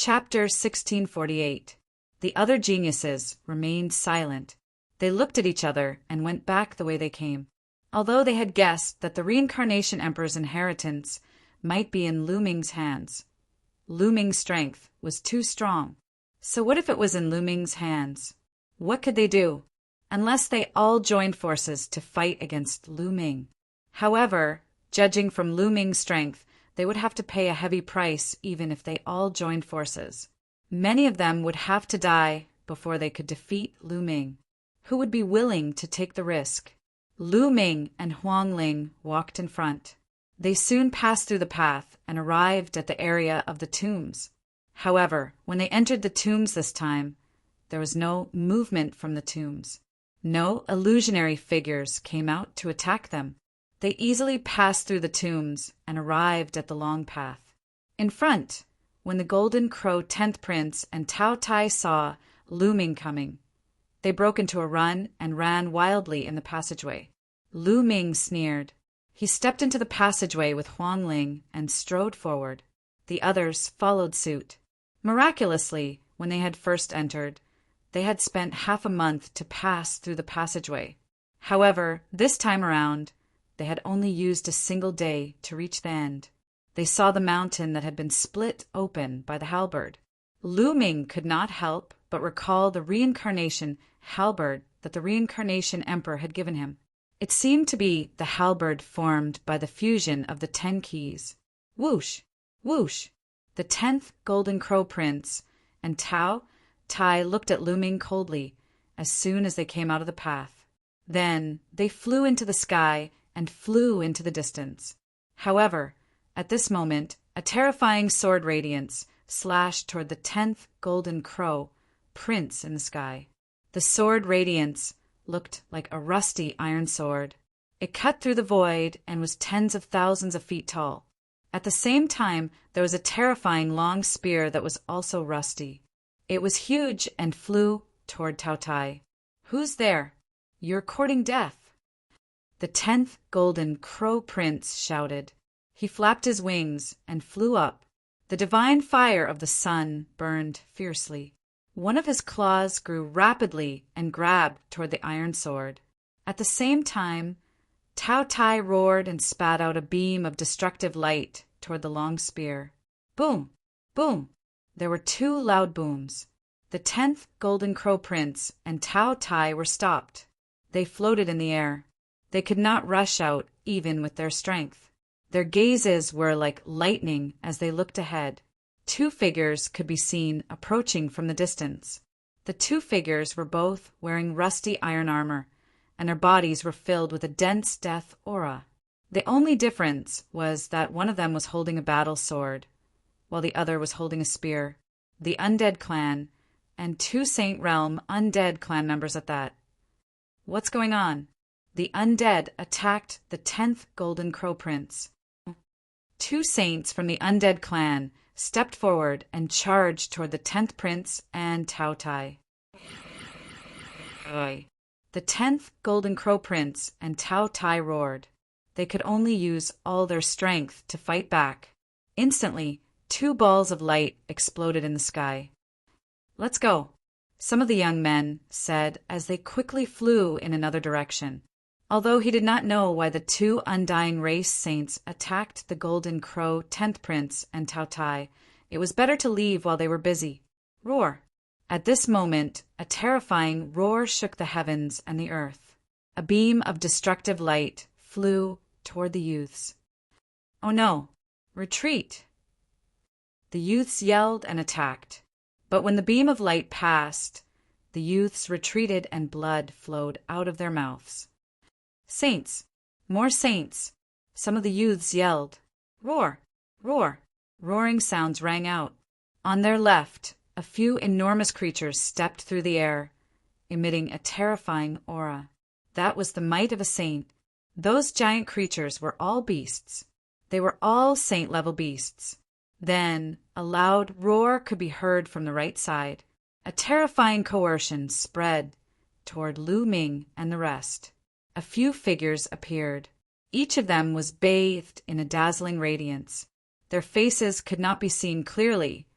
Chapter 1648. The other geniuses remained silent. They looked at each other and went back the way they came. Although they had guessed that the Reincarnation Emperor's inheritance might be in Lu Ming's hands, Lu Ming's strength was too strong. So what if it was in Lu Ming's hands? What could they do? Unless they all joined forces to fight against Lu Ming. However, judging from Lu Ming's strength, they would have to pay a heavy price even if they all joined forces. Many of them would have to die before they could defeat Lu Ming. Who would be willing to take the risk? Lu Ming and Huang Ling walked in front. They soon passed through the path and arrived at the area of the tombs. However, when they entered the tombs this time, there was no movement from the tombs. No illusionary figures came out to attack them. They easily passed through the tombs and arrived at the long path. In front, when the Golden Crow 10th Prince and Tao Tai saw Lu Ming coming, they broke into a run and ran wildly in the passageway. Lu Ming sneered. He stepped into the passageway with Huang Ling and strode forward. The others followed suit. Miraculously, when they had first entered, they had spent half a month to pass through the passageway. However, this time around, they had only used a single day to reach the end. They saw the mountain that had been split open by the halberd. Lu Ming could not help but recall the reincarnation halberd that the Reincarnation Emperor had given him. It seemed to be the halberd formed by the fusion of the 10 keys. Whoosh! Whoosh! The 10th Golden Crow Prince and Tao Tai looked at Lu Ming coldly as soon as they came out of the path. Then they flew into the sky and flew into the distance. However, at this moment, a terrifying sword radiance slashed toward the 10th Golden Crow Prince in the sky. The sword radiance looked like a rusty iron sword. It cut through the void and was tens of thousands of feet tall. At the same time, there was a terrifying long spear that was also rusty. It was huge and flew toward Tao Tai. "Who's there? You're courting death." The 10th Golden Crow Prince shouted. He flapped his wings and flew up. The divine fire of the sun burned fiercely. One of his claws grew rapidly and grabbed toward the iron sword. At the same time, Tao Tai roared and spat out a beam of destructive light toward the long spear. Boom! Boom! There were 2 loud booms. The 10th Golden Crow Prince and Tao Tai were stopped. They floated in the air. They could not rush out even with their strength. Their gazes were like lightning as they looked ahead. 2 figures could be seen approaching from the distance. The 2 figures were both wearing rusty iron armor, and their bodies were filled with a dense death aura. The only difference was that one of them was holding a battle sword, while the other was holding a spear. The Undead Clan, and 2 Saint Realm Undead Clan members at that. What's going on? The undead attacked the 10th Golden Crow Prince. 2 saints from the Undead Clan stepped forward and charged toward the 10th Prince and Tao Tai. The 10th Golden Crow Prince and Tao Tai roared. They could only use all their strength to fight back. Instantly, 2 balls of light exploded in the sky. "Let's go," some of the young men said as they quickly flew in another direction. Although he did not know why the 2 Undying Race saints attacked the Golden Crow 10th Prince and Tao Tai, it was better to leave while they were busy. Roar! At this moment, a terrifying roar shook the heavens and the earth. A beam of destructive light flew toward the youths. "Oh no! Retreat!" The youths yelled and attacked. But when the beam of light passed, the youths retreated and blood flowed out of their mouths. "Saints! More saints!" Some of the youths yelled. "Roar! Roar!" Roaring sounds rang out. On their left, a few enormous creatures stepped through the air, emitting a terrifying aura. That was the might of a saint. Those giant creatures were all beasts. They were all saint-level beasts. Then a loud roar could be heard from the right side. A terrifying coercion spread toward Lu Ming and the rest. A few figures appeared. Each of them was bathed in a dazzling radiance. Their faces could not be seen clearly,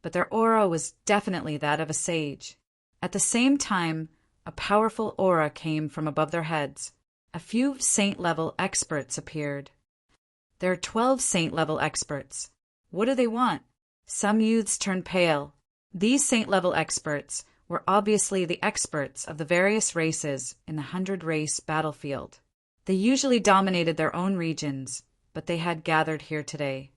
but their aura was definitely that of a sage. At the same time, a powerful aura came from above their heads. A few saint-level experts appeared. There are 12 saint-level experts. What do they want? Some youths turned pale. These saint-level experts were obviously the experts of the various races in the 100-race battlefield. They usually dominated their own regions, but they had gathered here today.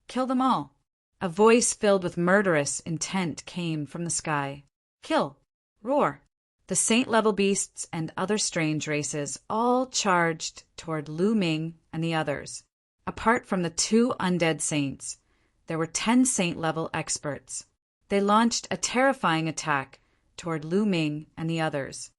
Kill them all. A voice filled with murderous intent came from the sky. Kill. Roar. The saint-level beasts and other strange races all charged toward Lu Ming and the others. Apart from the 2 undead saints, there were 10 saint-level experts. They launched a terrifying attack toward Lu Ming and the others.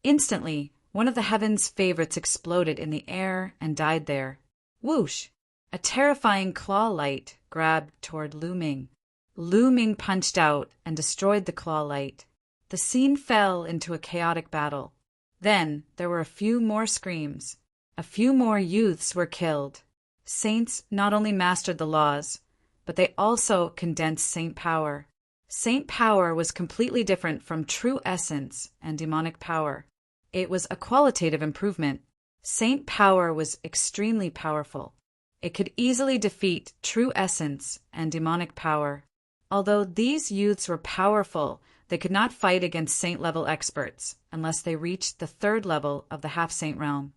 Instantly, one of the heaven's favorites exploded in the air and died there. Whoosh! A terrifying claw light grabbed toward Lu Ming. Lu Ming punched out and destroyed the claw light. The scene fell into a chaotic battle. Then there were a few more screams. A few more youths were killed. Saints not only mastered the laws, but they also condensed saint power. Saint power was completely different from true essence and demonic power. It was a qualitative improvement. Saint power was extremely powerful. It could easily defeat true essence and demonic power. Although these youths were powerful, they could not fight against saint-level experts unless they reached the 3rd level of the half-saint realm.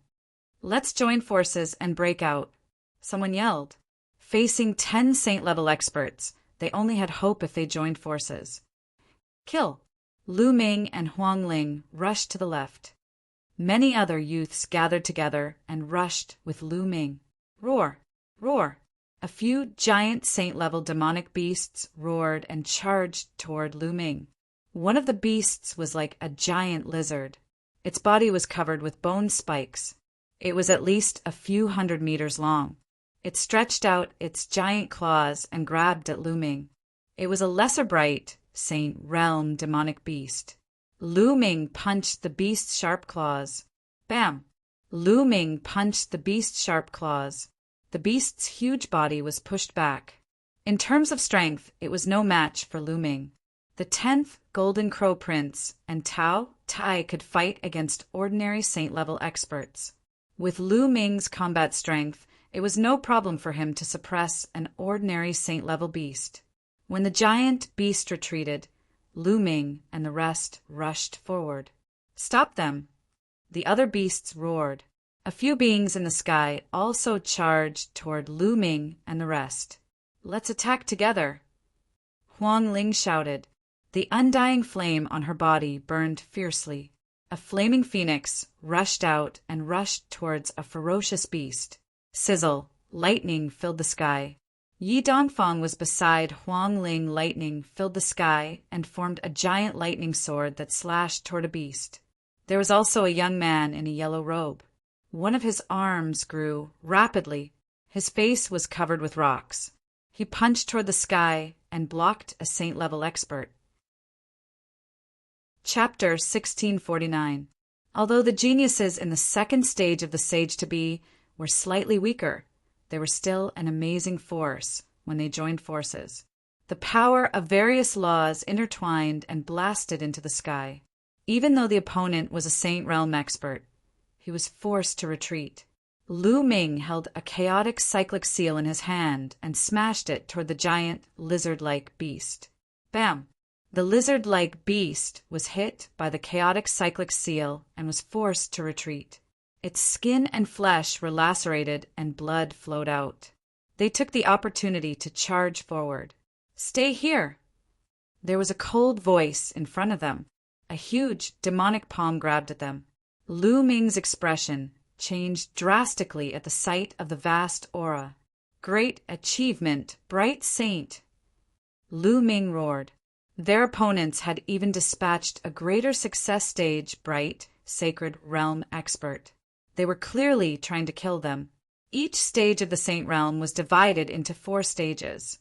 Let's join forces and break out, someone yelled. Facing 10 saint-level experts, they only had hope if they joined forces. Kill. Lu Ming and Huang Ling rushed to the left. Many other youths gathered together and rushed with Lu Ming. Roar. Roar. A few giant saint-level demonic beasts roared and charged toward Lu Ming. One of the beasts was like a giant lizard. Its body was covered with bone spikes. It was at least a few 100 meters long. It stretched out its giant claws and grabbed at Lu Ming. It was a lesser bright, saint realm demonic beast. Lu Ming punched the beast's sharp claws. Bam! Lu Ming punched the beast's sharp claws. The beast's huge body was pushed back. In terms of strength, it was no match for Lu Ming. The 10th Golden Crow Prince and Tao Tai could fight against ordinary saint-level experts. With Lu Ming's combat strength, it was no problem for him to suppress an ordinary saint-level beast. When the giant beast retreated, Lu Ming and the rest rushed forward. Stop them! The other beasts roared. A few beings in the sky also charged toward Lu Ming and the rest. Let's attack together! Huang Ling shouted. The undying flame on her body burned fiercely. A flaming phoenix rushed out and rushed towards a ferocious beast. Sizzle, lightning filled the sky. Yi Dongfang was beside Huang Ling. Lightning filled the sky and formed a giant lightning sword that slashed toward a beast. There was also a young man in a yellow robe. One of his arms grew rapidly. His face was covered with rocks. He punched toward the sky and blocked a saint-level expert. Chapter 1649. Although the geniuses in the 2nd stage of the Sage-to-Be were slightly weaker, they were still an amazing force when they joined forces. The power of various laws intertwined and blasted into the sky. Even though the opponent was a Saint Realm expert, he was forced to retreat. Lu Ming held a chaotic cyclic seal in his hand and smashed it toward the giant lizard-like beast. Bam! The lizard-like beast was hit by the chaotic cyclic seal and was forced to retreat. Its skin and flesh were lacerated and blood flowed out. They took the opportunity to charge forward. Stay here! There was a cold voice in front of them. A huge demonic palm grabbed at them. Lu Ming's expression changed drastically at the sight of the vast aura. Great achievement, bright saint! Lu Ming roared. Their opponents had even dispatched a greater success stage, bright, sacred realm expert. They were clearly trying to kill them. Each stage of the Saint Realm was divided into 4 stages.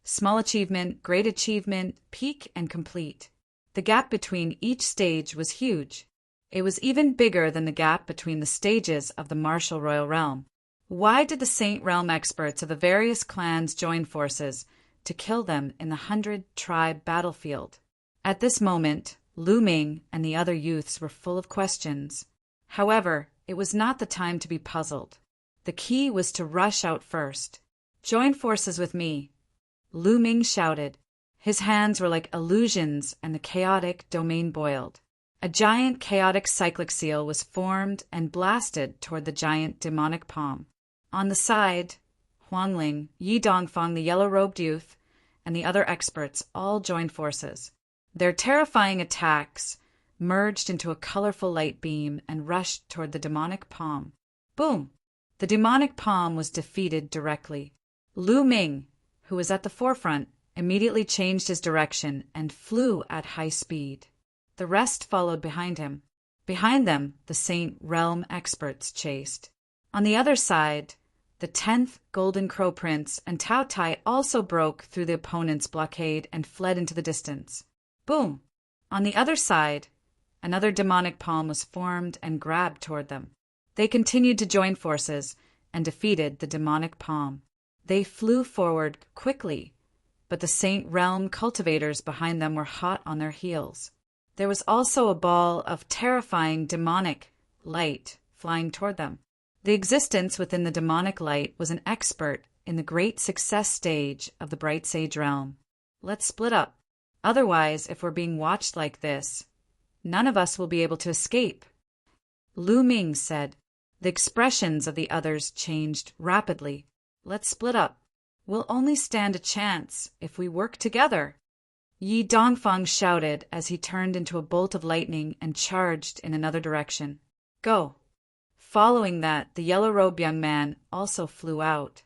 Small achievement, great achievement, peak, and complete. The gap between each stage was huge. It was even bigger than the gap between the stages of the martial royal realm. Why did the Saint Realm experts of the various clans join forces to kill them in the 100-tribe battlefield. At this moment, Lu Ming and the other youths were full of questions. However, it was not the time to be puzzled. The key was to rush out first. "Join forces with me," Lu Ming shouted. His hands were like illusions and the chaotic domain boiled. A giant chaotic cyclic seal was formed and blasted toward the giant demonic palm. On the side, Huangling, Yi Dongfang, the yellow-robed youth, and the other experts all joined forces. Their terrifying attacks merged into a colorful light beam and rushed toward the demonic palm. Boom! The demonic palm was defeated directly. Lu Ming, who was at the forefront, immediately changed his direction and flew at high speed. The rest followed behind him. Behind them, the Saint Realm experts chased. On the other side, the 10th Golden Crow Prince and Tao Tai also broke through the opponent's blockade and fled into the distance. Boom! On the other side, another demonic palm was formed and grabbed toward them. They continued to join forces and defeated the demonic palm. They flew forward quickly, but the Saint Realm cultivators behind them were hot on their heels. There was also a ball of terrifying demonic light flying toward them. The existence within the demonic light was an expert in the great success stage of the Bright Sage realm. "Let's split up. Otherwise, if we're being watched like this, none of us will be able to escape," Lu Ming said. The expressions of the others changed rapidly. "Let's split up. We'll only stand a chance if we work together," Yi Dongfang shouted as he turned into a bolt of lightning and charged in another direction. "Go!" Following that, the yellow-robed young man also flew out.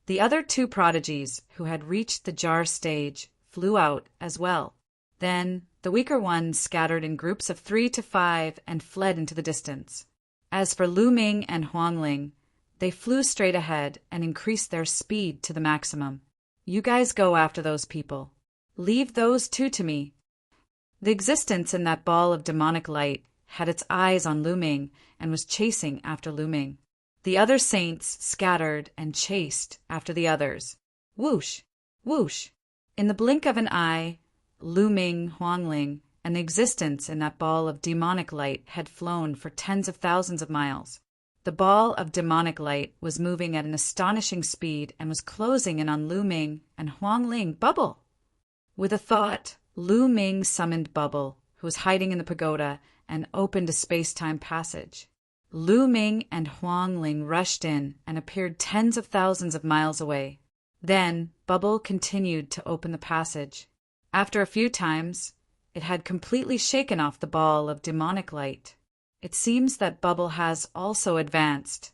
The other two prodigies, who had reached the jar stage, flew out as well. Then the weaker ones scattered in groups of 3 to 5 and fled into the distance. As for Lu Ming and Huangling, they flew straight ahead and increased their speed to the maximum. "You guys go after those people. Leave those two to me." The existence in that ball of demonic light had its eyes on Lu Ming and was chasing after Lu Ming. The other saints scattered and chased after the others. Whoosh! Whoosh! In the blink of an eye, Lu Ming, Huangling, and the existence in that ball of demonic light had flown for tens of thousands of miles. The ball of demonic light was moving at an astonishing speed and was closing in on Lu Ming and Huangling. "Bubble!" With a thought, Lu Ming summoned Bubble, who was hiding in the pagoda, and opened a space-time passage. Lu Ming and Huangling rushed in and appeared tens of thousands of miles away. Then Bubble continued to open the passage. After a few times, it had completely shaken off the ball of demonic light. It seems that Bubble has also advanced.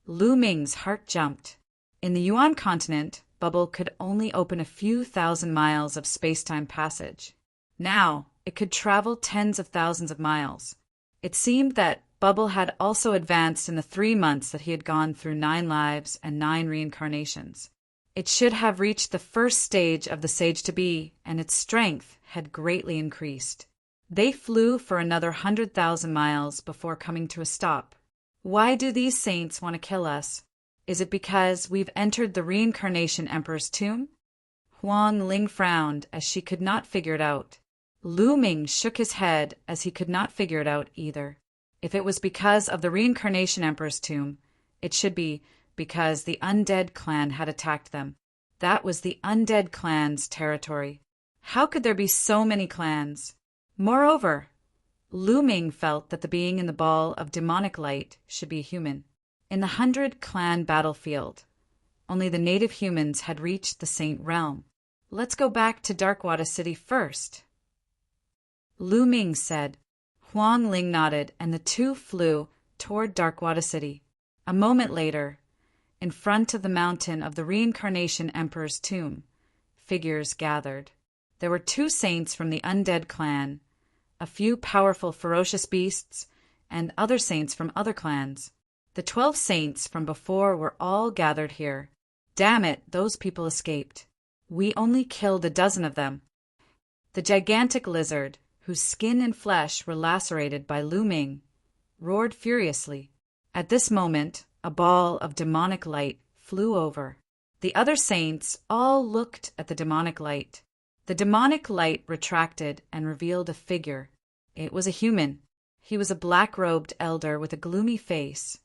Lu Ming's heart jumped. In the Yuan continent, Bubble could only open a few thousand miles of space-time passage. Now, it could travel tens of thousands of miles. It seemed that Bubble had also advanced in the 3 months that he had gone through 9 lives and 9 reincarnations. It should have reached the first stage of the Sage-to-Be, and its strength had greatly increased. They flew for another 100,000 miles before coming to a stop. "Why do these saints want to kill us? Is it because we've entered the Reincarnation Emperor's tomb?" Huangling frowned as she could not figure it out. Lu Ming shook his head as he could not figure it out either. If it was because of the Reincarnation Emperor's tomb, it should be because the undead clan had attacked them. That was the undead clan's territory. How could there be so many clans? Moreover, Lu Ming felt that the being in the ball of demonic light should be human. In the 100-clan battlefield, only the native humans had reached the Saint Realm. "Let's go back to Darkwater City first," Lu Ming said. Huangling nodded, and the two flew toward Darkwater City. A moment later, in front of the mountain of the Reincarnation Emperor's tomb, figures gathered. There were 2 saints from the undead clan, a few powerful ferocious beasts, and other saints from other clans. The 12 saints from before were all gathered here. Damn it, those people escaped. We only killed a dozen of them. The gigantic lizard, whose skin and flesh were lacerated by Lu Ming, roared furiously. At this moment, a ball of demonic light flew over. The other saints all looked at the demonic light. The demonic light retracted and revealed a figure. It was a human. He was a black-robed elder with a gloomy face.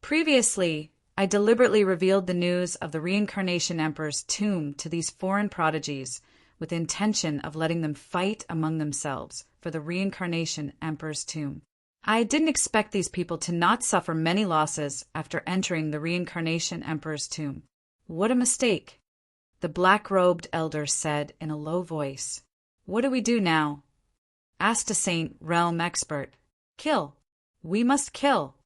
Previously, I deliberately revealed the news of the Reincarnation Emperor's tomb to these foreign prodigies with the intention of letting them fight among themselves for the Reincarnation Emperor's tomb. I didn't expect these people to not suffer many losses after entering the Reincarnation Emperor's tomb. What a mistake! The black-robed elder said in a low voice. What do we do now? Asked a Saint Realm expert. Kill. We must kill.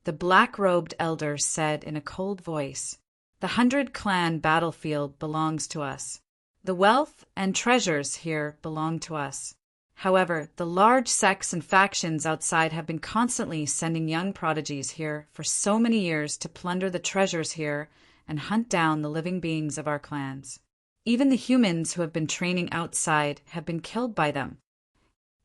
The black-robed elder said in a cold voice. The 100-clan battlefield belongs to us. The wealth and treasures here belong to us. However, the large sects and factions outside have been constantly sending young prodigies here for so many years to plunder the treasures here and hunt down the living beings of our clans. Even the humans who have been training outside have been killed by them.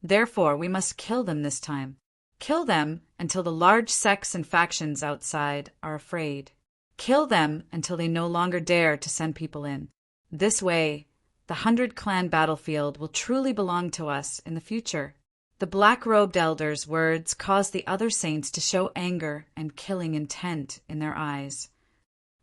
Therefore, we must kill them this time. Kill them until the large sects and factions outside are afraid. Kill them until they no longer dare to send people in. This way, the 100-clan battlefield will truly belong to us in the future. The black-robed elder's words caused the other saints to show anger and killing intent in their eyes.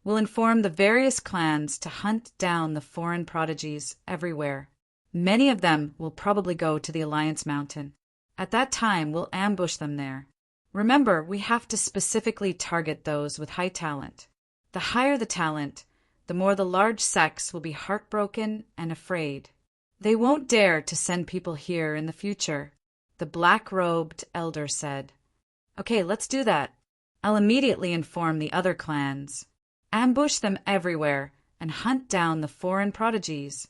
We'll inform the various clans to hunt down the foreign prodigies everywhere. Many of them will probably go to the Alliance Mountain. At that time, we'll ambush them there. Remember, we have to specifically target those with high talent. The higher the talent, the more the large sects will be heartbroken and afraid. They won't dare to send people here in the future, the black-robed elder said. Okay, let's do that. I'll immediately inform the other clans. Ambush them everywhere and hunt down the foreign prodigies.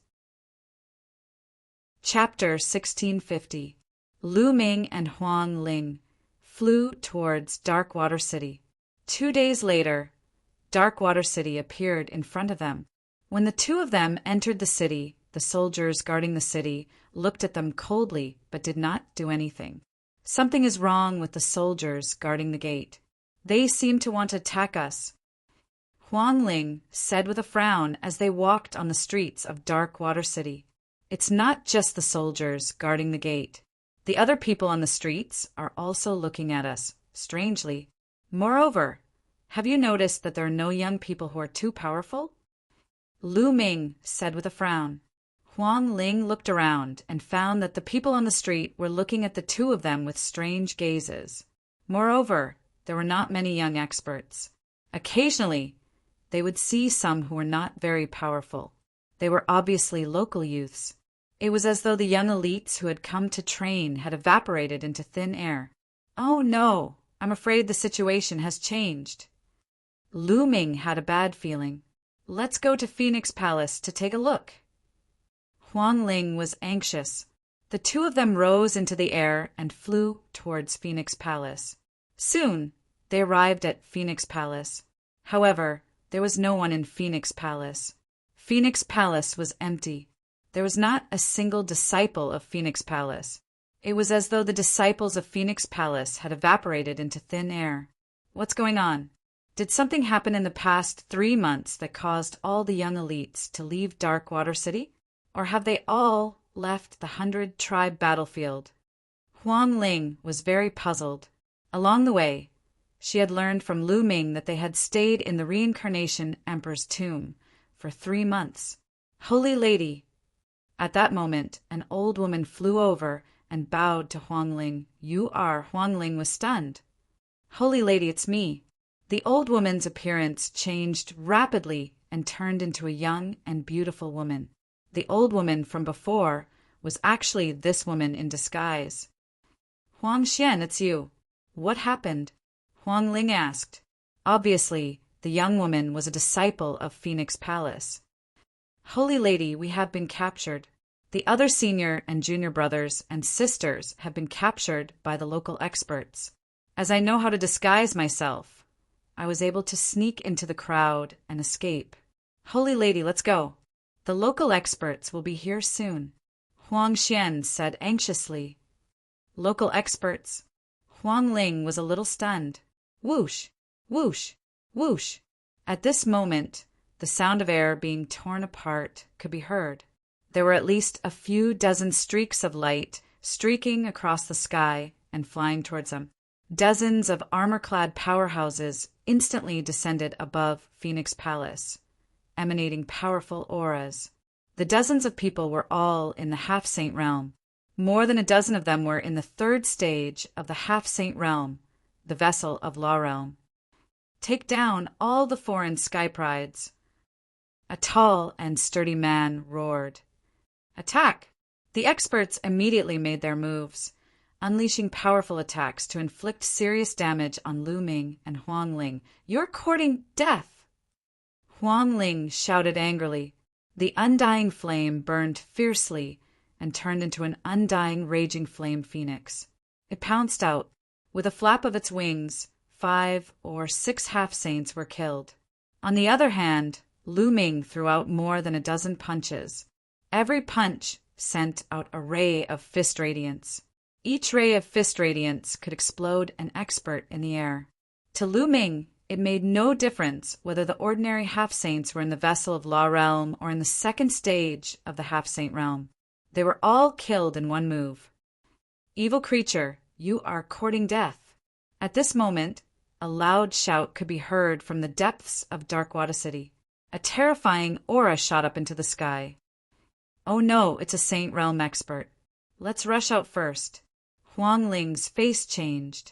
Chapter 1650. Lu Ming and Huang Ling flew towards Darkwater City. 2 days later, Darkwater City appeared in front of them. When the two of them entered the city, the soldiers guarding the city looked at them coldly but did not do anything. Something is wrong with the soldiers guarding the gate. They seem to want to attack us. Huang Ling said with a frown as they walked on the streets of Darkwater City. It's not just the soldiers guarding the gate. The other people on the streets are also looking at us, strangely. Moreover, have you noticed that there are no young people who are too powerful? Lu Ming said with a frown. Huang Ling looked around and found that the people on the street were looking at the two of them with strange gazes. Moreover, there were not many young experts. Occasionally, they would see some who were not very powerful. They were obviously local youths. It was as though the young elites who had come to train had evaporated into thin air. Oh no, I'm afraid the situation has changed. Lu Ming had a bad feeling. Let's go to Phoenix Palace to take a look. Huang Ling was anxious. The two of them rose into the air and flew towards Phoenix Palace. Soon, they arrived at Phoenix Palace. However, there was no one in Phoenix Palace. Phoenix Palace was empty. There was not a single disciple of Phoenix Palace. It was as though the disciples of Phoenix Palace had evaporated into thin air. What's going on? Did something happen in the past 3 months that caused all the young elites to leave Darkwater City? Or have they all left the 100-tribe battlefield? Huang Ling was very puzzled. Along the way, she had learned from Lu Ming that they had stayed in the Reincarnation Emperor's tomb for 3 months. Holy Lady! At that moment, an old woman flew over and bowed to Huang Ling. You are. Huang Ling was stunned. Holy Lady, it's me. The old woman's appearance changed rapidly and turned into a young and beautiful woman. The old woman from before was actually this woman in disguise. Huang Xian, it's you. What happened? Huang Ling asked. Obviously, the young woman was a disciple of Phoenix Palace. Holy Lady, we have been captured. The other senior and junior brothers and sisters have been captured by the local experts. As I know how to disguise myself, I was able to sneak into the crowd and escape. Holy Lady, let's go. The local experts will be here soon. Huang Xian said anxiously. Local experts. Huang Ling was a little stunned. Whoosh, whoosh, whoosh. At this moment, The sound of air being torn apart could be heard. There were at least a few dozen streaks of light streaking across the sky and flying towards them. Dozens of armor-clad powerhouses instantly descended above Phoenix Palace, emanating powerful auras. The dozens of people were all in the half-saint realm. More than a dozen of them were in the third stage of the half-saint realm, the vessel of Law Realm. Take down all the foreign sky prides. A tall and sturdy man roared. Attack! The experts immediately made their moves, unleashing powerful attacks to inflict serious damage on Lu Ming and Huang Ling. You're courting death! Huang Ling shouted angrily. The undying flame burned fiercely and turned into an undying, raging flame phoenix. It pounced out. With a flap of its wings, 5 or 6 half-saints were killed. On the other hand, Lu Ming threw out more than a dozen punches. Every punch sent out a ray of fist radiance. Each ray of fist radiance could explode an expert in the air. To Lu Ming, it made no difference whether the ordinary half-saints were in the vessel of Law Realm or in the second stage of the half-saint realm. They were all killed in one move. Evil creature, you are courting death. At this moment, a loud shout could be heard from the depths of Darkwater City. A terrifying aura shot up into the sky. Oh no, it's a Saint Realm expert. Let's rush out first. Huang Ling's face changed.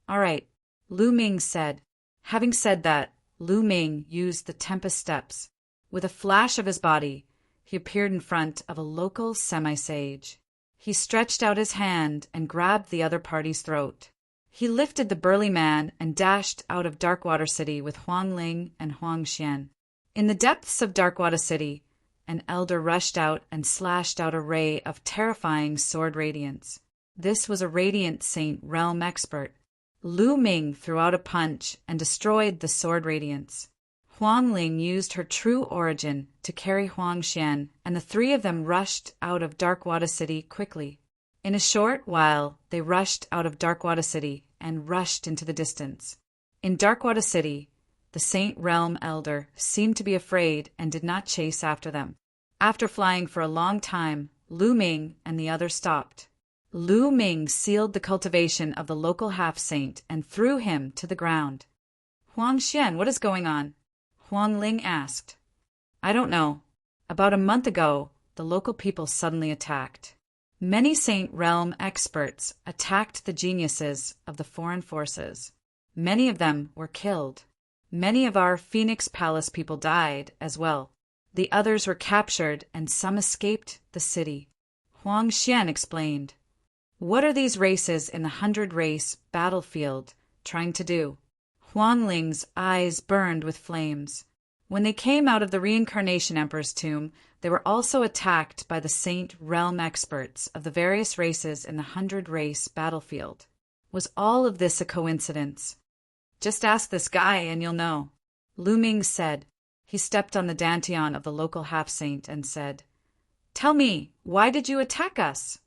All right, Lu Ming said. Having said that, Lu Ming used the Tempest Steps. With a flash of his body, he appeared in front of a local semi-sage. He stretched out his hand and grabbed the other party's throat. He lifted the burly man and dashed out of Darkwater City with Huang Ling and Huang Xian. In the depths of Darkwater City, an elder rushed out and slashed out a ray of terrifying sword radiance. This was a radiant Saint Realm expert. Lu Ming threw out a punch and destroyed the sword radiance. Huang Ling used her true origin to carry Huang Xian, and the three of them rushed out of Darkwater City quickly. In a short while, they rushed out of Darkwater City and rushed into the distance. In Darkwater City, the Saint Realm Elder seemed to be afraid and did not chase after them. After flying for a long time, Lu Ming and the others stopped. Lu Ming sealed the cultivation of the local half-saint and threw him to the ground. Huang Xian, what is going on? Huang Ling asked. I don't know. About a month ago, the local people suddenly attacked. Many Saint Realm experts attacked the geniuses of the foreign forces. Many of them were killed. Many of our Phoenix Palace people died as well. The others were captured and some escaped the city. Huang Xian explained. What are these races in the 100-race battlefield trying to do? Huang Ling's eyes burned with flames. When they came out of the Reincarnation Emperor's tomb, they were also attacked by the Saint Realm experts of the various races in the 100-race battlefield. Was all of this a coincidence? Just ask this guy and you'll know. Lu Ming said. He stepped on the dantian of the local half-saint and said, Tell me, why did you attack us?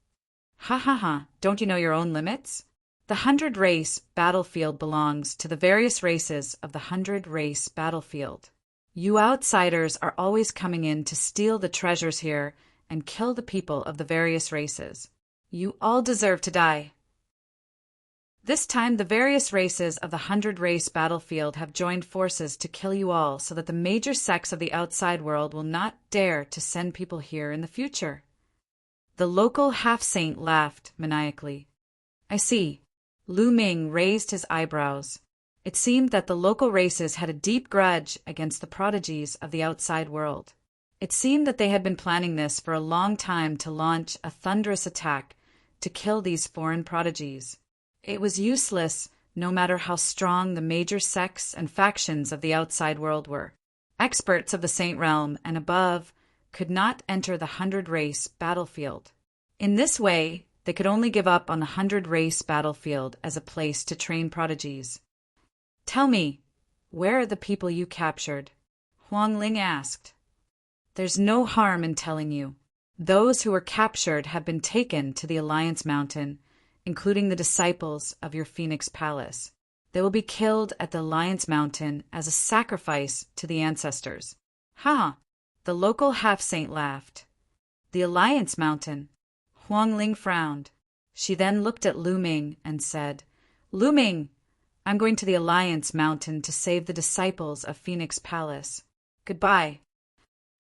Ha ha ha, don't you know your own limits? The 100-race battlefield belongs to the various races of the 100-race battlefield. You outsiders are always coming in to steal the treasures here and kill the people of the various races. You all deserve to die. This time the various races of the 100-race battlefield have joined forces to kill you all so that the major sects of the outside world will not dare to send people here in the future. The local half-saint laughed maniacally. I see. Lu Ming raised his eyebrows. It seemed that the local races had a deep grudge against the prodigies of the outside world. It seemed that they had been planning this for a long time to launch a thunderous attack to kill these foreign prodigies. It was useless, no matter how strong the major sects and factions of the outside world were. Experts of the Saint Realm and above could not enter the 100-race battlefield. In this way, they could only give up on the 100-race battlefield as a place to train prodigies. Tell me, where are the people you captured? Huang Ling asked. There's no harm in telling you. Those who were captured have been taken to the Alliance Mountain, including the disciples of your Phoenix Palace. They will be killed at the Alliance Mountain as a sacrifice to the ancestors. Ha! The local half-saint laughed. The Alliance Mountain. Huang Ling frowned. She then looked at Lu Ming and said, Lu Ming, I'm going to the Alliance Mountain to save the disciples of Phoenix Palace. Goodbye.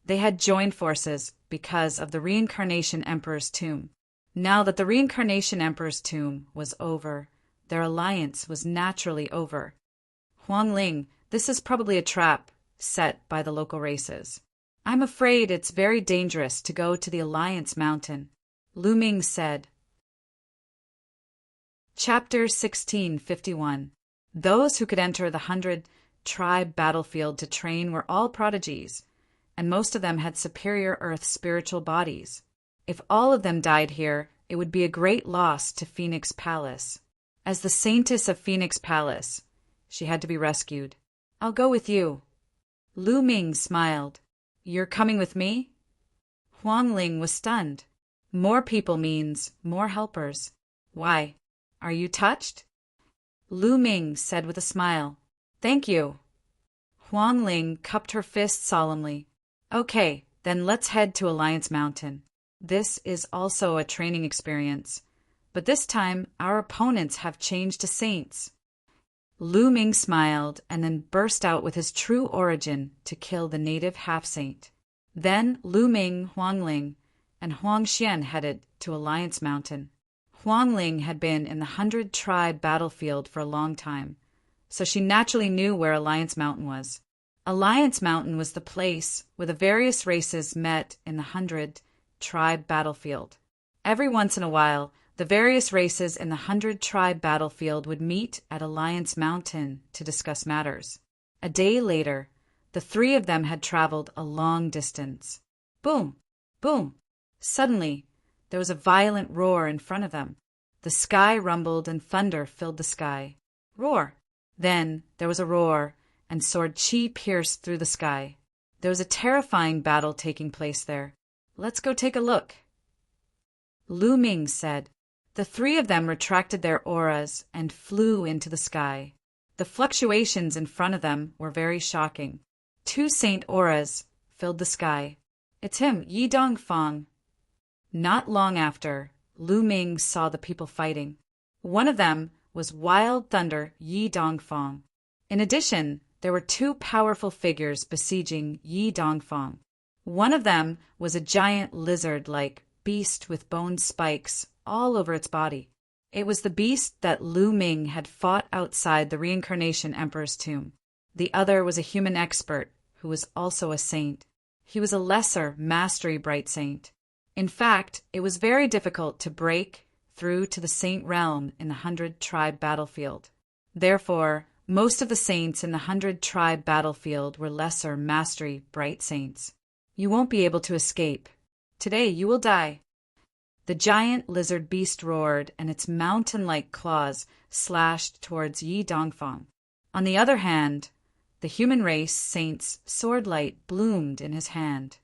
They had joined forces because of the Reincarnation Emperor's tomb. Now that the Reincarnation Emperor's tomb was over, their alliance was naturally over. Huang Ling, this is probably a trap set by the local races. I'm afraid it's very dangerous to go to the Alliance Mountain, Lu Ming said. Chapter 1651. Those who could enter the 100-tribe battlefield to train were all prodigies, and most of them had superior earth spiritual bodies. If all of them died here, it would be a great loss to Phoenix Palace. As the saintess of Phoenix Palace, she had to be rescued. I'll go with you. Lu Ming smiled. You're coming with me? Huang Ling was stunned. More people means more helpers. Why? Are you touched? Lu Ming said with a smile. Thank you. Huang Ling cupped her fist solemnly. Okay, then let's head to Alliance Mountain. This is also a training experience, but this time our opponents have changed to saints. Lu Ming smiled and then burst out with his true origin to kill the native half-saint. Then Lu Ming, Huang Ling, and Huang Xian headed to Alliance Mountain. Huang Ling had been in the 100-tribe battlefield for a long time, so she naturally knew where Alliance Mountain was. Alliance Mountain was the place where the various races met in the 100-tribe battlefield. Every once in a while, the various races in the 100-tribe battlefield would meet at Alliance Mountain to discuss matters. A day later, the three of them had traveled a long distance. Boom! Boom! Suddenly, there was a violent roar in front of them. The sky rumbled and thunder filled the sky. Roar! Then there was a roar, and sword chi pierced through the sky. There was a terrifying battle taking place there. Let's go take a look. Lu Ming said. The three of them retracted their auras and flew into the sky. The fluctuations in front of them were very shocking. 2 saint auras filled the sky. It's him, Yi Dongfang. Not long after, Lu Ming saw the people fighting. One of them was Wild Thunder Yi Dongfang. In addition, there were 2 powerful figures besieging Yi Dongfang. One of them was a giant lizard-like beast with bone spikes all over its body. It was the beast that Lu Ming had fought outside the Reincarnation Emperor's tomb. The other was a human expert who was also a saint. He was a lesser mastery bright saint. In fact, it was very difficult to break through to the saint realm in the 100-tribe battlefield. Therefore, most of the saints in the 100-tribe battlefield were lesser mastery bright saints. You won't be able to escape. Today you will die. The giant lizard beast roared, and its mountain-like claws slashed towards Yi Dongfang. On the other hand, the human race saint's sword light bloomed in his hand.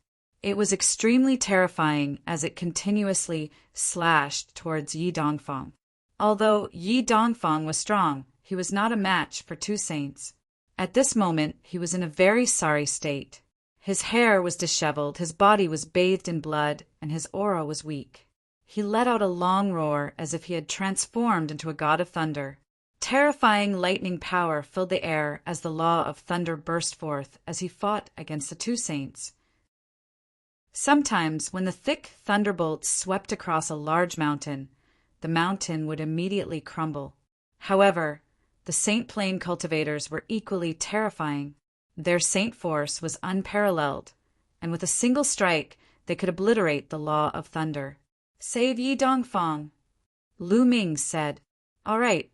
It was extremely terrifying as it continuously slashed towards Yi Dongfang. Although Yi Dongfang was strong, he was not a match for 2 saints. At this moment, he was in a very sorry state. His hair was disheveled, his body was bathed in blood, and his aura was weak. He let out a long roar as if he had transformed into a god of thunder. Terrifying lightning power filled the air as the law of thunder burst forth as he fought against the 2 saints. Sometimes, when the thick thunderbolts swept across a large mountain, the mountain would immediately crumble. However, the Saint Plain cultivators were equally terrifying. Their saint force was unparalleled, and with a single strike, they could obliterate the law of thunder. Save Yi Dongfang, Lu Ming said. All right.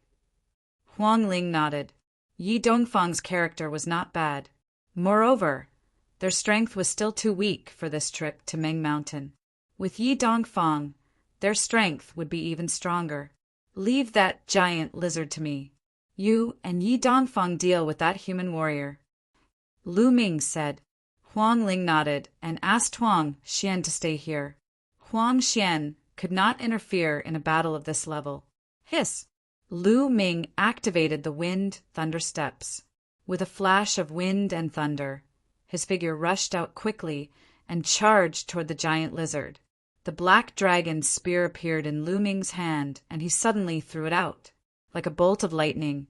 Huang Ling nodded. Yi Dongfang's character was not bad. Moreover, their strength was still too weak for this trip to Meng Mountain. With Yi Dongfang, their strength would be even stronger. Leave that giant lizard to me. You and Yi Dongfang deal with that human warrior. Lu Ming said. Huang Ling nodded and asked Huang Xian to stay here. Huang Xian could not interfere in a battle of this level. Hiss! Lu Ming activated the wind thunder steps. With a flash of wind and thunder, his figure rushed out quickly and charged toward the giant lizard. The black dragon's spear appeared in Lu Ming's hand, and he suddenly threw it out. Like a bolt of lightning,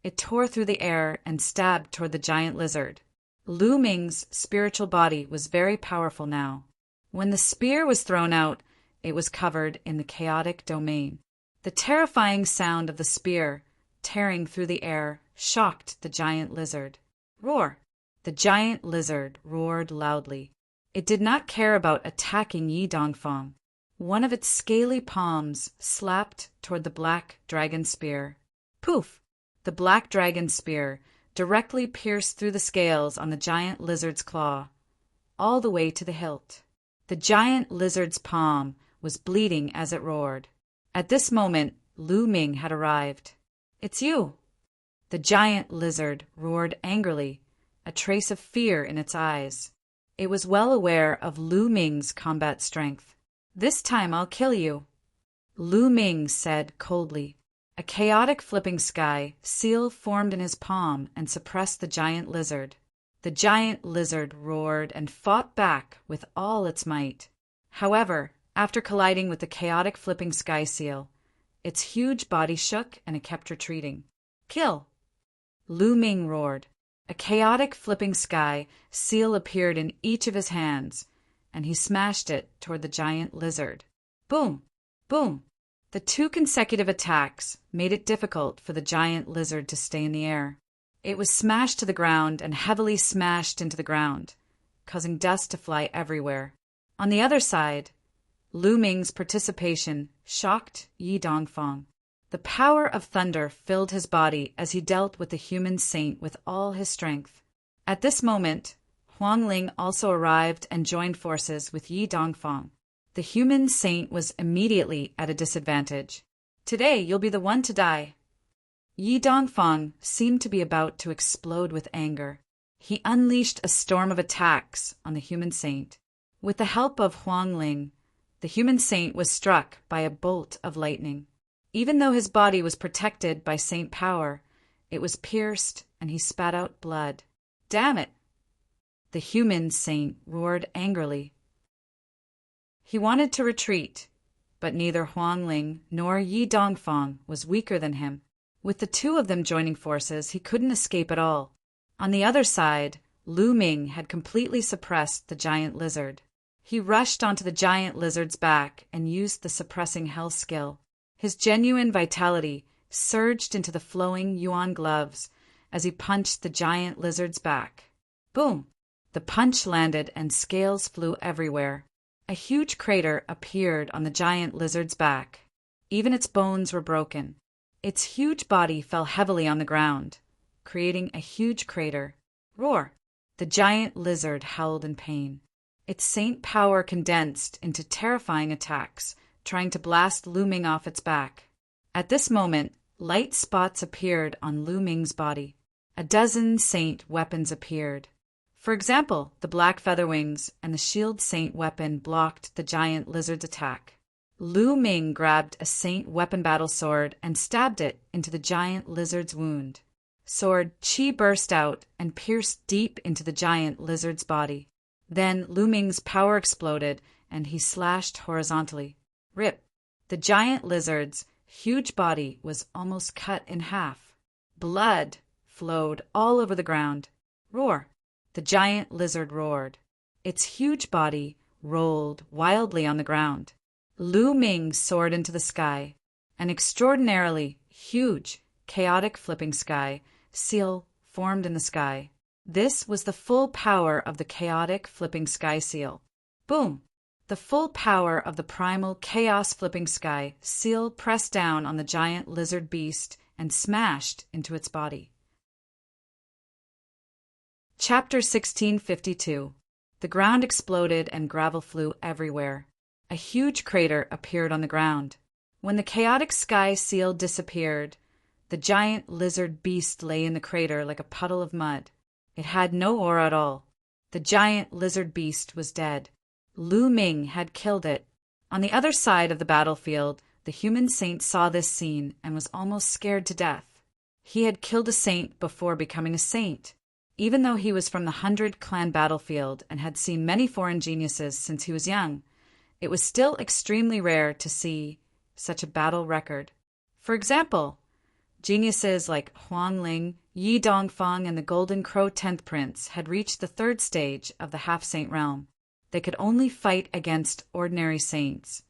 it tore through the air and stabbed toward the giant lizard. Lu Ming's spiritual body was very powerful now. When the spear was thrown out, it was covered in the chaotic domain. The terrifying sound of the spear tearing through the air shocked the giant lizard. Roar! The giant lizard roared loudly. It did not care about attacking Yi Dongfang. One of its scaly palms slapped toward the black dragon spear. Poof! The black dragon spear directly pierced through the scales on the giant lizard's claw, all the way to the hilt. The giant lizard's palm was bleeding as it roared. At this moment, Lu Ming had arrived. "It's you!" The giant lizard roared angrily, a trace of fear in its eyes. It was well aware of Lu Ming's combat strength. "This time I'll kill you," Lu Ming said coldly. A chaotic flipping sky seal formed in his palm and suppressed the giant lizard. The giant lizard roared and fought back with all its might. However, after colliding with the chaotic flipping sky seal, its huge body shook and it kept retreating. "Kill!" Lu Ming roared. A chaotic flipping sky seal appeared in each of his hands, and he smashed it toward the giant lizard. Boom! Boom! The two consecutive attacks made it difficult for the giant lizard to stay in the air. It was smashed to the ground and heavily smashed into the ground, causing dust to fly everywhere. On the other side, Lu Ming's participation shocked Yi Dongfang. The power of thunder filled his body as he dealt with the human saint with all his strength. At this moment, Huang Ling also arrived and joined forces with Yi Dongfang. The human saint was immediately at a disadvantage. "Today you'll be the one to die." Yi Dongfang seemed to be about to explode with anger. He unleashed a storm of attacks on the human saint. With the help of Huang Ling, the human saint was struck by a bolt of lightning. Even though his body was protected by saint power, it was pierced and he spat out blood. "Damn it!" The human saint roared angrily. He wanted to retreat, but neither Huang Ling nor Yi Dongfang was weaker than him. With the two of them joining forces, he couldn't escape at all. On the other side, Lu Ming had completely suppressed the giant lizard. He rushed onto the giant lizard's back and used the suppressing hell skill. His genuine vitality surged into the flowing yuan gloves as he punched the giant lizard's back. Boom! The punch landed and scales flew everywhere. A huge crater appeared on the giant lizard's back. Even its bones were broken. Its huge body fell heavily on the ground, creating a huge crater. Roar! The giant lizard howled in pain. Its saint power condensed into terrifying attacks, trying to blast Lu Ming off its back. At this moment, light spots appeared on Lu Ming's body. A dozen saint weapons appeared. For example, the black feather wings and the shield saint weapon blocked the giant lizard's attack. Lu Ming grabbed a saint weapon battle sword and stabbed it into the giant lizard's wound. Sword chi burst out and pierced deep into the giant lizard's body. Then Lu Ming's power exploded and he slashed horizontally. Rip! The giant lizard's huge body was almost cut in half. Blood flowed all over the ground. Roar! The giant lizard roared. Its huge body rolled wildly on the ground. Lu Ming soared into the sky. An extraordinarily huge, chaotic flipping sky seal formed in the sky. This was the full power of the chaotic flipping sky seal. Boom! The full power of the primal chaos flipping sky seal pressed down on the giant lizard beast and smashed into its body. Chapter 1652. The ground exploded and gravel flew everywhere. A huge crater appeared on the ground. When the chaotic sky seal disappeared, the giant lizard beast lay in the crater like a puddle of mud. It had no aura at all. The giant lizard beast was dead. Lu Ming had killed it. On the other side of the battlefield, The human saint saw this scene and was almost scared to death. He had killed a saint before becoming a saint. Even though he was from the 100-clan battlefield and had seen many foreign geniuses since he was young, it was still extremely rare to see such a battle record. For example, geniuses like Huang Ling, Yi Dongfang, and the Golden Crow 10th Prince had reached the 3rd stage of the half-saint realm. They could only fight against ordinary saints,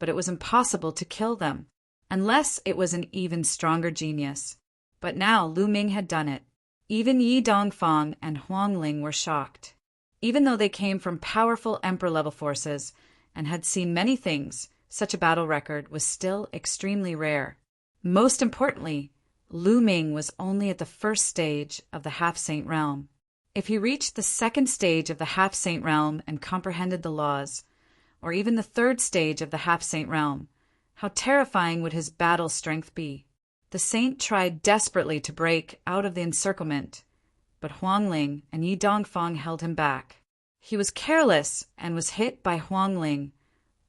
but it was impossible to kill them, unless it was an even stronger genius. But now Lu Ming had done it. Even Yi Dongfang and Huang Ling were shocked. Even though they came from powerful emperor-level forces and had seen many things, such a battle record was still extremely rare. Most importantly, Lu Ming was only at the 1st stage of the half-saint realm. If he reached the 2nd stage of the half-saint realm and comprehended the laws, or even the 3rd stage of the half-saint realm, how terrifying would his battle strength be? The saint tried desperately to break out of the encirclement, but Huang Ling and Yi Dongfang held him back. He was careless and was hit by Huang Ling,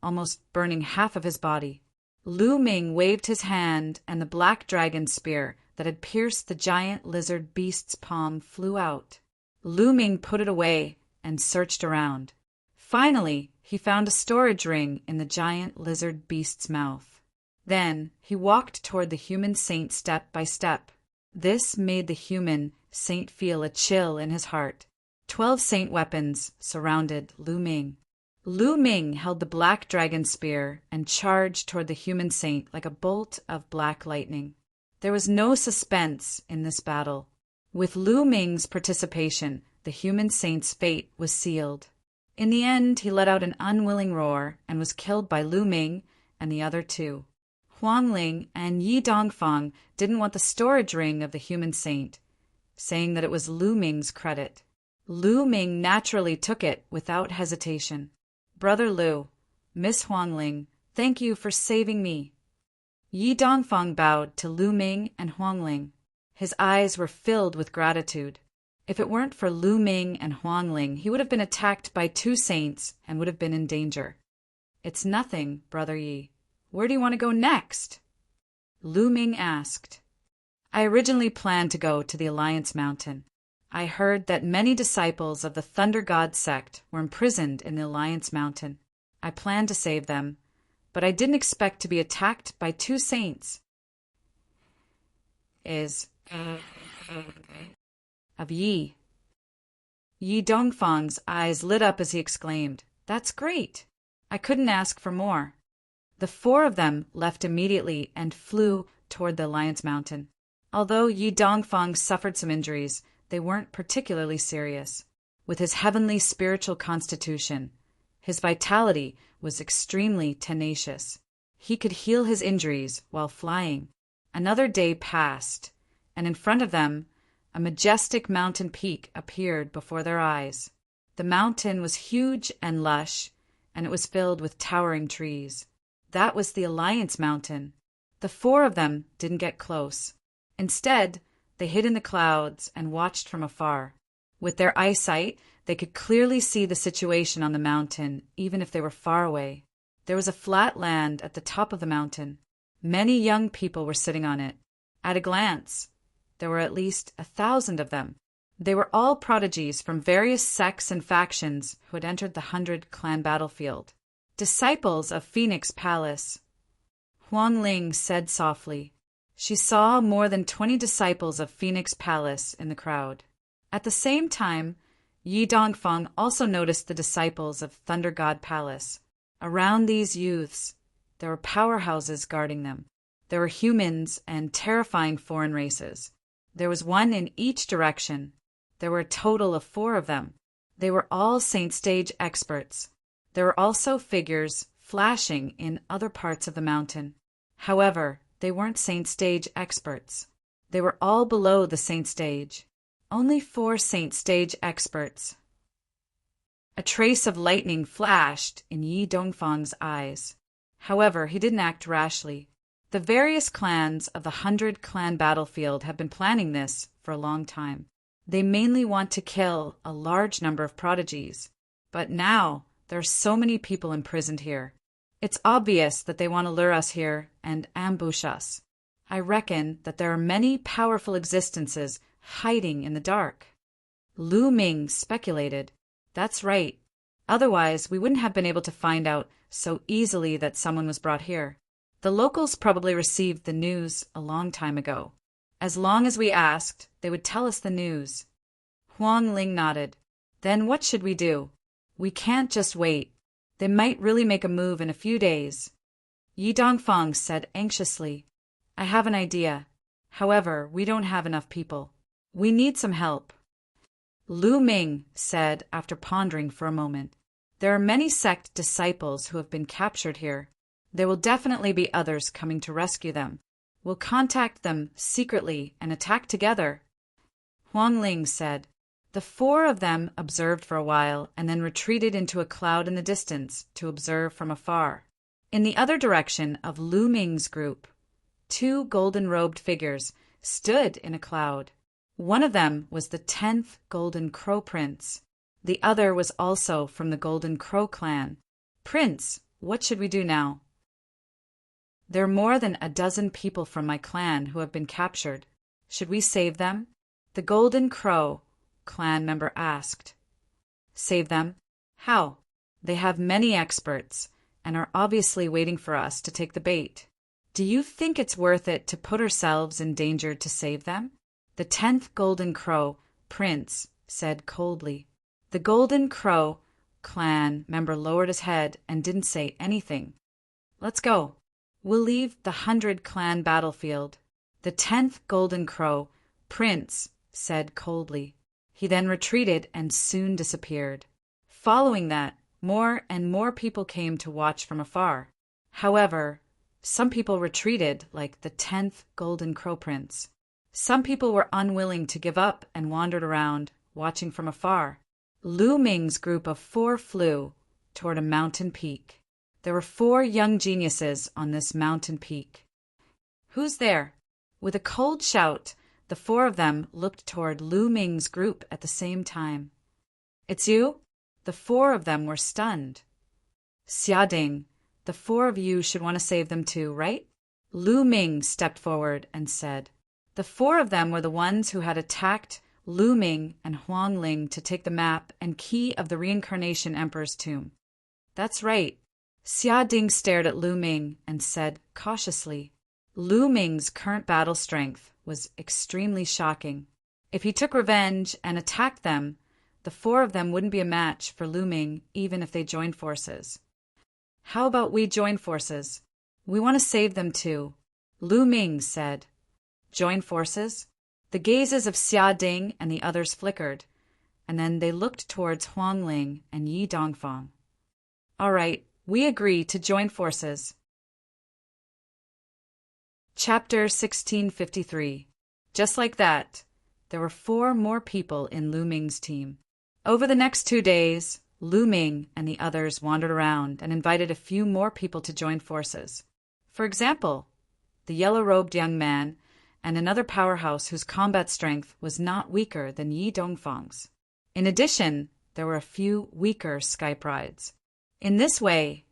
almost burning half of his body. Lu Ming waved his hand, and the black dragon spear that had pierced the giant lizard beast's palm flew out. Lu Ming put it away and searched around. Finally, he found a storage ring in the giant lizard beast's mouth. Then he walked toward the human saint step by step. This made the human saint feel a chill in his heart. 12 saint weapons surrounded Lu Ming. Lu Ming held the black dragon spear and charged toward the human saint like a bolt of black lightning. There was no suspense in this battle. With Lu Ming's participation, the human saint's fate was sealed. In the end, he let out an unwilling roar and was killed by Lu Ming and the other 2. Huang Ling and Yi Dongfang didn't want the storage ring of the human saint, saying that it was Lu Ming's credit. Lu Ming naturally took it without hesitation. "Brother Lu, Miss Huang Ling, thank you for saving me." Yi Dongfang bowed to Lu Ming and Huang Ling. His eyes were filled with gratitude. If it weren't for Lu Ming and Huang Ling, he would have been attacked by 2 saints and would have been in danger. "It's nothing, Brother Yi. Where do you want to go next?" Lu Ming asked. "I originally planned to go to the Alliance Mountain. I heard that many disciples of the Thunder God sect were imprisoned in the Alliance Mountain. I planned to save them, but I didn't expect to be attacked by 2 saints. Of Yi." Yi Dongfang's eyes lit up as he exclaimed, "That's great! I couldn't ask for more." The 4 of them left immediately and flew toward the Alliance Mountain. Although Yi Dongfang suffered some injuries, they weren't particularly serious. With his heavenly spiritual constitution, his vitality was extremely tenacious. He could heal his injuries while flying. Another day passed, and in front of them, a majestic mountain peak appeared before their eyes. The mountain was huge and lush, and it was filled with towering trees. That was the Alliance Mountain. The 4 of them didn't get close. Instead, they hid in the clouds and watched from afar. With their eyesight, they could clearly see the situation on the mountain, even if they were far away. There was a flat land at the top of the mountain. Many young people were sitting on it. At a glance, there were at least 1,000 of them. They were all prodigies from various sects and factions who had entered the 100-clan battlefield. Disciples of Phoenix Palace. Huang Ling said softly. She saw more than 20 disciples of Phoenix Palace in the crowd. At the same time, Yi Dongfang also noticed the disciples of Thunder God Palace. Around these youths, there were powerhouses guarding them. There were humans and terrifying foreign races. There was one in each direction. There were a total of 4 of them. They were all Saint Stage experts. There were also figures flashing in other parts of the mountain. However, they weren't Saint Stage experts. They were all below the Saint Stage. Only 4 Saint Stage experts. A trace of lightning flashed in Yi Dongfang's eyes. However, he didn't act rashly. The various clans of the 100-clan battlefield have been planning this for a long time. They mainly want to kill a large number of prodigies. But now, there are so many people imprisoned here. It's obvious that they want to lure us here and ambush us. I reckon that there are many powerful existences hiding in the dark. Lu Ming speculated. That's right. Otherwise, we wouldn't have been able to find out so easily that someone was brought here. The locals probably received the news a long time ago. As long as we asked, they would tell us the news. Huang Ling nodded. Then what should we do? We can't just wait. They might really make a move in a few days. Yi Dongfang said anxiously. I have an idea. However, we don't have enough people. We need some help. Lu Ming said after pondering for a moment. There are many sect disciples who have been captured here. There will definitely be others coming to rescue them. We'll contact them secretly and attack together. Huang Ling said. The four of them observed for a while and then retreated into a cloud in the distance to observe from afar. In the other direction of Lu Ming's group, two golden-robed figures stood in a cloud. One of them was the 10th Golden Crow Prince. The other was also from the Golden Crow clan. Prince, what should we do now? There are more than a dozen people from my clan who have been captured. Should we save them? The Golden Crow clan member asked. Save them? How? They have many experts and are obviously waiting for us to take the bait. Do you think it's worth it to put ourselves in danger to save them? The 10th Golden Crow Prince said coldly. The Golden Crow clan member lowered his head and didn't say anything. Let's go. We'll leave the 100 clan battlefield. The 10th Golden Crow Prince said coldly. He then retreated and soon disappeared. Following that, more and more people came to watch from afar. However, some people retreated like the 10th Golden Crow Prince. Some people were unwilling to give up and wandered around, watching from afar. Lu Ming's group of 4 flew toward a mountain peak. There were 4 young geniuses on this mountain peak. Who's there? With a cold shout, the 4 of them looked toward Lu Ming's group at the same time. It's you? The 4 of them were stunned. Xiading, the 4 of you should want to save them too, right? Lu Ming stepped forward and said. The 4 of them were the ones who had attacked Lu Ming and Huang Ling to take the map and key of the Reincarnation Emperor's tomb. That's right. Xia Ding stared at Lu Ming and said cautiously. Lu Ming's current battle strength was extremely shocking. If he took revenge and attacked them, the 4 of them wouldn't be a match for Lu Ming even if they joined forces. How about we join forces? We want to save them too, Lu Ming said. Join forces? The gazes of Xia Ding and the others flickered, and then they looked towards Huang Ling and Yi Dongfang. All right, we agree to join forces. Chapter 1653. Just like that, there were 4 more people in Lu Ming's team. Over the next 2 days, Lu Ming and the others wandered around and invited a few more people to join forces. For example, the yellow-robed young man and another powerhouse whose combat strength was not weaker than Yi Dongfang's. In addition, there were a few weaker Skype rides. In this way,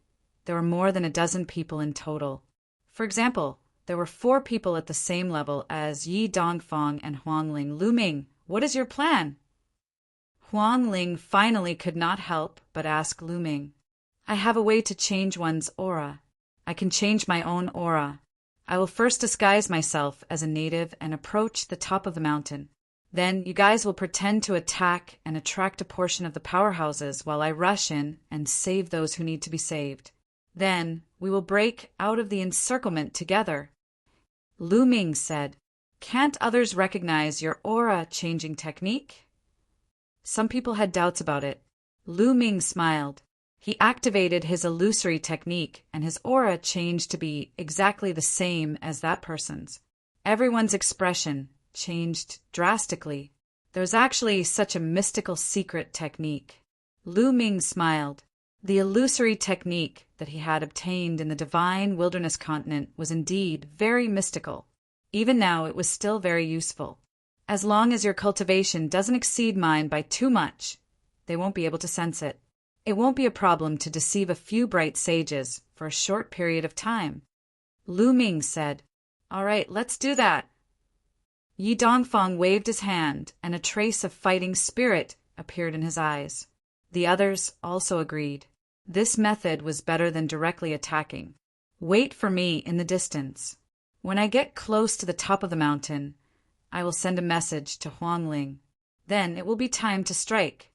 there were more than a dozen people in total. For example, there were 4 people at the same level as Yi Dongfang and Huang Ling. Lu Ming, what is your plan? Huang Ling finally could not help but ask Lu Ming. I have a way to change one's aura. I can change my own aura. I will first disguise myself as a native and approach the top of the mountain. Then you guys will pretend to attack and attract a portion of the powerhouses while I rush in and save those who need to be saved. Then we will break out of the encirclement together. Lu Ming said, Can't others recognize your aura-changing technique? Some people had doubts about it. Lu Ming smiled. He activated his illusory technique, and his aura changed to be exactly the same as that person's. Everyone's expression changed drastically. There was actually such a mystical secret technique. Lu Ming smiled. The illusory technique that he had obtained in the divine wilderness continent was indeed very mystical. Even now, it was still very useful. As long as your cultivation doesn't exceed mine by too much, they won't be able to sense it. It won't be a problem to deceive a few bright sages for a short period of time. Lu Ming said, "All right, let's do that." Yi Dongfang waved his hand, and a trace of fighting spirit appeared in his eyes. The others also agreed. This method was better than directly attacking. Wait for me in the distance. When I get close to the top of the mountain, I will send a message to Huang Ling. Then it will be time to strike.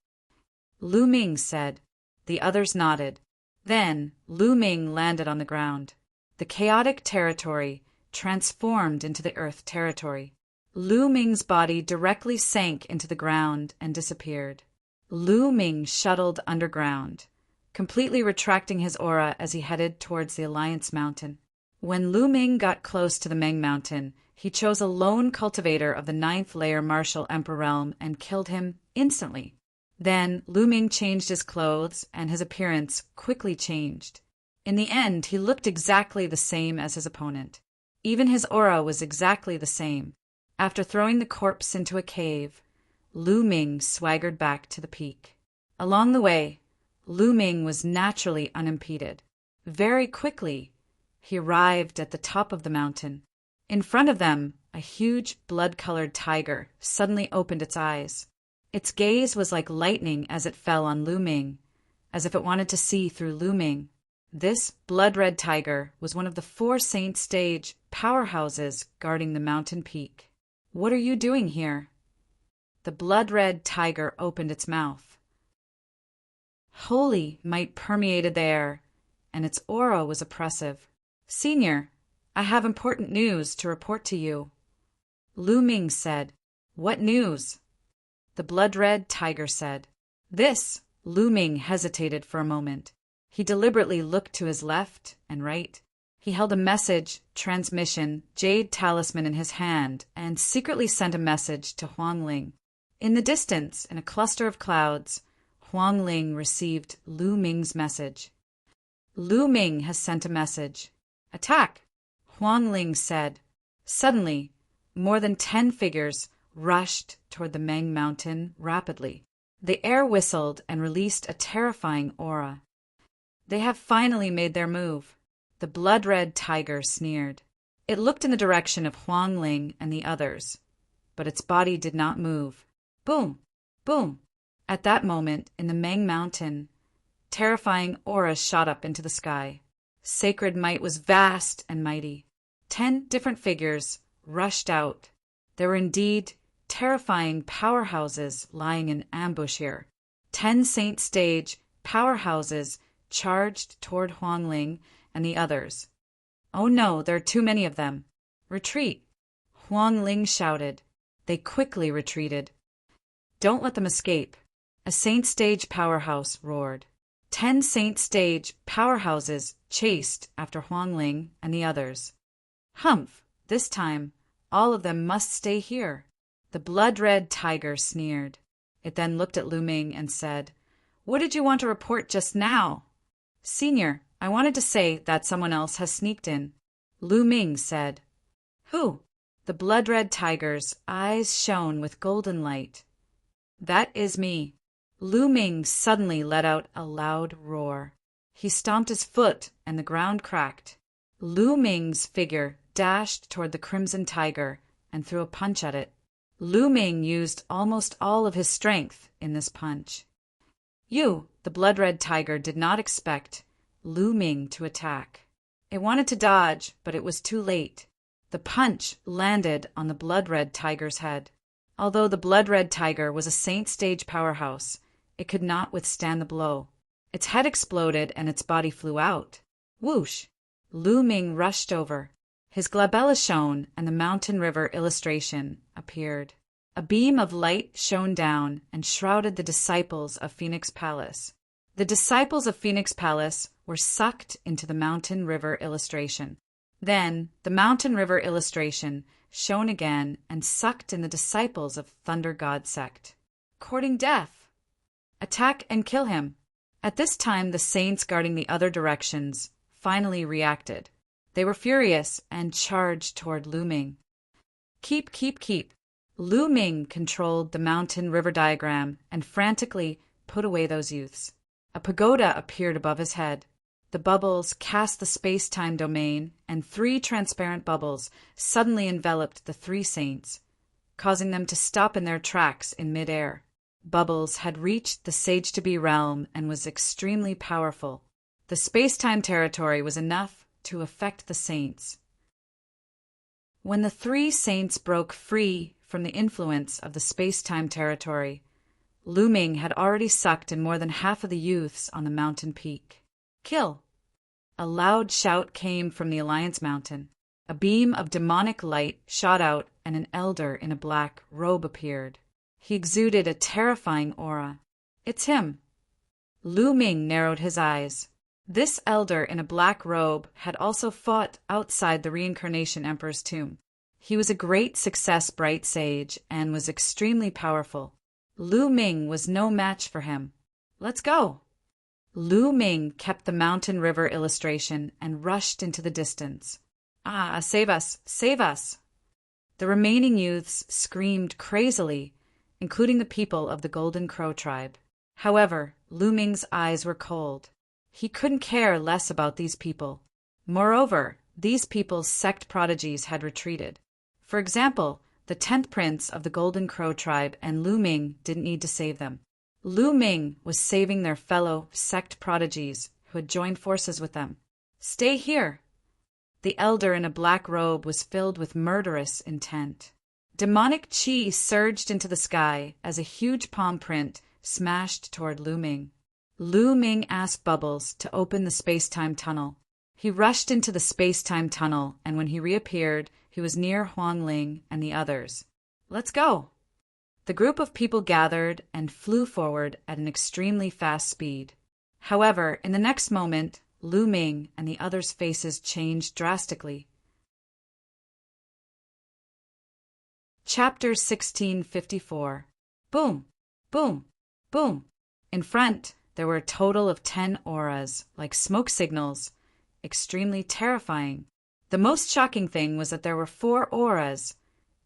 Lu Ming said. The others nodded. Then Lu Ming landed on the ground. The chaotic territory transformed into the earth territory. Lu Ming's body directly sank into the ground and disappeared. Lu Ming shuttled underground, completely retracting his aura as he headed towards the Alliance Mountain. When Lu Ming got close to the Meng Mountain, he chose a lone cultivator of the 9th layer martial emperor realm and killed him instantly. Then Lu Ming changed his clothes, and his appearance quickly changed. In the end, he looked exactly the same as his opponent. Even his aura was exactly the same. After throwing the corpse into a cave, Lu Ming swaggered back to the peak. Along the way, Lu Ming was naturally unimpeded. Very quickly, he arrived at the top of the mountain. In front of them, a huge blood-colored tiger suddenly opened its eyes. Its gaze was like lightning as it fell on Lu Ming, as if it wanted to see through Lu Ming. This blood-red tiger was one of the 4 Saint Stage powerhouses guarding the mountain peak. "What are you doing here?" The blood-red tiger opened its mouth. Holy might permeated the air, and its aura was oppressive. "Senior, I have important news to report to you." Lu Ming said. "What news?" The blood-red tiger said. "This." Lu Ming hesitated for a moment. He deliberately looked to his left and right. He held a message, transmission, jade talisman in his hand and secretly sent a message to Huang Ling. In the distance, in a cluster of clouds, Huang Ling received Lu Ming's message. "Lu Ming has sent a message. Attack," Huang Ling said. Suddenly, more than 10 figures rushed toward the Meng Mountain rapidly. The air whistled and released a terrifying aura. "They have finally made their move," the blood-red tiger sneered. It looked in the direction of Huang Ling and the others, but its body did not move. Boom! Boom! At that moment, in the Meng Mountain, terrifying auras shot up into the sky. Sacred might was vast and mighty. 10 different figures rushed out. There were indeed terrifying powerhouses lying in ambush here. 10 Saint Stage powerhouses charged toward Huang Ling and the others. "Oh no, there are too many of them. Retreat!" Huang Ling shouted. They quickly retreated. "Don't let them escape," a Saint Stage powerhouse roared. 10 Saint Stage powerhouses chased after Huang Ling and the others. "Humph! This time, all of them must stay here." The blood-red tiger sneered. It then looked at Lu Ming and said, "What did you want to report just now?" "Senior, I wanted to say that someone else has sneaked in." Lu Ming said. "Who?" The blood-red tiger's eyes shone with golden light. "That is me." Lu Ming suddenly let out a loud roar. He stomped his foot and the ground cracked. Lu Ming's figure dashed toward the crimson tiger and threw a punch at it. Lu Ming used almost all of his strength in this punch. The blood-red tiger did not expect Lu Ming to attack. It wanted to dodge, but it was too late. The punch landed on the blood-red tiger's head. Although the blood-red tiger was a Saint Stage powerhouse, it could not withstand the blow. Its head exploded and its body flew out. Whoosh! Lu Ming rushed over. His glabella shone and the mountain river illustration appeared. A beam of light shone down and shrouded the disciples of Phoenix Palace. The disciples of Phoenix Palace were sucked into the mountain river illustration. Then the mountain river illustration shone again and sucked in the disciples of Thunder God sect. Courting death! Attack and kill him! At this time the saints guarding the other directions finally reacted. They were furious and charged toward Lu Ming. Keep! Lu Ming controlled the mountain river diagram and frantically put away those youths. A pagoda appeared above his head. The bubbles cast the space-time domain, and 3 transparent bubbles suddenly enveloped the 3 saints, causing them to stop in their tracks in midair. Bubbles had reached the Sage-to-Be realm and was extremely powerful. The space-time territory was enough to affect the saints. When the 3 saints broke free from the influence of the space-time territory, Lu Ming had already sucked in more than half of the youths on the mountain peak. Kill! A loud shout came from the Alliance Mountain. A beam of demonic light shot out and an elder in a black robe appeared. He exuded a terrifying aura. It's him. Lu Ming narrowed his eyes. This elder in a black robe had also fought outside the Reincarnation Emperor's tomb. He was a great success bright sage and was extremely powerful. Lu Ming was no match for him. Let's go! Lu Ming kept the mountain river illustration and rushed into the distance. Ah, save us! Save us! The remaining youths screamed crazily, including the people of the Golden Crow tribe. However, Lu Ming's eyes were cold. He couldn't care less about these people. Moreover, these people's sect prodigies had retreated. For example, the 10th prince of the Golden Crow tribe and Lu Ming didn't need to save them. Lu Ming was saving their fellow sect prodigies who had joined forces with them. Stay here! The elder in a black robe was filled with murderous intent. Demonic chi surged into the sky as a huge palm print smashed toward Lu Ming. Lu Ming asked Bubbles to open the space-time tunnel. He rushed into the space-time tunnel, and when he reappeared, he was near Huang Ling and the others. Let's go! The group of people gathered and flew forward at an extremely fast speed. However, in the next moment, Lu Ming and the others' faces changed drastically. Chapter 1654. Boom! Boom! Boom! In front, there were a total of 10 auras, like smoke signals, extremely terrifying. The most shocking thing was that there were 4 auras,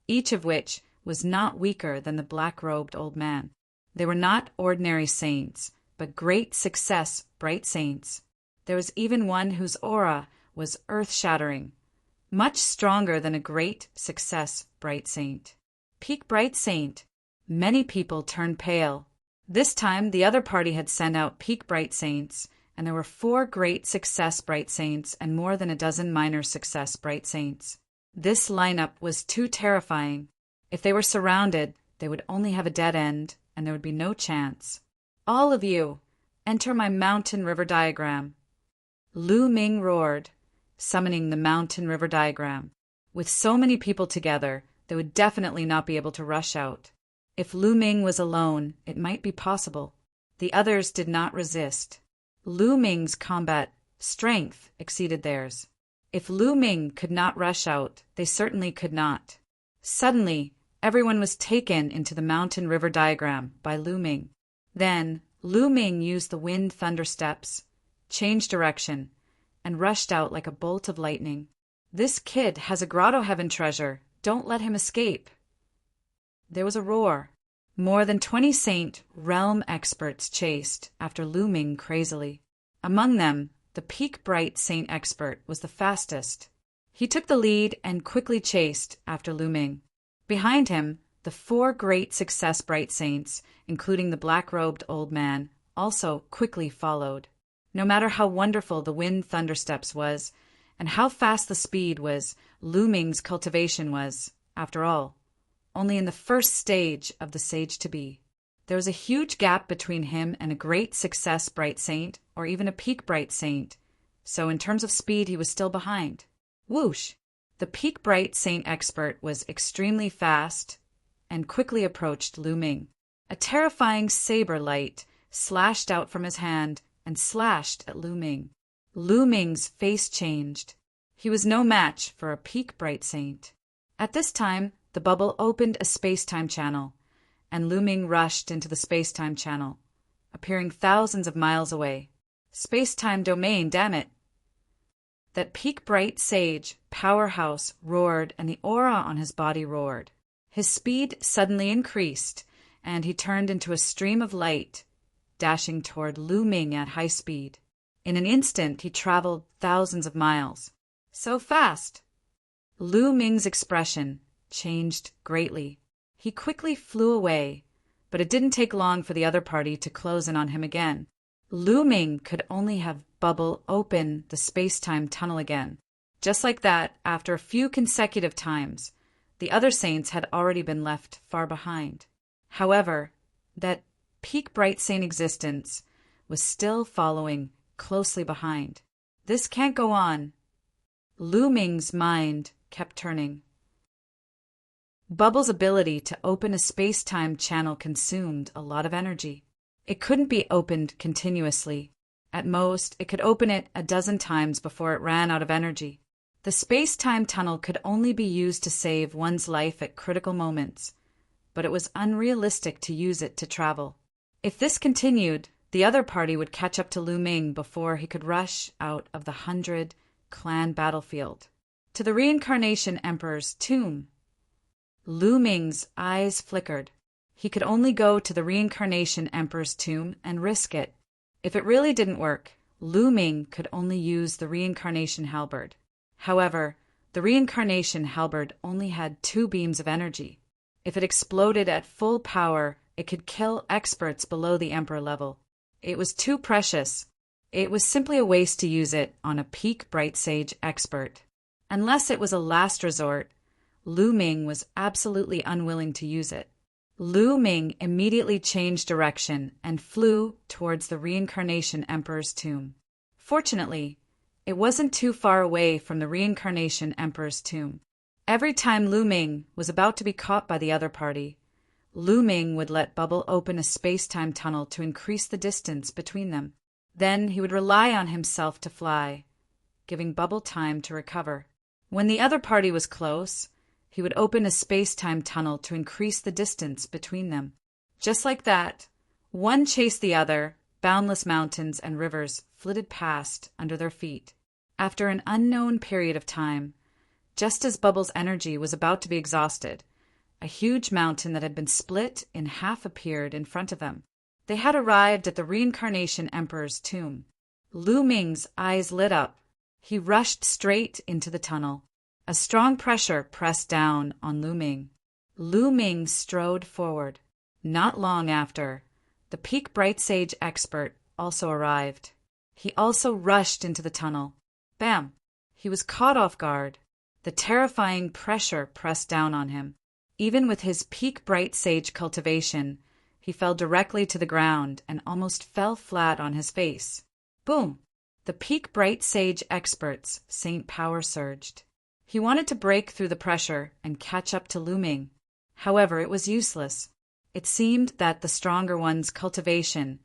each of which was not weaker than the black-robed old man. They were not ordinary saints, but great success bright saints. There was even one whose aura was earth-shattering, much stronger than a great success bright saint. Peak bright saint. Many people turned pale. This time the other party had sent out peak bright saints, and there were 4 great success bright saints and more than a dozen minor success bright saints. This lineup was too terrifying. If they were surrounded, they would only have a dead end, and there would be no chance. All of you, enter my mountain river diagram. Lu Ming roared, summoning the mountain river diagram. With so many people together, they would definitely not be able to rush out. If Lu Ming was alone, it might be possible. The others did not resist. Lu Ming's combat strength exceeded theirs. If Lu Ming could not rush out, they certainly could not. Suddenly, everyone was taken into the mountain river diagram by Lu Ming. Then, Lu Ming used the wind thunder steps, changed direction, and rushed out like a bolt of lightning. This kid has a grotto heaven treasure. Don't let him escape. There was a roar. More than 20 saint realm experts chased after Lu Ming crazily. Among them, the peak bright saint expert was the fastest. He took the lead and quickly chased after Lu Ming. Behind him, the 4 great success bright saints, including the black-robed old man, also quickly followed. No matter how wonderful the wind thunder steps was, and how fast the speed was, Lu Ming's cultivation was, after all, only in the first stage of the Sage-to-Be. There was a huge gap between him and a great success bright saint, or even a peak bright saint, so in terms of speed he was still behind. Whoosh! The peak bright saint expert was extremely fast and quickly approached Lu Ming. A terrifying saber light slashed out from his hand and slashed at Lu Ming. Lu Ming's face changed. He was no match for a peak bright saint. At this time, the bubble opened a space-time channel, and Lu Ming rushed into the space-time channel, appearing thousands of miles away. Space-time domain, damn it! That peak bright sage, powerhouse, roared, and the aura on his body roared. His speed suddenly increased, and he turned into a stream of light, dashing toward Lu Ming at high speed. In an instant, he traveled thousands of miles. So fast! Lu Ming's expression changed greatly. He quickly flew away, but it didn't take long for the other party to close in on him again. Lu Ming could only have Bubble open the space-time tunnel again. Just like that, after a few consecutive times, the other saints had already been left far behind. However, that peak bright saint existence was still following closely behind. This can't go on. Lu Ming's mind kept turning. Bubble's ability to open a space-time channel consumed a lot of energy. It couldn't be opened continuously. At most, it could open it a dozen times before it ran out of energy. The space-time tunnel could only be used to save one's life at critical moments, but it was unrealistic to use it to travel. If this continued, the other party would catch up to Lu Ming before he could rush out of the 100-clan battlefield to the Reincarnation Emperor's tomb. Lu Ming's eyes flickered. He could only go to the Reincarnation Emperor's tomb and risk it. If it really didn't work, Lu Ming could only use the Reincarnation Halberd. However, the Reincarnation Halberd only had 2 beams of energy. If it exploded at full power, it could kill experts below the Emperor level. It was too precious. It was simply a waste to use it on a peak Bright Sage expert. Unless it was a last resort, Lu Ming was absolutely unwilling to use it. Lu Ming immediately changed direction and flew towards the Reincarnation Emperor's tomb. Fortunately, it wasn't too far away from the Reincarnation Emperor's tomb. Every time Lu Ming was about to be caught by the other party, Lu Ming would let Bubble open a space-time tunnel to increase the distance between them. Then he would rely on himself to fly, giving Bubble time to recover. When the other party was close, he would open a space-time tunnel to increase the distance between them. Just like that, one chased the other, boundless mountains and rivers flitted past under their feet. After an unknown period of time, just as Bubble's energy was about to be exhausted, a huge mountain that had been split in half appeared in front of them. They had arrived at the Reincarnation Emperor's tomb. Lu Ming's eyes lit up. He rushed straight into the tunnel. A strong pressure pressed down on Lu Ming. Lu Ming strode forward. Not long after, the peak Bright Sage expert also arrived. He also rushed into the tunnel. Bam! He was caught off guard. The terrifying pressure pressed down on him. Even with his peak Bright Sage cultivation, he fell directly to the ground and almost fell flat on his face. Boom! The peak Bright Sage expert's Saint power surged. He wanted to break through the pressure and catch up to Lu Ming. However, it was useless. It seemed that the stronger one's cultivation,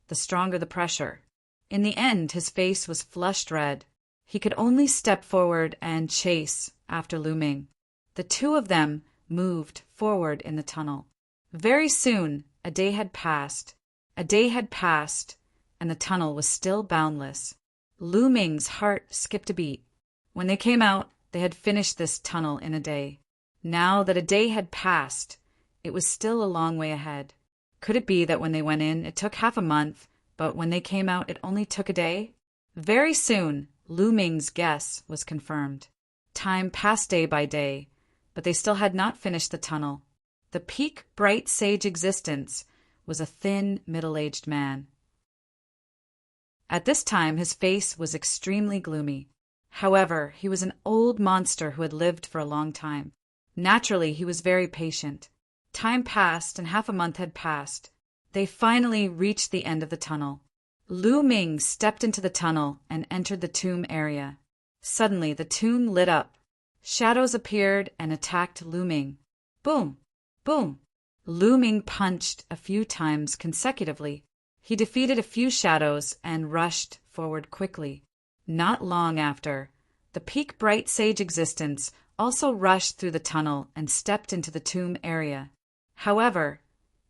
the stronger the pressure. In the end, his face was flushed red. He could only step forward and chase after Lu Ming. The 2 of them moved forward in the tunnel. Very soon, a day had passed. A day had passed, and the tunnel was still boundless. Lu Ming's heart skipped a beat. When they came out, they had finished this tunnel in a day. Now that a day had passed, it was still a long way ahead. Could it be that when they went in, it took half a month, but when they came out, it only took a day? Very soon, Lu Ming's guess was confirmed. Time passed day by day, but they still had not finished the tunnel. The peak Bright Sage existence was a thin, middle-aged man. At this time, his face was extremely gloomy. However, he was an old monster who had lived for a long time. Naturally, he was very patient. Time passed, and half a month had passed. They finally reached the end of the tunnel. Lu Ming stepped into the tunnel and entered the tomb area. Suddenly, the tomb lit up. Shadows appeared and attacked Lu Ming. Boom! Boom! Lu Ming punched a few times consecutively. He defeated a few shadows and rushed forward quickly. Not long after, the peak Bright Sage existence also rushed through the tunnel and stepped into the tomb area. However,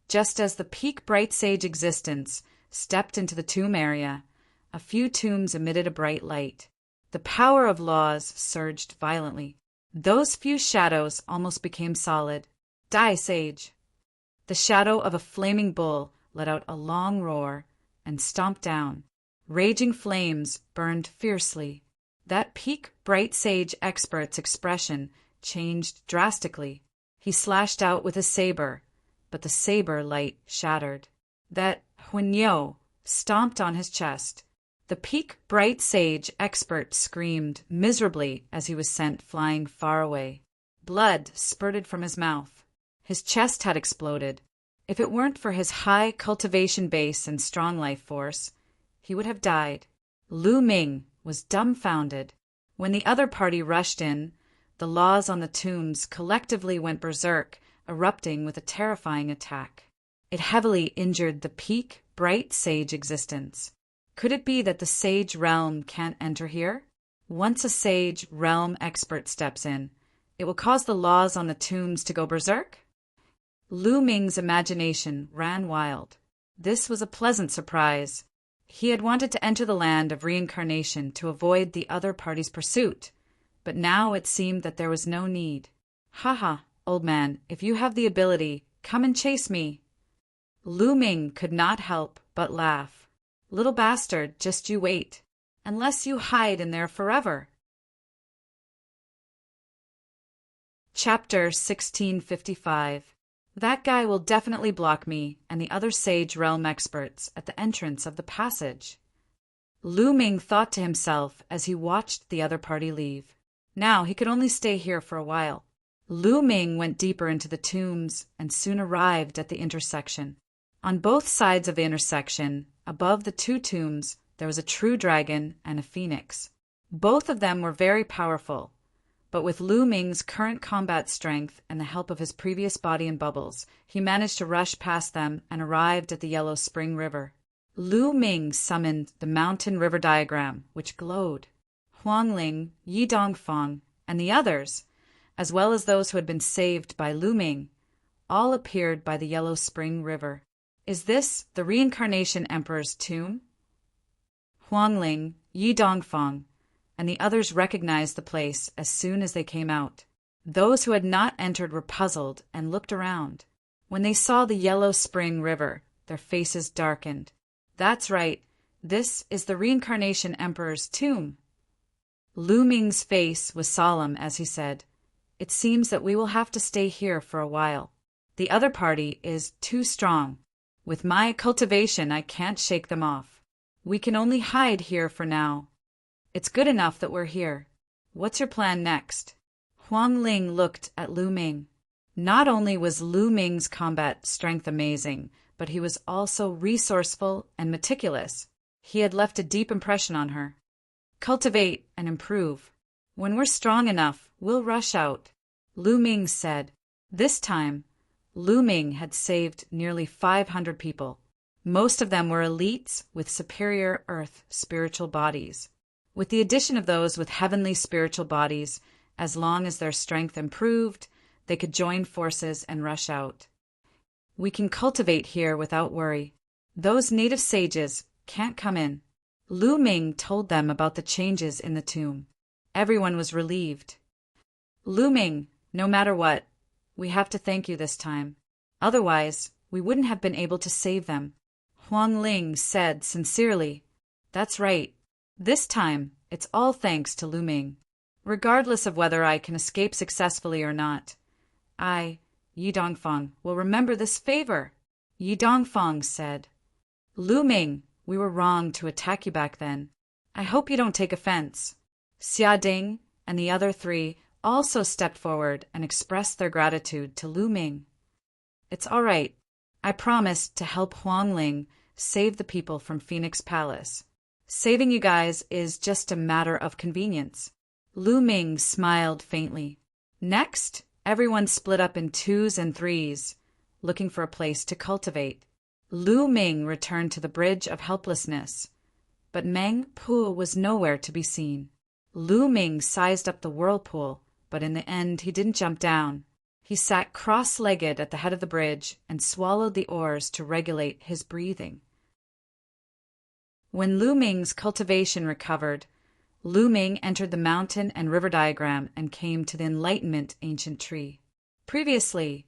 just as the peak Bright Sage existence stepped into the tomb area, a few tombs emitted a bright light. The power of laws surged violently. Those few shadows almost became solid. Die, Sage! The shadow of a flaming bull let out a long roar and stomped down. Raging flames burned fiercely. That peak bright sage expert's expression changed drastically. He slashed out with his saber, but the saber light shattered. That Huinyo stomped on his chest. The peak bright sage expert screamed miserably as he was sent flying far away. Blood spurted from his mouth. His chest had exploded. If it weren't for his high cultivation base and strong life force, he would have died. Lu Ming was dumbfounded. When the other party rushed in, the laws on the tombs collectively went berserk, erupting with a terrifying attack. It heavily injured the peak bright sage existence. Could it be that the sage realm can't enter here? Once a sage realm expert steps in, it will cause the laws on the tombs to go berserk? Lu Ming's imagination ran wild. This was a pleasant surprise. He had wanted to enter the land of reincarnation to avoid the other party's pursuit, but now it seemed that there was no need. "Haha, old man, if you have the ability, come and chase me." Lu Ming could not help but laugh. "Little bastard, just you wait. Unless you hide in there forever." Chapter 1655. That guy will definitely block me and the other sage realm experts at the entrance of the passage. Lu Ming thought to himself as he watched the other party leave. Now he could only stay here for a while. Lu Ming went deeper into the tombs and soon arrived at the intersection. On both sides of the intersection, above the two tombs, there was a true dragon and a phoenix. Both of them were very powerful, but with Lu Ming's current combat strength and the help of his previous body and bubbles, he managed to rush past them and arrived at the Yellow Spring River. Lu Ming summoned the mountain river diagram, which glowed. Huangling, Yi Dongfang, and the others, as well as those who had been saved by Lu Ming, all appeared by the Yellow Spring River. Is this the Reincarnation Emperor's tomb? Huangling, Yi Dongfang, and the others recognized the place as soon as they came out. Those who had not entered were puzzled and looked around. When they saw the Yellow Spring River, their faces darkened. That's right, this is the Reincarnation Emperor's tomb. Lu Ming's face was solemn as he said, "It seems that we will have to stay here for a while. The other party is too strong. With my cultivation, I can't shake them off. We can only hide here for now. It's good enough that we're here. What's your plan next?" Huang Ling looked at Lu Ming. Not only was Lu Ming's combat strength amazing, but he was also resourceful and meticulous. He had left a deep impression on her. "Cultivate and improve. When we're strong enough, we'll rush out," Lu Ming said. This time, Lu Ming had saved nearly 500 people. Most of them were elites with superior earth spiritual bodies. With the addition of those with heavenly spiritual bodies, as long as their strength improved, they could join forces and rush out. "We can cultivate here without worry. Those native sages can't come in." Lu Ming told them about the changes in the tomb. Everyone was relieved. "Lu Ming, no matter what, we have to thank you this time. Otherwise, we wouldn't have been able to save them." Huang Ling said sincerely, "That's right. This time, it's all thanks to Lu Ming. Regardless of whether I can escape successfully or not, I, Yi Dongfang, will remember this favor." Yi Dongfang said, "Lu Ming, we were wrong to attack you back then. I hope you don't take offense." Xia Ding and the other three also stepped forward and expressed their gratitude to Lu Ming. "It's all right. I promised to help Huang Ling save the people from Phoenix Palace. Saving you guys is just a matter of convenience." Lu Ming smiled faintly. Next, everyone split up in twos and threes, looking for a place to cultivate. Lu Ming returned to the Bridge of Helplessness, but Meng Po was nowhere to be seen. Lu Ming sized up the whirlpool, but in the end he didn't jump down. He sat cross-legged at the head of the bridge and swallowed the oars to regulate his breathing. When Lu Ming's cultivation recovered, Lu Ming entered the mountain and river diagram and came to the Enlightenment ancient tree. Previously,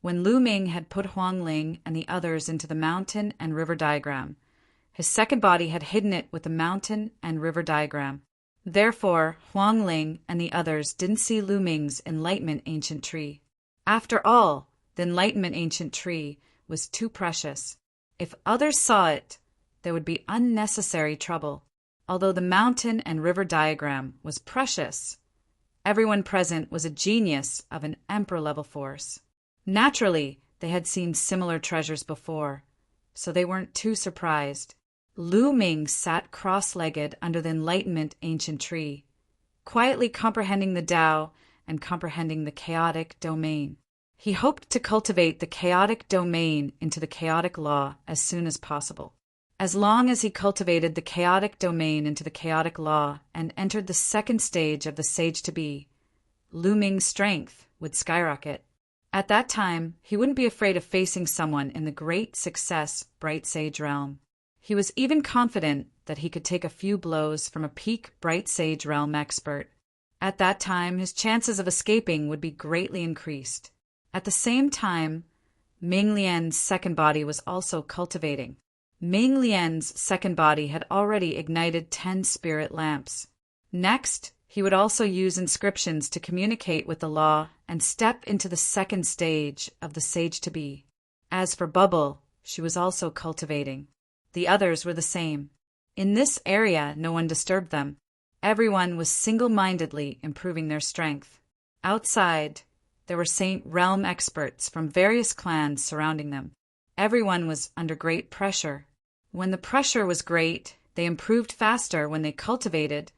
when Lu Ming had put Huang Ling and the others into the mountain and river diagram, His second body had hidden it with the mountain and river diagram. Therefore, Huang Ling and the others didn't see Lu Ming's Enlightenment Ancient Tree. After all, the Enlightenment Ancient Tree was too precious. If others saw it, there would be unnecessary trouble. Although the mountain and river diagram was precious, everyone present was a genius of an emperor-level force. Naturally, they had seen similar treasures before, so they weren't too surprised. Lu Ming sat cross-legged under the Enlightenment Ancient Tree, quietly comprehending the Tao and comprehending the chaotic domain. He hoped to cultivate the chaotic domain into the chaotic law as soon as possible. As long as he cultivated the chaotic domain into the chaotic law and entered the second stage of the sage-to-be, Lu Ming's strength would skyrocket. At that time, he wouldn't be afraid of facing someone in the great success Bright Sage realm. He was even confident that he could take a few blows from a peak Bright Sage realm expert. At that time, his chances of escaping would be greatly increased. At the same time, Ming Lian's second body was also cultivating. Ming Lian's second body had already ignited 10 spirit lamps. Next, he would also use inscriptions to communicate with the law and step into the second stage of the sage-to-be. As for Bubble, she was also cultivating. The others were the same. In this area, no one disturbed them. Everyone was single-mindedly improving their strength. Outside, there were Saint Realm experts from various clans surrounding them. Everyone was under great pressure. When the pressure was great, they improved faster when they cultivated,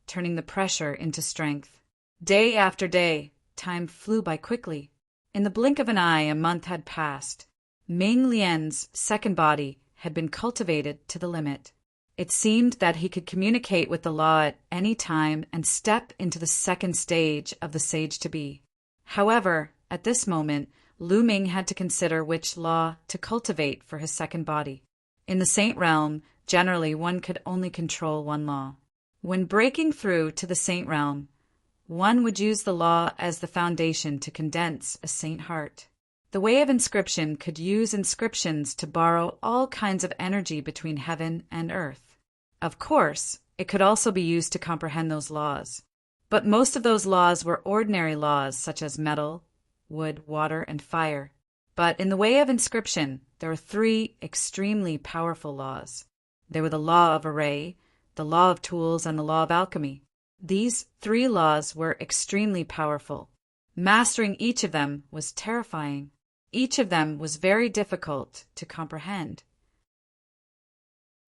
turning the pressure into strength. Day after day, time flew by quickly. In the blink of an eye, a month had passed. Ming Lian's second body had been cultivated to the limit. It seemed that he could communicate with the law at any time and step into the second stage of the sage-to-be. However, at this moment, Lu Ming had to consider which law to cultivate for his second body. In the Saint Realm, generally one could only control one law. When breaking through to the Saint Realm, one would use the law as the foundation to condense a saint heart. The way of inscription could use inscriptions to borrow all kinds of energy between heaven and earth. Of course, it could also be used to comprehend those laws. But most of those laws were ordinary laws such as metal, wood, water, and fire. But in the way of inscription, there were 3 extremely powerful laws. There were the law of array, the law of tools, and the law of alchemy. These 3 laws were extremely powerful. Mastering each of them was terrifying. Each of them was very difficult to comprehend.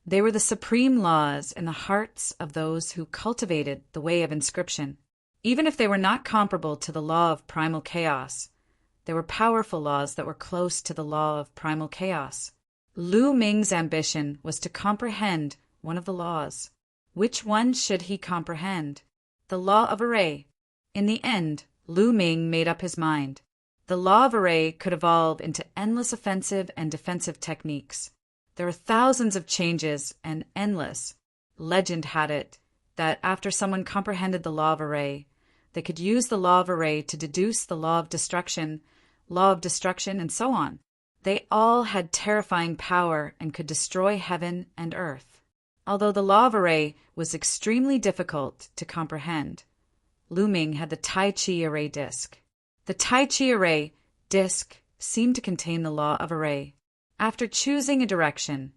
They were the supreme laws in the hearts of those who cultivated the way of inscription. Even if they were not comparable to the law of primal chaos, they were powerful laws that were close to the law of primal chaos. Lu Ming's ambition was to comprehend one of the laws. Which one should he comprehend? The law of array. In the end, Lu Ming made up his mind. The law of array could evolve into endless offensive and defensive techniques. There were thousands of changes and endless. Legend had it that after someone comprehended the law of array, they could use the law of array to deduce the law of destruction, and so on. They all had terrifying power and could destroy heaven and earth. Although the law of array was extremely difficult to comprehend, Lu Ming had the Tai Chi array disc. The Tai Chi array disc seemed to contain the law of array. After choosing a direction,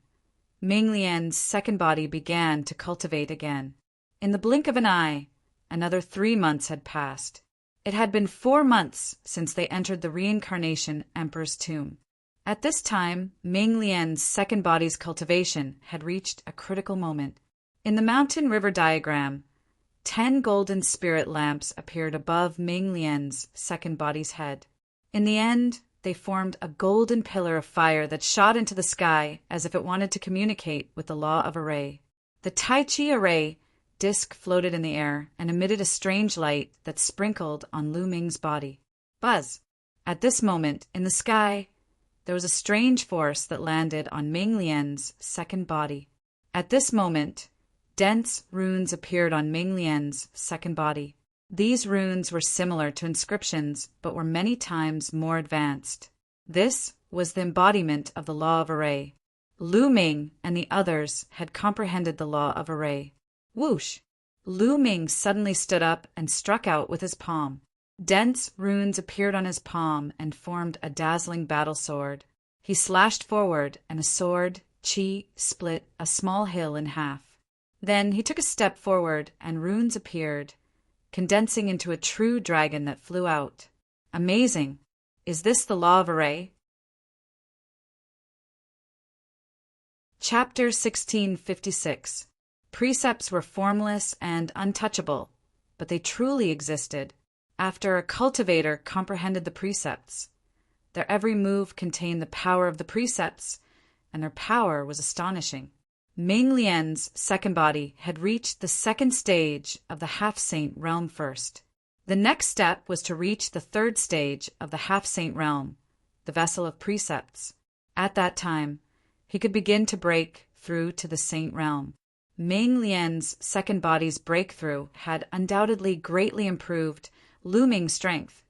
Ming Lian's second body began to cultivate again. In the blink of an eye, another 3 months had passed. It had been 4 months since they entered the reincarnation emperor's tomb. At this time, Ming Lian's second body's cultivation had reached a critical moment. In the mountain river diagram, 10 golden spirit lamps appeared above Ming Lian's second body's head. In the end, they formed a golden pillar of fire that shot into the sky as if it wanted to communicate with the law of array. The Tai Chi array disc floated in the air and emitted a strange light that sprinkled on Lu Ming's body. Buzz! At this moment, in the sky, there was a strange force that landed on Ming Lian's second body. At this moment, dense runes appeared on Ming Lian's second body. These runes were similar to inscriptions, but were many times more advanced. This was the embodiment of the law of array. Lu Ming and the others had comprehended the law of array. Whoosh! Lu Ming suddenly stood up and struck out with his palm. Dense runes appeared on his palm and formed a dazzling battle sword. He slashed forward, and a sword, qi, split a small hill in half. Then he took a step forward, and runes appeared, condensing into a true dragon that flew out. Amazing! Is this the law of array? Chapter 1656. Precepts were formless and untouchable, but they truly existed. After a cultivator comprehended the precepts, their every move contained the power of the precepts, and their power was astonishing. Ming Lian's second body had reached the second stage of the half-saint realm first. The next step was to reach the third stage of the half-saint realm, the vessel of precepts. At that time, he could begin to break through to the saint realm. Ming Lian's second body's breakthrough had undoubtedly greatly improved Lu Ming's strength,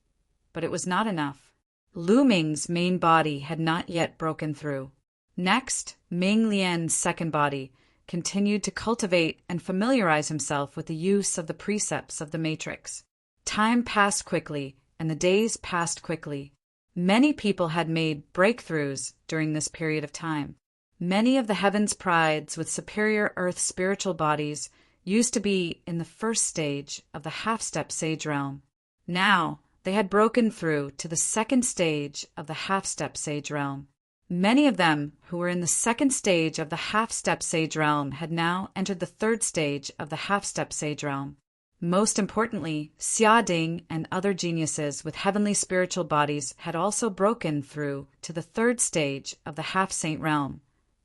but it was not enough. Lu Ming's main body had not yet broken through. Next, Ming Lian's second body continued to cultivate and familiarize himself with the use of the precepts of the matrix. Time passed quickly, and the days passed quickly. Many people had made breakthroughs during this period of time. Many of the heavens' prides with superior earth spiritual bodies used to be in the first stage of the half-step sage realm. Now, they had broken through to the second stage of the half-step sage realm. Many of them who were in the second stage of the half-step sage realm had now entered the third stage of the half-step sage realm. Most importantly, Xia Ding and other geniuses with heavenly spiritual bodies had also broken through to the third stage of the half-saint realm,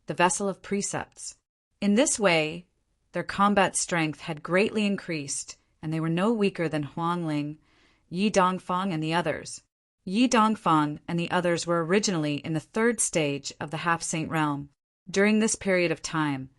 the vessel of precepts. In this way, their combat strength had greatly increased, and they were no weaker than Huang Ling, Yi Dongfang, and the others. Yi Dongfang and the others were originally in the third stage of the half-saint realm. During this period of time,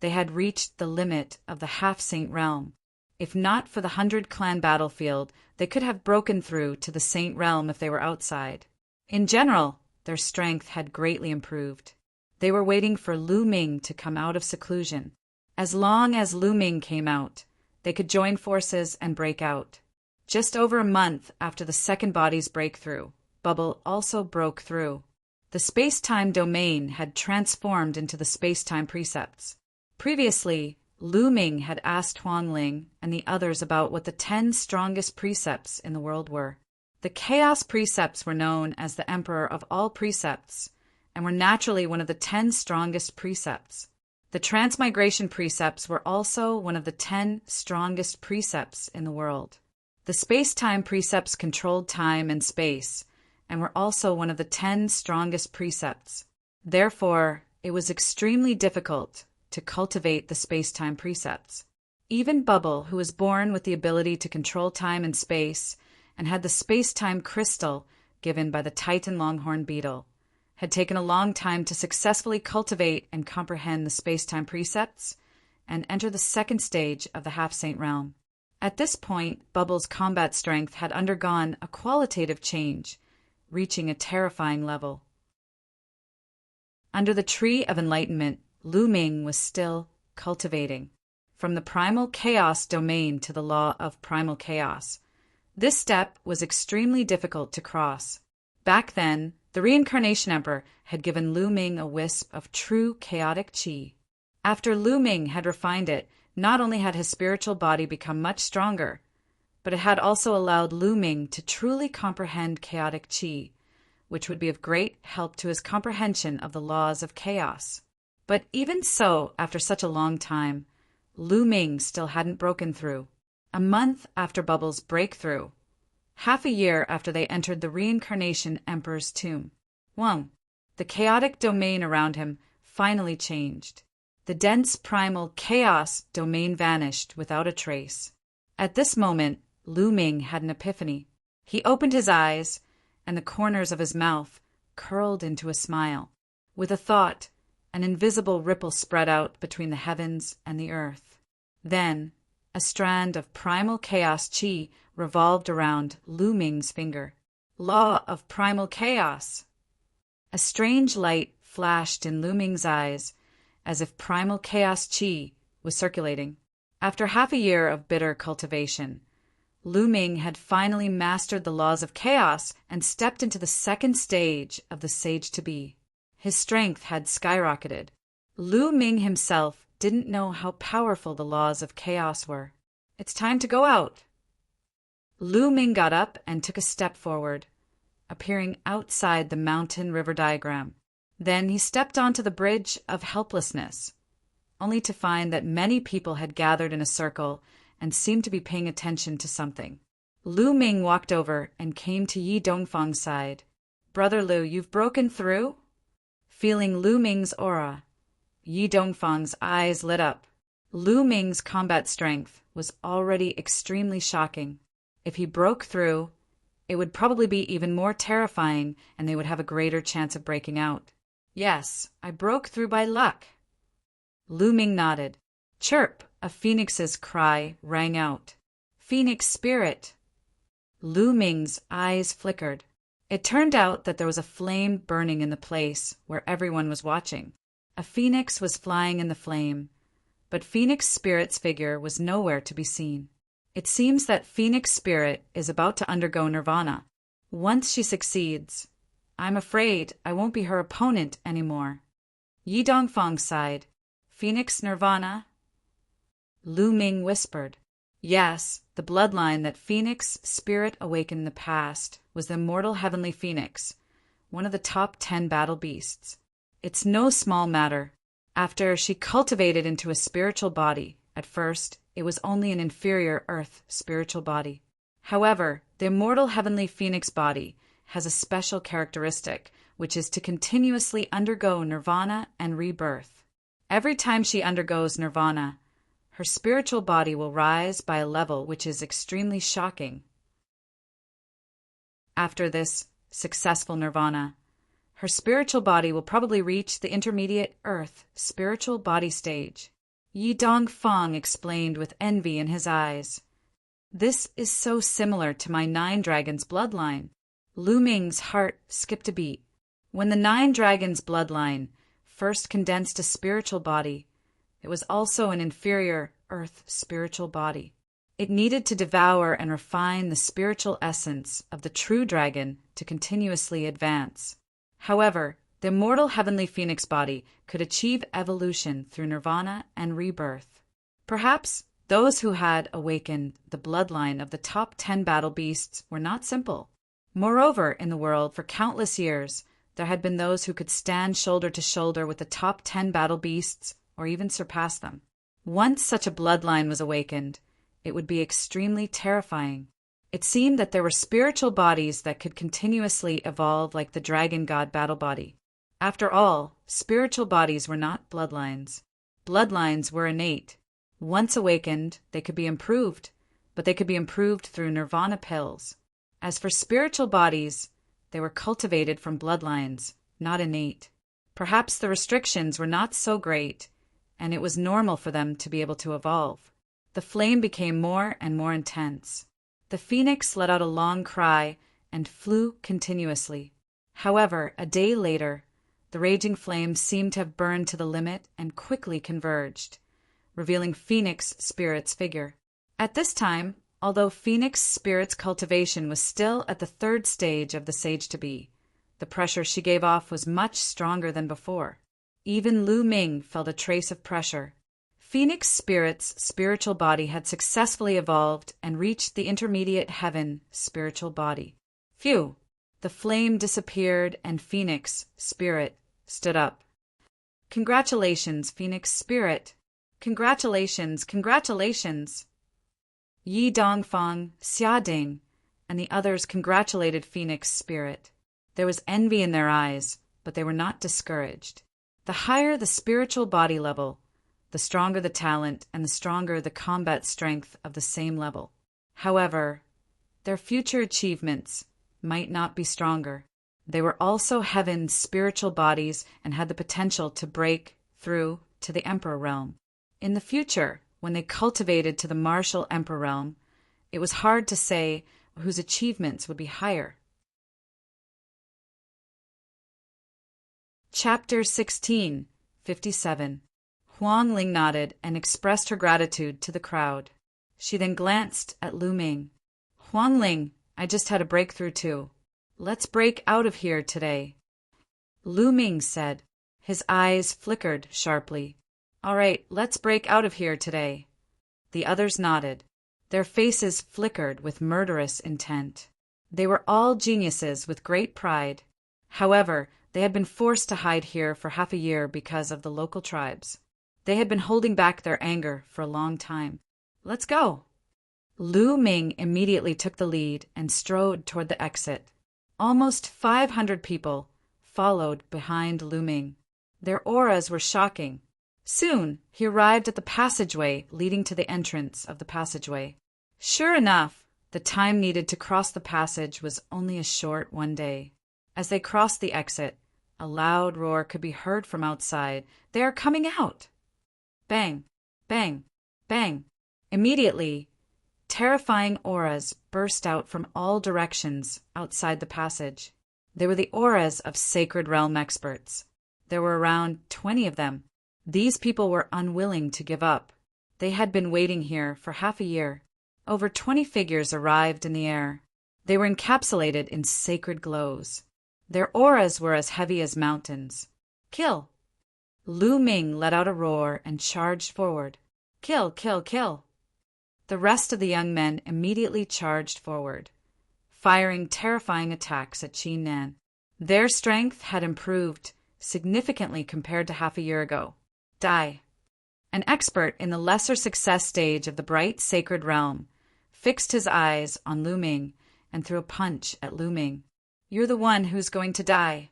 they had reached the limit of the half-saint realm. If not for the 100-clan battlefield, they could have broken through to the saint realm if they were outside. In general, their strength had greatly improved. They were waiting for Lu Ming to come out of seclusion. As long as Lu Ming came out, they could join forces and break out. Just over a month after the second body's breakthrough, Bubble also broke through. The space-time domain had transformed into the space-time precepts. Previously, Lu Ming had asked Huang Ling and the others about what the 10 strongest precepts in the world were. The chaos precepts were known as the emperor of all precepts, and were naturally one of the 10 strongest precepts. The transmigration precepts were also one of the 10 strongest precepts in the world. The space-time precepts controlled time and space, and were also one of the 10 strongest precepts. Therefore, it was extremely difficult to cultivate the space-time precepts. Even Bubble, who was born with the ability to control time and space, and had the space-time crystal given by the Titan longhorn beetle, had taken a long time to successfully cultivate and comprehend the space-time precepts and enter the second stage of the half-saint realm. At this point, Bubble's combat strength had undergone a qualitative change, reaching a terrifying level. Under the tree of enlightenment, Lu Ming was still cultivating. From the primal chaos domain to the law of primal chaos. This step was extremely difficult to cross. Back then, the Reincarnation Emperor had given Lu Ming a wisp of true chaotic qi. After Lu Ming had refined it, not only had his spiritual body become much stronger, but it had also allowed Lu Ming to truly comprehend chaotic qi, which would be of great help to his comprehension of the laws of chaos. But even so, after such a long time, Lu Ming still hadn't broken through. A month after Bubble's breakthrough, half a year after they entered the Reincarnation Emperor's tomb, the chaotic domain around him finally changed. The dense primal chaos domain vanished without a trace. At this moment, Lu Ming had an epiphany. He opened his eyes, and the corners of his mouth curled into a smile. With a thought, an invisible ripple spread out between the heavens and the earth. Then, a strand of primal chaos qi revolved around Lu Ming's finger. Law of primal chaos! A strange light flashed in Lu Ming's eyes, as if primal chaos qi was circulating. After half a year of bitter cultivation, Lu Ming had finally mastered the laws of chaos and stepped into the second stage of the sage-to-be. His strength had skyrocketed. Lu Ming himself didn't know how powerful the laws of chaos were. "It's time to go out." Lu Ming got up and took a step forward, appearing outside the mountain-river diagram. Then he stepped onto the bridge of helplessness, only to find that many people had gathered in a circle and seemed to be paying attention to something. Lu Ming walked over and came to Yi Dongfang's side. "Brother Lu, you've broken through?" Feeling Lu Ming's aura, Yi Dongfang's eyes lit up. Lu Ming's combat strength was already extremely shocking. If he broke through, it would probably be even more terrifying and they would have a greater chance of breaking out. "Yes, I broke through by luck." Lu Ming nodded. Chirp! A phoenix's cry rang out. "Phoenix spirit!" Lu Ming's eyes flickered. It turned out that there was a flame burning in the place where everyone was watching. A phoenix was flying in the flame, but Phoenix Spirit's figure was nowhere to be seen. It seems that Phoenix Spirit is about to undergo nirvana. Once she succeeds, I'm afraid I won't be her opponent anymore. Yi Dongfang sighed. "Phoenix Nirvana?" Lu Ming whispered. Yes, the bloodline that Phoenix Spirit awakened in the past was the immortal heavenly phoenix, one of the top 10 battle beasts. It's no small matter. After she cultivated into a spiritual body, at first it was only an inferior earth spiritual body. However, the immortal heavenly phoenix body has a special characteristic, which is to continuously undergo nirvana and rebirth. Every time she undergoes nirvana, her spiritual body will rise by a level which is extremely shocking. After this successful nirvana, her spiritual body will probably reach the intermediate earth spiritual body stage. Yi Dongfang explained with envy in his eyes. This is so similar to my 9 dragons bloodline. Lu Ming's heart skipped a beat. When the 9 dragons bloodline first condensed a spiritual body, it was also an inferior earth spiritual body. It needed to devour and refine the spiritual essence of the true dragon to continuously advance. However, the immortal heavenly phoenix body could achieve evolution through nirvana and rebirth. Perhaps those who had awakened the bloodline of the top 10 battle beasts were not simple. Moreover, in the world for countless years, there had been those who could stand shoulder to shoulder with the top 10 battle beasts or even surpass them. Once such a bloodline was awakened, it would be extremely terrifying. It seemed that there were spiritual bodies that could continuously evolve like the dragon god battle body. After all, spiritual bodies were not bloodlines. Bloodlines were innate. Once awakened, they could be improved, but they could be improved through nirvana pills. As for spiritual bodies, they were cultivated from bloodlines, not innate. Perhaps the restrictions were not so great, and it was normal for them to be able to evolve. The flame became more and more intense. The phoenix let out a long cry and flew continuously. However, a day later, the raging flame seemed to have burned to the limit and quickly converged, revealing Phoenix Spirit's figure. At this time, although Phoenix Spirit's cultivation was still at the 3rd stage of the sage-to-be, the pressure she gave off was much stronger than before. Even Lu Ming felt a trace of pressure. Phoenix Spirit's spiritual body had successfully evolved and reached the intermediate heaven spiritual body. Phew! The flame disappeared and Phoenix Spirit stood up. "Congratulations, Phoenix Spirit! Congratulations, congratulations!" Yi Dongfang, Xia Ding, and the others congratulated Phoenix Spirit. There was envy in their eyes, but they were not discouraged. The higher the spiritual body level, the stronger the talent and the stronger the combat strength of the same level. However, their future achievements might not be stronger. They were also heaven's spiritual bodies and had the potential to break through to the Emperor realm. In the future, when they cultivated to the martial Emperor realm, it was hard to say whose achievements would be higher. Chapter 16, 57. Huang Ling nodded and expressed her gratitude to the crowd. She then glanced at Lu Ming. Huang Ling, I just had a breakthrough too. Let's break out of here today. Lu Ming said. His eyes flickered sharply. All right, let's break out of here today. The others nodded. Their faces flickered with murderous intent. They were all geniuses with great pride. However, they had been forced to hide here for half a year because of the local tribes. They had been holding back their anger for a long time. Let's go. Lu Ming immediately took the lead and strode toward the exit. Almost 500 people followed behind Lu Ming. Their auras were shocking. Soon, he arrived at the passageway leading to the entrance of the passageway. Sure enough, the time needed to cross the passage was only a short one day. As they crossed the exit, a loud roar could be heard from outside. They are coming out! Bang! Bang! Bang! Immediately, terrifying auras burst out from all directions outside the passage. They were the auras of Sacred Realm experts. There were around 20 of them. These people were unwilling to give up. They had been waiting here for half a year. Over 20 figures arrived in the air. They were encapsulated in sacred glows. Their auras were as heavy as mountains. Kill! Lu Ming let out a roar and charged forward. Kill, kill, kill! The rest of the young men immediately charged forward, firing terrifying attacks at Qin Nan. Their strength had improved significantly compared to half a year ago. Die! An expert in the lesser success stage of the bright sacred realm fixed his eyes on Lu Ming and threw a punch at Lu Ming. You're the one who's going to die.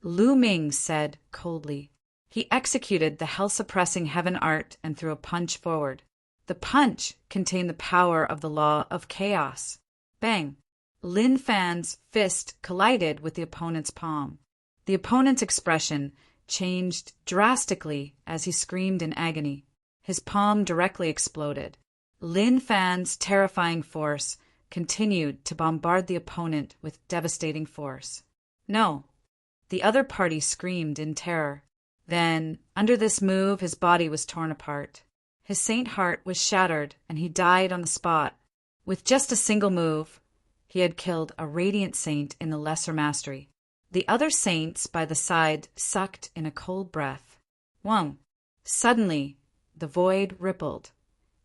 Lu Ming said coldly. He executed the hell-suppressing heaven art and threw a punch forward. The punch contained the power of the law of chaos. Bang! Lin Fan's fist collided with the opponent's palm. The opponent's expression changed drastically as he screamed in agony. His palm directly exploded. Lin Fan's terrifying force continued to bombard the opponent with devastating force. No! The other party screamed in terror. Then, under this move, his body was torn apart. His saint heart was shattered, and he died on the spot. With just a single move, he had killed a radiant saint in the lesser mastery. The other saints by the side sucked in a cold breath. Wang! Suddenly, the void rippled,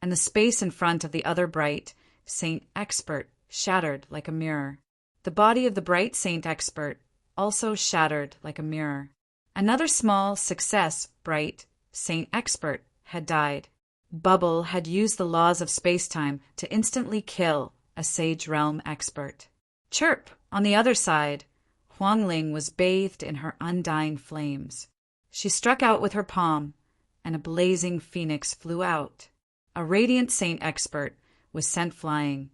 and the space in front of the other bright saint expert shattered like a mirror. The body of the bright saint expert also shattered like a mirror. Another small success bright saint expert had died. Bubble had used the laws of space-time to instantly kill a Sage Realm expert. Chirp! On the other side, Huang Ling was bathed in her undying flames. She struck out with her palm, and a blazing phoenix flew out. A radiant saint expert was sent flying,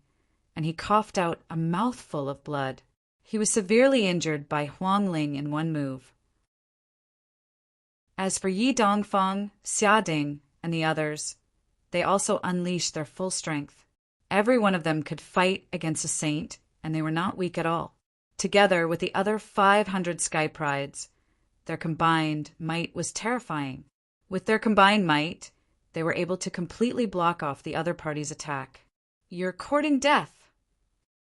and he coughed out a mouthful of blood. He was severely injured by Huang Ling in one move. As for Yi Dongfang, Xia Ding, and the others, they also unleashed their full strength. Every one of them could fight against a saint, and they were not weak at all. Together with the other 500 Sky Prides, their combined might was terrifying. With their combined might, they were able to completely block off the other party's attack. You're courting death!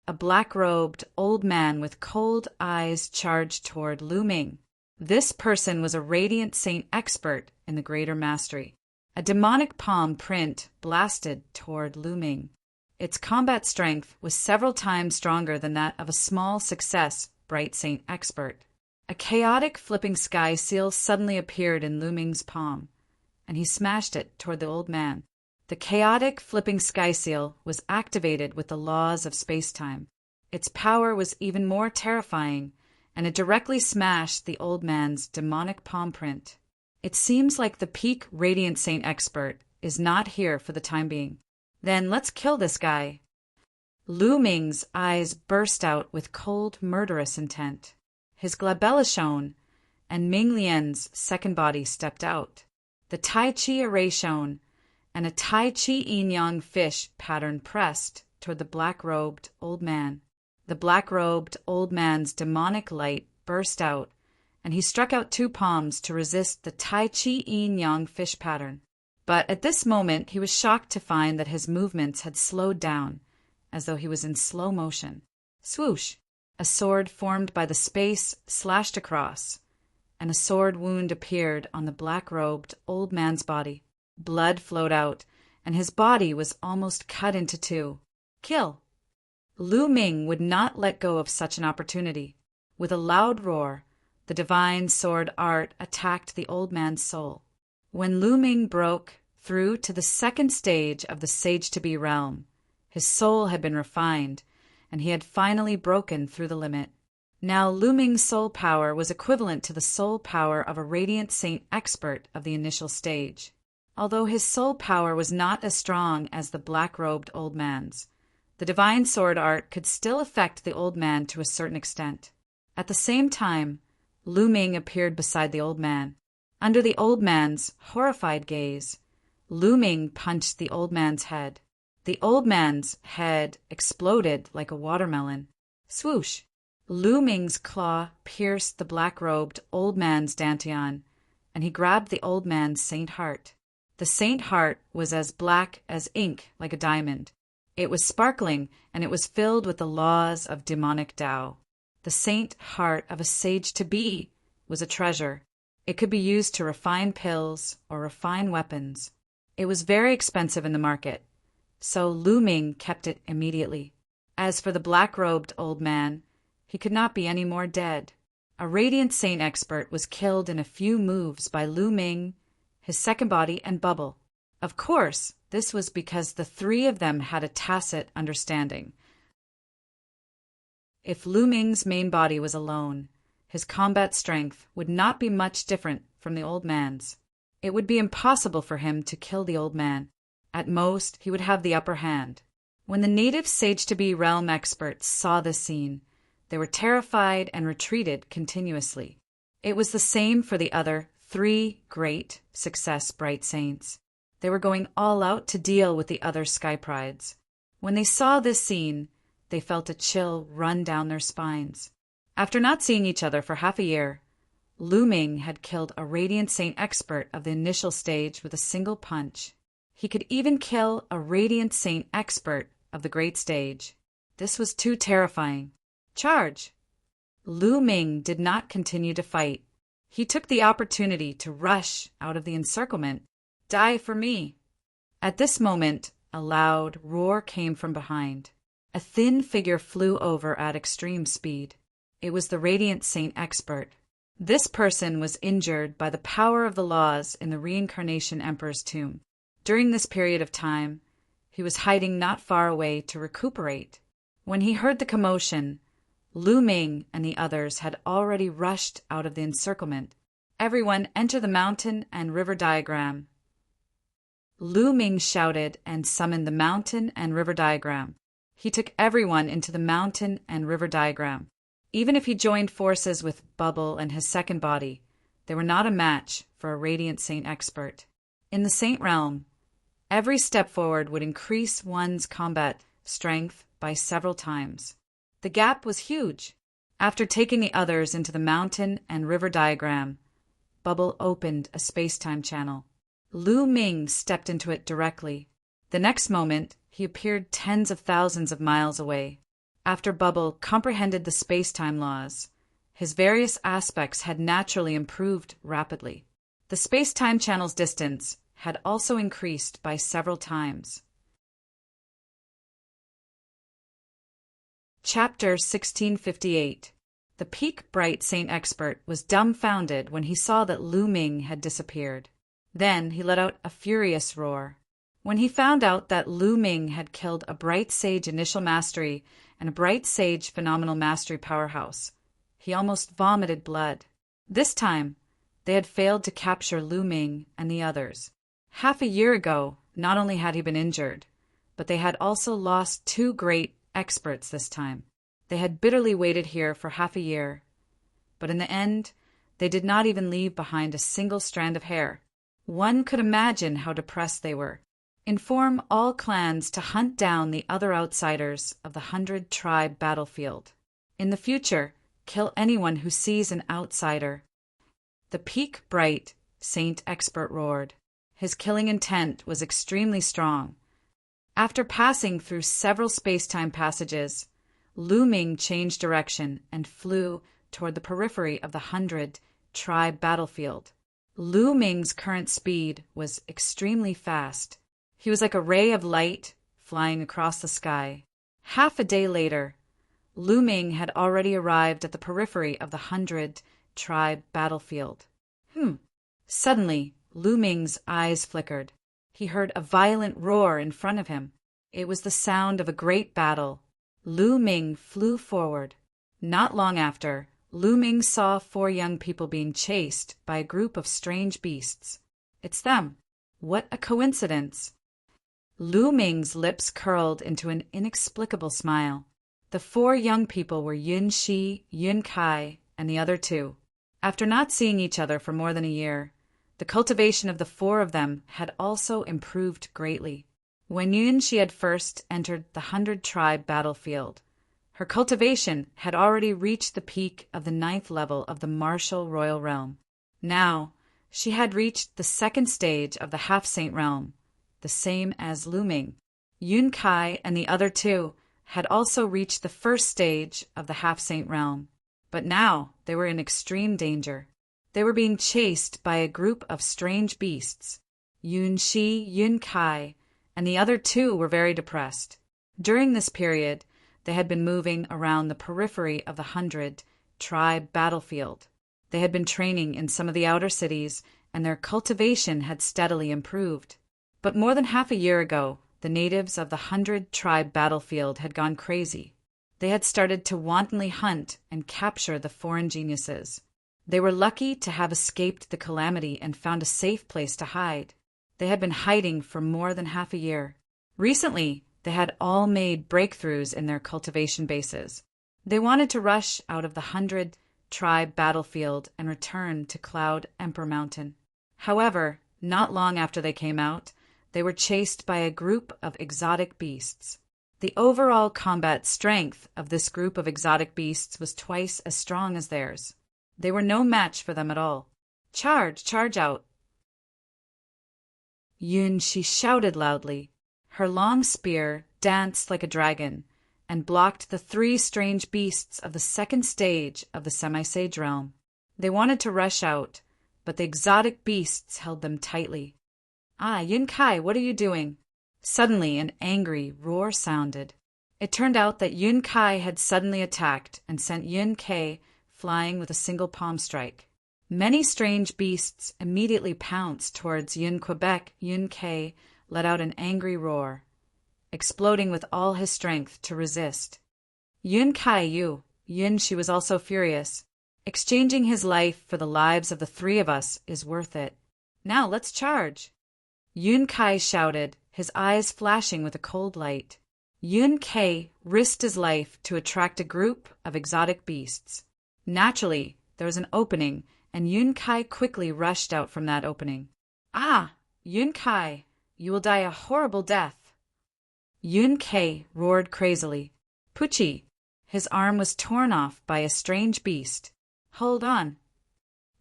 A black-robed old man with cold eyes charged toward Lu Ming. This person was a radiant saint expert in the greater mastery. A demonic palm print blasted toward Lu Ming. Its combat strength was several times stronger than that of a small success bright saint expert. A chaotic flipping sky seal suddenly appeared in Lu Ming's palm, and he smashed it toward the old man. The chaotic flipping sky seal was activated with the laws of space-time. Its power was even more terrifying, and it directly smashed the old man's demonic palm print. It seems like the peak Radiant Saint expert is not here for the time being. Then let's kill this guy. Lu Ming's eyes burst out with cold, murderous intent. His glabella shone, and Ming Lian's second body stepped out. The Tai Chi array shone, and a Tai Chi yin-yang fish pattern pressed toward the black-robed old man. The black-robed old man's demonic light burst out, and he struck out two palms to resist the Tai Chi Yin Yang fish pattern. But at this moment he was shocked to find that his movements had slowed down, as though he was in slow motion. Swoosh! A sword formed by the space slashed across, and a sword wound appeared on the black-robed old man's body. Blood flowed out, and his body was almost cut into two. Kill! Lu Ming would not let go of such an opportunity. With a loud roar, the divine sword art attacked the old man's soul. When Lu Ming broke through to the second stage of the sage-to-be realm, his soul had been refined, and he had finally broken through the limit. Now Lu Ming's soul power was equivalent to the soul power of a radiant saint expert of the initial stage. Although his soul power was not as strong as the black-robed old man's, the divine sword art could still affect the old man to a certain extent. At the same time, Lu Ming appeared beside the old man. Under the old man's horrified gaze, Lu Ming punched the old man's head. The old man's head exploded like a watermelon. Swoosh! Lu Ming's claw pierced the black-robed old man's dantian, and he grabbed the old man's saint heart. The saint heart was as black as ink, like a diamond. It was sparkling, and it was filled with the laws of demonic Tao. The saint heart of a sage-to-be was a treasure. It could be used to refine pills or refine weapons. It was very expensive in the market, so Lu Ming kept it immediately. As for the black-robed old man, he could not be any more dead. A radiant saint expert was killed in a few moves by Lu Ming, his second body, and Bubble. Of course, this was because the three of them had a tacit understanding. If Lu Ming's main body was alone, his combat strength would not be much different from the old man's. It would be impossible for him to kill the old man. At most, he would have the upper hand. When the native sage-to-be realm experts saw this scene, they were terrified and retreated continuously. It was the same for the other three great success bright saints. They were going all out to deal with the other sky prides. When they saw this scene, they felt a chill run down their spines. After not seeing each other for half a year, Lu Ming had killed a radiant saint expert of the initial stage with a single punch. He could even kill a radiant saint expert of the great stage. This was too terrifying. Charge! Lu Ming did not continue to fight. He took the opportunity to rush out of the encirclement. Die for me! At this moment, a loud roar came from behind. A thin figure flew over at extreme speed. It was the radiant saint expert. This person was injured by the power of the laws in the reincarnation emperor's tomb. During this period of time, he was hiding not far away to recuperate. When he heard the commotion, Lu Ming and the others had already rushed out of the encirclement. Everyone enter the mountain and river diagram. Lu Ming shouted and summoned the mountain and river diagram. He took everyone into the mountain and river diagram. Even if he joined forces with Bubble and his second body, they were not a match for a radiant saint expert. In the saint realm, every step forward would increase one's combat strength by several times. The gap was huge. After taking the others into the mountain and river diagram, Bubble opened a space-time channel. Lu Ming stepped into it directly. The next moment, he appeared tens of thousands of miles away. After Bubble comprehended the space-time laws, his various aspects had naturally improved rapidly. The space-time channel's distance had also increased by several times. Chapter 1658. The peak bright saint expert was dumbfounded when he saw that Lu Ming had disappeared. Then he let out a furious roar. When he found out that Lu Ming had killed a bright sage initial mastery and a bright sage phenomenal mastery powerhouse, he almost vomited blood. This time, they had failed to capture Lu Ming and the others. Half a year ago, not only had he been injured, but they had also lost two great experts this time. They had bitterly waited here for half a year, but in the end, they did not even leave behind a single strand of hair. One could imagine how depressed they were. Inform all clans to hunt down the other outsiders of the 100-tribe battlefield. In the future, kill anyone who sees an outsider. The peak bright, Saint Expert roared. His killing intent was extremely strong. After passing through several space-time passages, Lu Ming changed direction and flew toward the periphery of the 100-tribe battlefield. Lu Ming's current speed was extremely fast. He was like a ray of light flying across the sky. Half a day later, Lu Ming had already arrived at the periphery of the 100-tribe battlefield. Suddenly, Lu Ming's eyes flickered. He heard a violent roar in front of him. It was the sound of a great battle. Lu Ming flew forward. Not long after, Lu Ming saw 4 young people being chased by a group of strange beasts. It's them. What a coincidence. Lu Ming's lips curled into an inexplicable smile. The 4 young people were Yun Shi, Yun Kai, and the other 2. After not seeing each other for more than a year, the cultivation of the 4 of them had also improved greatly. When Yun Shi had first entered the 100-tribe battlefield, her cultivation had already reached the peak of the 9th level of the martial royal realm. Now, she had reached the 2nd stage of the half-saint realm, the same as Lu Ming. Yun Kai and the other 2 had also reached the 1st stage of the half-saint realm, but now they were in extreme danger. They were being chased by a group of strange beasts. Yun Shi, Yun Kai, and the other 2 were very depressed. During this period, they had been moving around the periphery of the 100-tribe battlefield. They had been training in some of the outer cities, and their cultivation had steadily improved. But more than half a year ago, the natives of the 100-tribe battlefield had gone crazy. They had started to wantonly hunt and capture the foreign geniuses. They were lucky to have escaped the calamity and found a safe place to hide. They had been hiding for more than half a year. Recently, they had all made breakthroughs in their cultivation bases. They wanted to rush out of the 100-tribe battlefield and return to Cloud Emperor Mountain. However, not long after they came out, they were chased by a group of exotic beasts. The overall combat strength of this group of exotic beasts was twice as strong as theirs. They were no match for them at all. Charge! Charge out! Yun Shi shouted loudly. Her long spear danced like a dragon and blocked the 3 strange beasts of the 2nd stage of the semi-sage realm. They wanted to rush out, but the exotic beasts held them tightly. Yun Kai, what are you doing? Suddenly an angry roar sounded. It turned out that Yun Kai had suddenly attacked and sent Yun Kai flying with a single palm strike. Many strange beasts immediately pounced towards Yun Quebec. Yun Kai let out an angry roar, exploding with all his strength to resist. Yun Shi was also furious. Exchanging his life for the lives of the 3 of us is worth it. Now let's charge! Yun Kai shouted, his eyes flashing with a cold light. Yun Kai risked his life to attract a group of exotic beasts. Naturally, there was an opening, and Yun Kai quickly rushed out from that opening. Yun Kai, you will die a horrible death. Yun Kai roared crazily. Pucci! His arm was torn off by a strange beast. Hold on!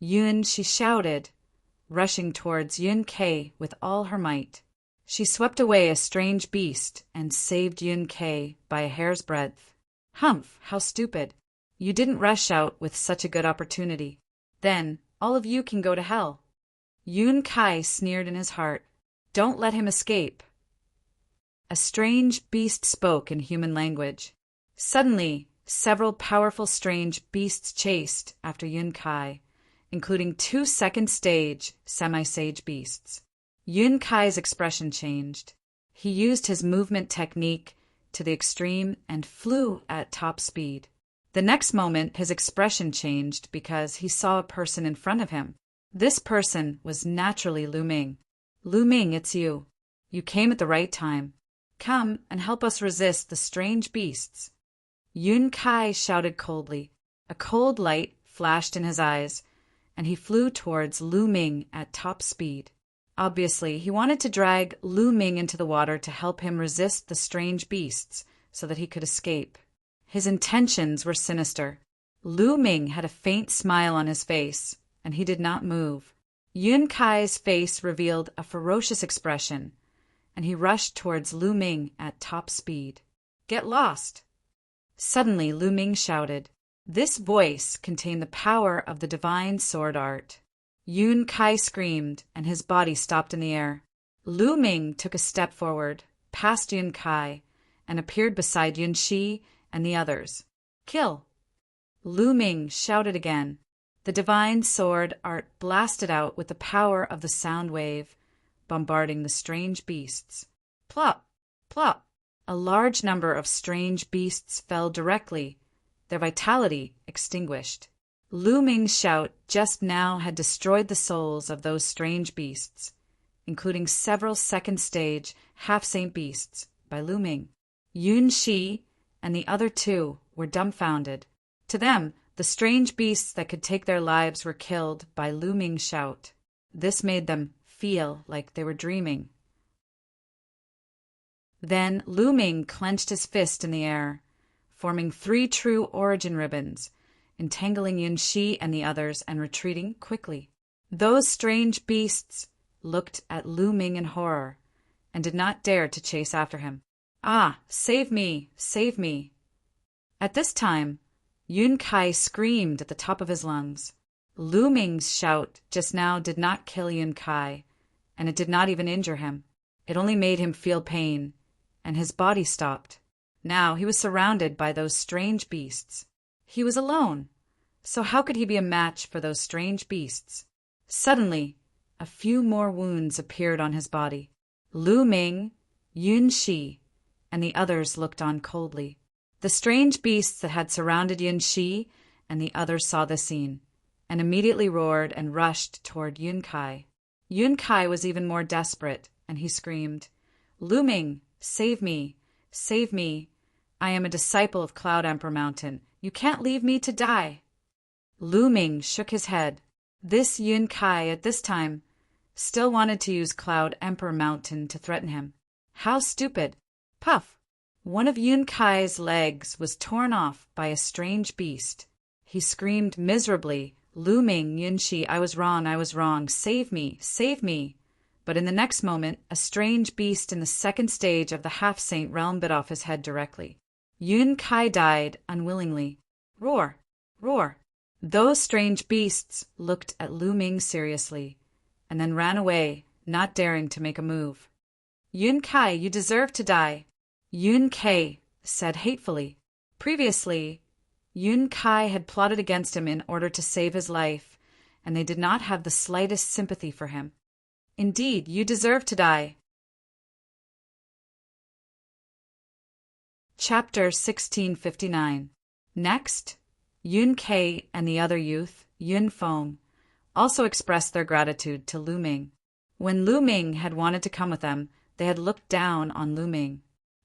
She shouted, rushing towards Yun Kai with all her might. She swept away a strange beast and saved Yun Kai by a hair's breadth. Humph, how stupid. You didn't rush out with such a good opportunity. Then, all of you can go to hell. Yun Kai sneered in his heart. Don't let him escape. A strange beast spoke in human language. Suddenly, several powerful strange beasts chased after Yun Kai, including 2 second-stage semi-sage beasts. Yun Kai's expression changed. He used his movement technique to the extreme and flew at top speed. The next moment, his expression changed because he saw a person in front of him. This person was naturally Lu Ming. Lu Ming, it's you. You came at the right time. Come and help us resist the strange beasts. Yun Kai shouted coldly. A cold light flashed in his eyes, and he flew towards Lu Ming at top speed. Obviously, he wanted to drag Lu Ming into the water to help him resist the strange beasts so that he could escape. His intentions were sinister. Lu Ming had a faint smile on his face, and he did not move. Yun Kai's face revealed a ferocious expression, and he rushed towards Lu Ming at top speed. "Get lost!" Suddenly Lu Ming shouted. This voice contained the power of the divine sword art. Yun Kai screamed, and his body stopped in the air. Lu Ming took a step forward, past Yun Kai, and appeared beside Yun Shi and the others. "Kill!" Lu Ming shouted again. The divine sword art blasted out with the power of the sound wave, bombarding the strange beasts. Plop! Plop! A large number of strange beasts fell directly, their vitality extinguished. Lu Ming's shout just now had destroyed the souls of those strange beasts, including several second-stage half-saint beasts by Lu Ming. Yun Shi and the other two were dumbfounded. To them, the strange beasts that could take their lives were killed by Lu Ming's shout. This made them feel like they were dreaming. Then Lu Ming clenched his fist in the air, forming 3 true origin ribbons, entangling Yun Shi and the others and retreating quickly. Those strange beasts looked at Lu Ming in horror and did not dare to chase after him. "Ah, save me, save me." At this time, Yun Kai screamed at the top of his lungs. Lu Ming's shout just now did not kill Yun Kai, and it did not even injure him. It only made him feel pain, and his body stopped. Now he was surrounded by those strange beasts. He was alone, so how could he be a match for those strange beasts? Suddenly, a few more wounds appeared on his body. Lu Ming, Yun Shi, and the others looked on coldly. The strange beasts that had surrounded Yun Shi and the others saw the scene, and immediately roared and rushed toward Yun Kai. Yun Kai was even more desperate, and he screamed, "Lu Ming, save me, save me. I am a disciple of Cloud Emperor Mountain. You can't leave me to die." Lu Ming shook his head. This Yun Kai at this time still wanted to use Cloud Emperor Mountain to threaten him. How stupid! Puff! One of Yun Kai's legs was torn off by a strange beast. He screamed miserably, "Lu Ming, Yun Shi, I was wrong, save me, save me." But in the next moment, a strange beast in the second stage of the half-saint realm bit off his head directly. Yun Kai died unwillingly. Roar! Roar! Those strange beasts looked at Lu Ming seriously, and then ran away, not daring to make a move. "Yun Kai, you deserve to die," Yun Kai said hatefully. Previously, Yun Kai had plotted against him in order to save his life, and they did not have the slightest sympathy for him. "Indeed, you deserve to die." Chapter 1659. Next, Yun Kai and the other youth, Yun Feng, also expressed their gratitude to Lu Ming. When Lu Ming had wanted to come with them, they had looked down on Lu Ming.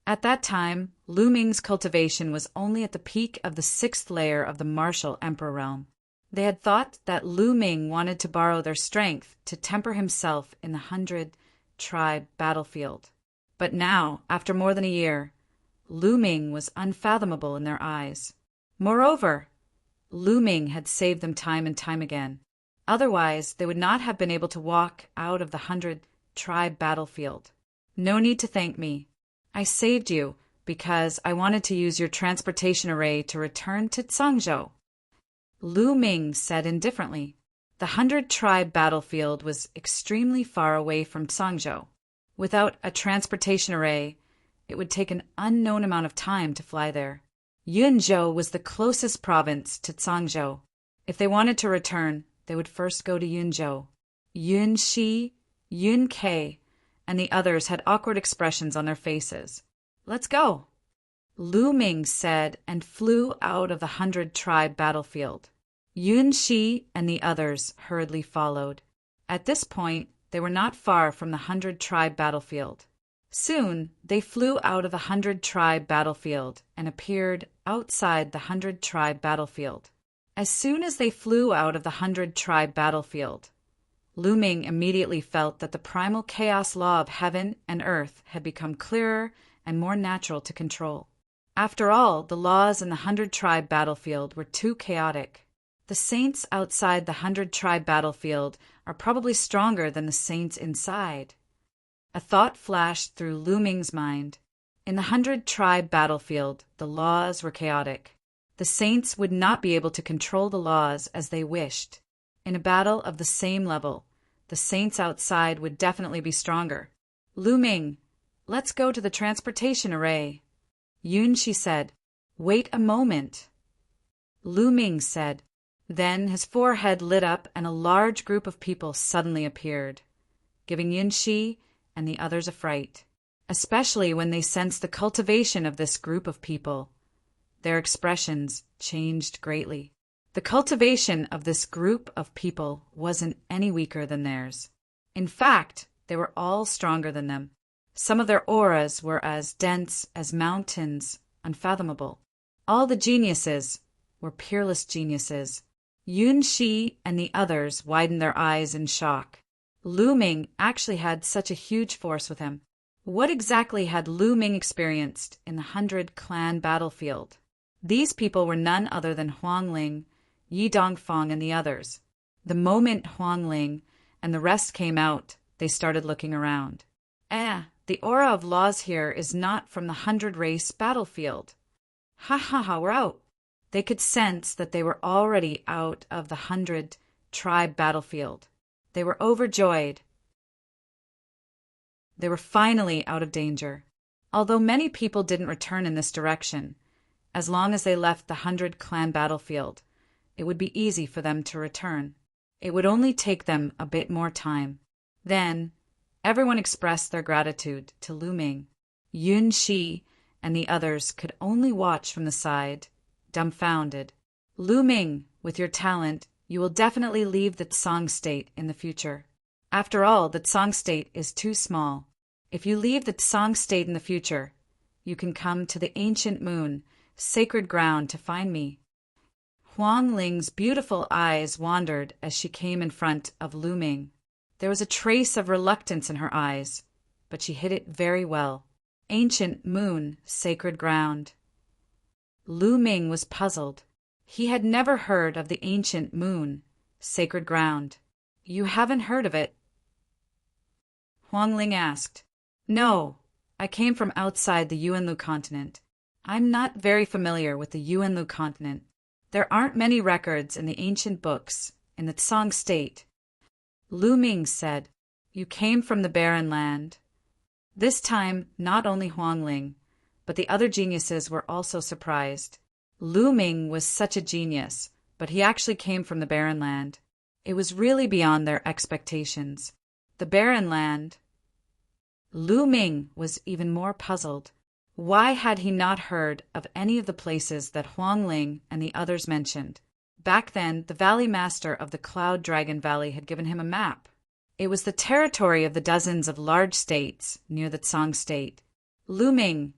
At that time, Lu Ming's cultivation was only at the peak of the 6th layer of the martial emperor realm. They had thought that Lu Ming wanted to borrow their strength to temper himself in the 100-tribe battlefield. But now, after more than a year, Lu Ming was unfathomable in their eyes. Moreover, Lu Ming had saved them time and time again. Otherwise, they would not have been able to walk out of the 100-tribe battlefield. "No need to thank me. I saved you because I wanted to use your transportation array to return to Tsangzhou," Lu Ming said indifferently. The 100-tribe battlefield was extremely far away from Tsangzhou. Without a transportation array, it would take an unknown amount of time to fly there. Yunzhou was the closest province to Tsangzhou. If they wanted to return, they would first go to Yunzhou. Yun Shi, Yun Kai, and the others had awkward expressions on their faces. "Let's go," Lu Ming said and flew out of the 100-tribe battlefield. Yun Shi and the others hurriedly followed. At this point, they were not far from the 100-tribe battlefield. Soon, they flew out of the 100-tribe battlefield and appeared outside the 100-tribe battlefield. As soon as they flew out of the 100-tribe battlefield, Lu Ming immediately felt that the primal chaos law of heaven and earth had become clearer and more natural to control. After all, the laws in the 100-tribe battlefield were too chaotic. The saints outside the 100-tribe battlefield are probably stronger than the saints inside. A thought flashed through Lu Ming's mind. In the 100-tribe battlefield, the laws were chaotic. The saints would not be able to control the laws as they wished. In a battle of the same level, the saints outside would definitely be stronger. Lu Ming, let's go to the transportation array. Yunxi said, wait a moment. Lu Ming said. Then his forehead lit up and a large group of people suddenly appeared, giving Yunxi and the others a fright, especially when they sensed the cultivation of this group of people. Their expressions changed greatly. The cultivation of this group of people wasn't any weaker than theirs. In fact, they were all stronger than them. Some of their auras were as dense as mountains, unfathomable. All the geniuses were peerless geniuses. Yunxi and the others widened their eyes in shock. Lu Ming actually had such a huge force with him. What exactly had Lu Ming experienced in the 100-clan battlefield? These people were none other than Huang Ling, Yi Dongfang, and the others. The moment Huang Ling and the rest came out, they started looking around. The aura of laws here is not from the 100-race battlefield. Ha, we're out. They could sense that they were already out of the 100-tribe battlefield. They were overjoyed. They were finally out of danger. Although many people didn't return in this direction, as long as they left the 100-clan battlefield, it would be easy for them to return. It would only take them a bit more time. Then, everyone expressed their gratitude to Lu Ming. Yunxi and the others could only watch from the side, dumbfounded. Lu Ming, with your talent, you will definitely leave the Tsang state in the future. After all, the Tsang state is too small. If you leave the Tsang state in the future, you can come to the ancient moon, sacred ground, to find me. Huang Ling's beautiful eyes wandered as she came in front of Lu Ming. There was a trace of reluctance in her eyes, but she hid it very well. Ancient moon, sacred ground. Lu Ming was puzzled. He had never heard of the ancient moon, sacred ground. You haven't heard of it? Huang Ling asked. No, I came from outside the Yuanlu continent. I'm not very familiar with the Yuanlu continent. There aren't many records in the ancient books in the Tsang state. Lu Ming said, you came from the barren land. This time, not only Huang Ling, but the other geniuses were also surprised. Lu Ming was such a genius, but he actually came from the barren land. It was really beyond their expectations. The barren land. Lu Ming was even more puzzled. Why had he not heard of any of the places that Huang Ling and the others mentioned? Back then, the Valley Master of the Cloud Dragon Valley had given him a map. It was the territory of the dozens of large states near the Tsang state. Lu Ming,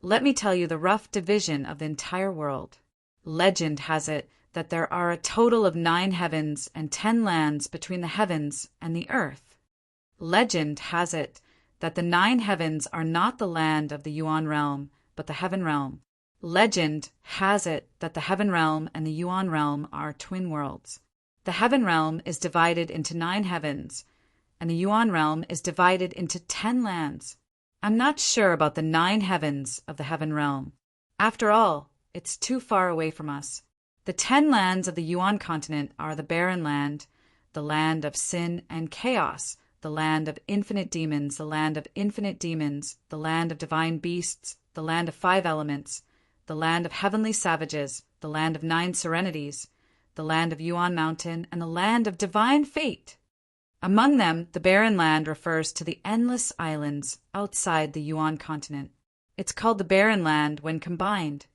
let me tell you the rough division of the entire world. Legend has it that there are a total of 9 heavens and 10 lands between the heavens and the earth. Legend has it that the 9 heavens are not the land of the Yuan realm, but the heaven realm. Legend has it that the heaven realm and the Yuan realm are twin worlds. The heaven realm is divided into 9 heavens, and the Yuan realm is divided into 10 lands. I'm not sure about the 9 heavens of the heaven realm. After all, it's too far away from us. The 10 lands of the Yuan continent are the barren land, the land of sin and chaos, the land of infinite demons, the land of infinite demons, the land of divine beasts, the land of 5 elements, the land of heavenly savages, the land of 9 serenities, the land of Yuan Mountain, and the land of divine fate. Among them, the barren land refers to the endless islands outside the Yuan continent. It's called the barren land when combined.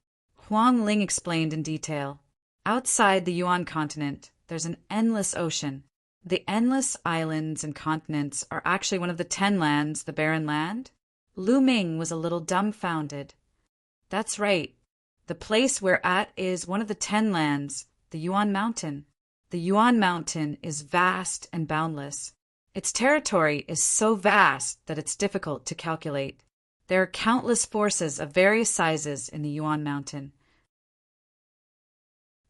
Huang Ling explained in detail. Outside the Yuan continent, there's an endless ocean. The endless islands and continents are actually one of the 10 lands, the barren land? Lu Ming was a little dumbfounded. That's right. The place we're at is one of the 10 lands, the Yuan Mountain. The Yuan Mountain is vast and boundless. Its territory is so vast that it's difficult to calculate. There are countless forces of various sizes in the Yuan Mountain.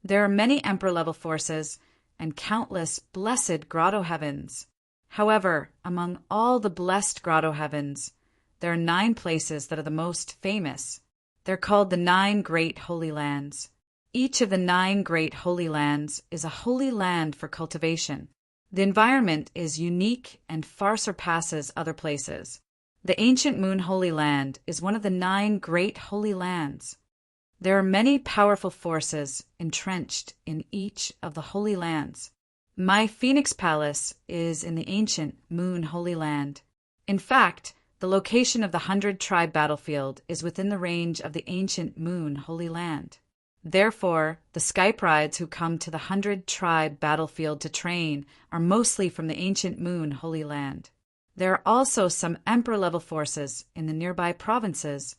There are many emperor-level forces and countless blessed grotto heavens. However, among all the blessed grotto heavens, there are 9 places that are the most famous. They're called the 9 Great Holy Lands. Each of the 9 Great Holy Lands is a holy land for cultivation. The environment is unique and far surpasses other places. The ancient Moon Holy Land is one of the 9 Great Holy Lands. There are many powerful forces entrenched in each of the Holy Lands. My Phoenix Palace is in the ancient Moon Holy Land. In fact, the location of the 100-tribe battlefield is within the range of the ancient Moon Holy Land. Therefore, the sky prides who come to the 100-tribe battlefield to train are mostly from the ancient Moon Holy Land. There are also some emperor-level forces in the nearby provinces.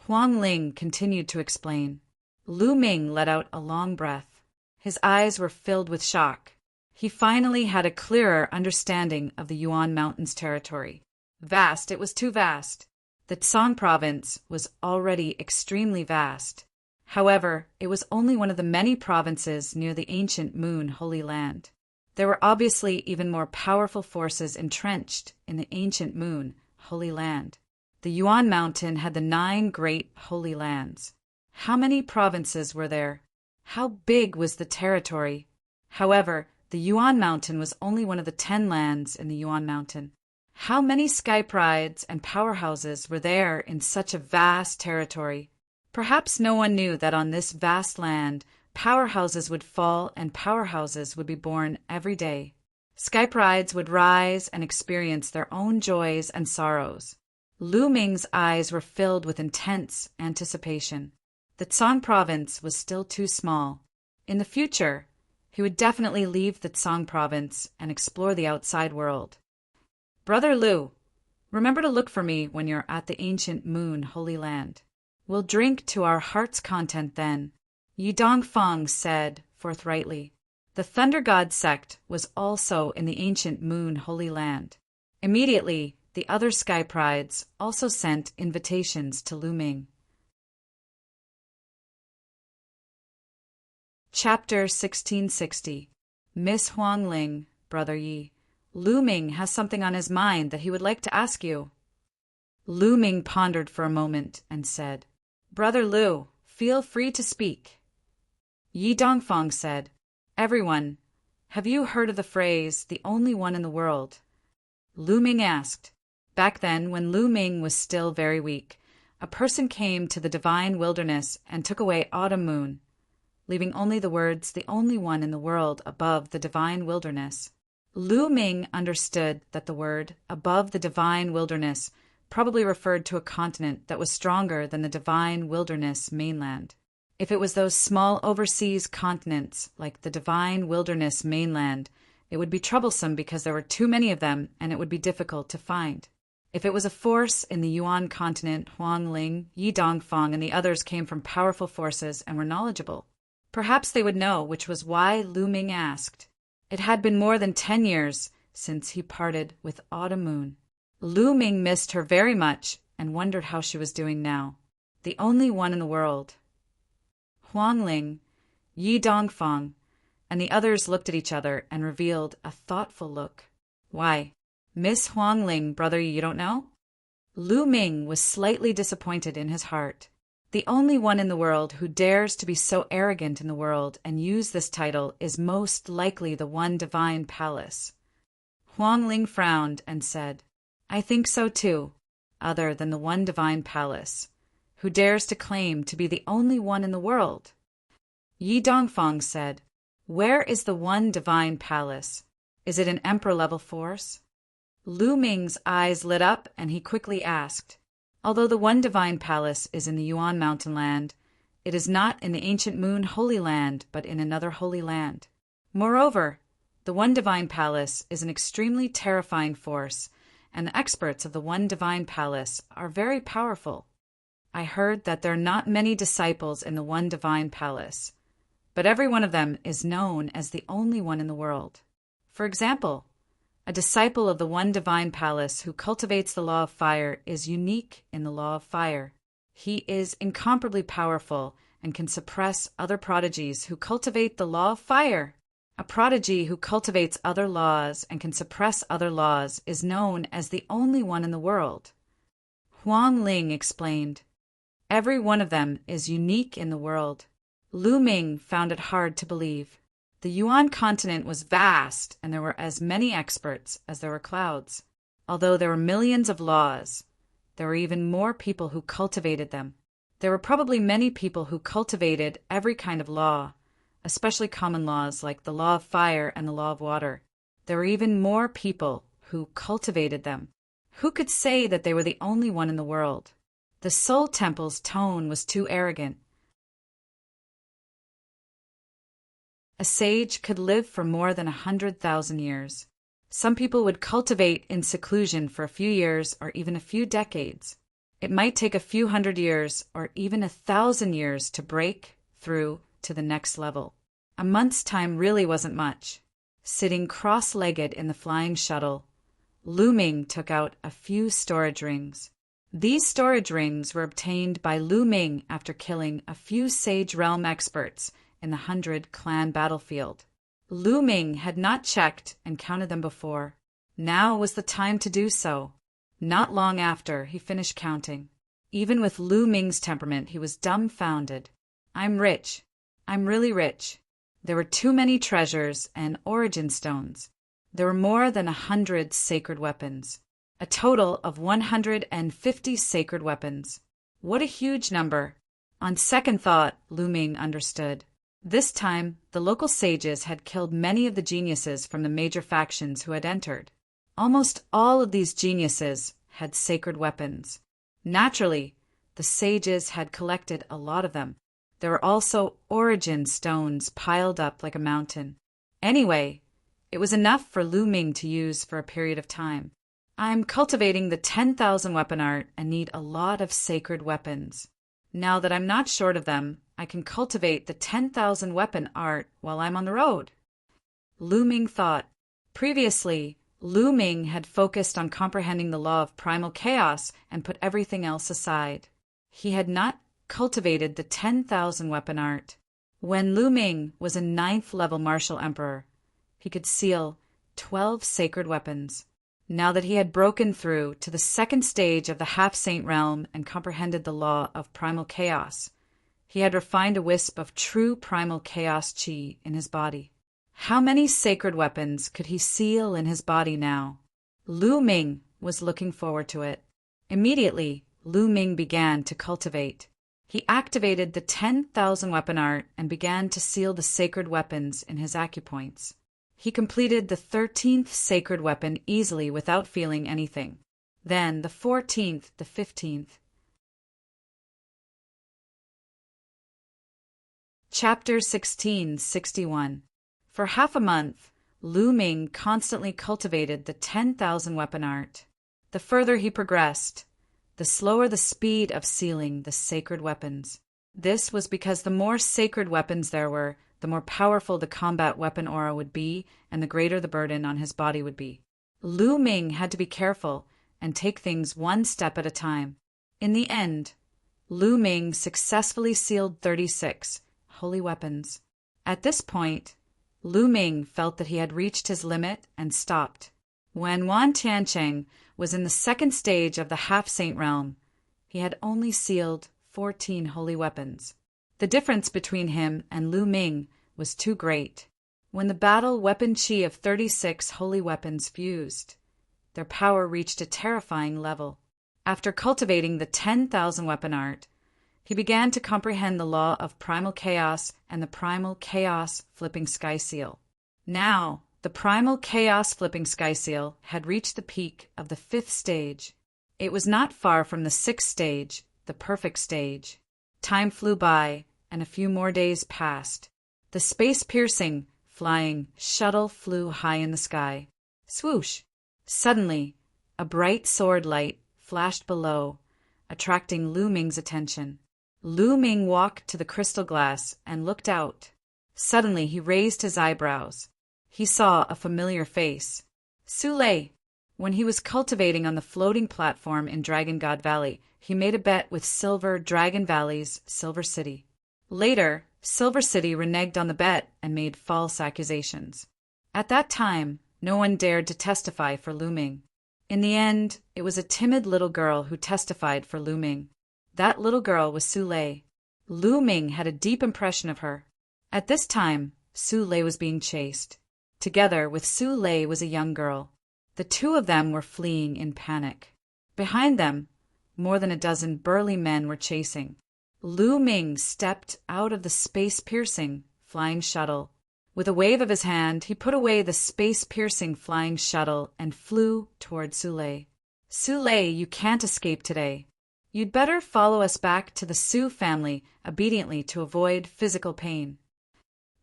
Huang Ling continued to explain. Lu Ming let out a long breath. His eyes were filled with shock. He finally had a clearer understanding of the Yuan Mountains territory. Vast, it was too vast. The Tsang province was already extremely vast. However, it was only one of the many provinces near the ancient Moon Holy Land. There were obviously even more powerful forces entrenched in the ancient Moon Holy Land. The Yuan Mountain had the 9 Great Holy Lands. How many provinces were there? How big was the territory? However, the Yuan Mountain was only one of the 10 lands in the Yuan Mountain. How many sky prides and powerhouses were there in such a vast territory? Perhaps no one knew that on this vast land, powerhouses would fall and powerhouses would be born every day. Sky prides would rise and experience their own joys and sorrows. Lu Ming's eyes were filled with intense anticipation. The Tsang province was still too small. In the future, he would definitely leave the Tsang province and explore the outside world. Brother Lu, remember to look for me when you're at the ancient Moon Holy Land. We'll drink to our heart's content then, Yi Dongfang said forthrightly. The Thunder God sect was also in the ancient Moon Holy Land. Immediately, the other sky prides also sent invitations to Lu Ming. Chapter 1660. Miss Huang Ling, Brother Yi. Lu Ming has something on his mind that he would like to ask you. Lu Ming pondered for a moment and said, Brother Lu, feel free to speak. Yi Dongfang said, Everyone, have you heard of the phrase, the only one in the world? Lu Ming asked. Back then, when Lu Ming was still very weak, a person came to the divine wilderness and took away Autumn Moon, leaving only the words, the only one in the world, above the divine wilderness. Lu Ming understood that the word, above the divine wilderness, probably referred to a continent that was stronger than the divine wilderness mainland. If it was those small overseas continents, like the divine wilderness mainland, it would be troublesome because there were too many of them and it would be difficult to find. If it was a force in the Yuan continent, Huang Ling, Yi Dongfang, and the others came from powerful forces and were knowledgeable. Perhaps they would know, which was why Lu Ming asked. It had been more than 10 years since he parted with Autumn Moon. Lu Ming missed her very much and wondered how she was doing now. The only one in the world. Huang Ling, Yi Dongfang, and the others looked at each other and revealed a thoughtful look. Why, Miss Huang Ling, Brother, you don't know? Lu Ming was slightly disappointed in his heart. The only one in the world who dares to be so arrogant in the world and use this title is most likely the one divine palace. Huang Ling frowned and said, I think so too, other than the one divine palace, who dares to claim to be the only one in the world. Yi Dongfang said, Where is the one divine palace? Is it an emperor-level force? Lu Ming's eyes lit up and he quickly asked, Although the one divine palace is in the Yuan Mountain Land, it is not in the ancient Moon Holy Land, but in another holy land. Moreover, the one divine palace is an extremely terrifying force, and the experts of the one divine palace are very powerful. I heard that there are not many disciples in the one divine palace, but every one of them is known as the only one in the world. For example, a disciple of the one divine palace who cultivates the law of fire is unique in the law of fire. He is incomparably powerful and can suppress other prodigies who cultivate the law of fire. A prodigy who cultivates other laws and can suppress other laws is known as the only one in the world. Huang Ling explained, "Every one of them is unique in the world." Lu Ming found it hard to believe. The Yuan continent was vast, and there were as many experts as there were clouds. Although there were millions of laws, there were even more people who cultivated them. There were probably many people who cultivated every kind of law, especially common laws like the law of fire and the law of water. There were even more people who cultivated them. Who could say that they were the only one in the world? The Soul Temple's tone was too arrogant. A sage could live for more than 100,000 years. Some people would cultivate in seclusion for a few years or even a few decades. It might take a few hundred years or even 1,000 years to break through to the next level. A month's time really wasn't much. Sitting cross-legged in the flying shuttle, Lu Ming took out a few storage rings. These storage rings were obtained by Lu Ming after killing a few Sage Realm experts in the 100-clan battlefield. Lu Ming had not checked and counted them before. Now was the time to do so. Not long after, he finished counting. Even with Lu Ming's temperament, he was dumbfounded. "I'm rich. I'm really rich." There were too many treasures and origin stones. There were more than 100 sacred weapons. A total of 150 sacred weapons. What a huge number. On second thought, Lu Ming understood. This time, the local sages had killed many of the geniuses from the major factions who had entered. Almost all of these geniuses had sacred weapons. Naturally, the sages had collected a lot of them. There were also origin stones piled up like a mountain. Anyway, it was enough for Lu Ming to use for a period of time. "I'm cultivating the 10,000 weapon art and need a lot of sacred weapons. Now that I'm not short of them, I can cultivate the 10,000 weapon art while I'm on the road." Lu Ming thought. Previously, Lu Ming had focused on comprehending the law of primal chaos and put everything else aside. He had not cultivated the 10,000 weapon art. When Lu Ming was a 9th level martial emperor, he could seal 12 sacred weapons. Now that he had broken through to the second stage of the half-saint realm and comprehended the law of primal chaos, he had refined a wisp of true primal chaos chi in his body. How many sacred weapons could he seal in his body now? Lu Ming was looking forward to it. Immediately, Lu Ming began to cultivate. He activated the 10,000 weapon art and began to seal the sacred weapons in his acupoints. He completed the 13th sacred weapon easily without feeling anything. Then the 14th, the 15th. Chapter 1661. For half a month, Lu Ming constantly cultivated the 10,000 weapon art. The further he progressed, the slower the speed of sealing the sacred weapons. This was because the more sacred weapons there were, the more powerful the combat weapon aura would be and the greater the burden on his body would be. Lu Ming had to be careful and take things one step at a time. In the end, Lu Ming successfully sealed 36 holy weapons. At this point, Lu Ming felt that he had reached his limit and stopped. When Wan Tiancheng was in the second stage of the half-saint realm, he had only sealed 14 holy weapons. The difference between him and Lu Ming was too great. When the battle weapon chi of 36 holy weapons fused, their power reached a terrifying level. After cultivating the 10,000 weapon art, he began to comprehend the law of primal chaos and the primal chaos flipping sky seal. Now, the primal chaos flipping sky seal had reached the peak of the 5th stage. It was not far from the 6th stage, the perfect stage. Time flew by, and a few more days passed. The space-piercing, flying shuttle flew high in the sky. Swoosh! Suddenly, a bright sword light flashed below, attracting Lu Ming's attention. Lu Ming walked to the crystal glass and looked out. Suddenly, he raised his eyebrows. He saw a familiar face. Su Lei. When he was cultivating on the floating platform in Dragon God Valley, he made a bet with Silver Dragon Valley's Silver City. Later, Silver City reneged on the bet and made false accusations. At that time, no one dared to testify for Lu Ming. In the end, it was a timid little girl who testified for Lu Ming. That little girl was Su Lei. Lu Ming had a deep impression of her. At this time, Su Lei was being chased. Together with Su Lei was a young girl. The two of them were fleeing in panic. Behind them, more than a dozen burly men were chasing. Lu Ming stepped out of the space-piercing flying shuttle. With a wave of his hand, he put away the space-piercing flying shuttle and flew toward Su Lei. Su Lei, you can't escape today. You'd better follow us back to the Su family obediently to avoid physical pain.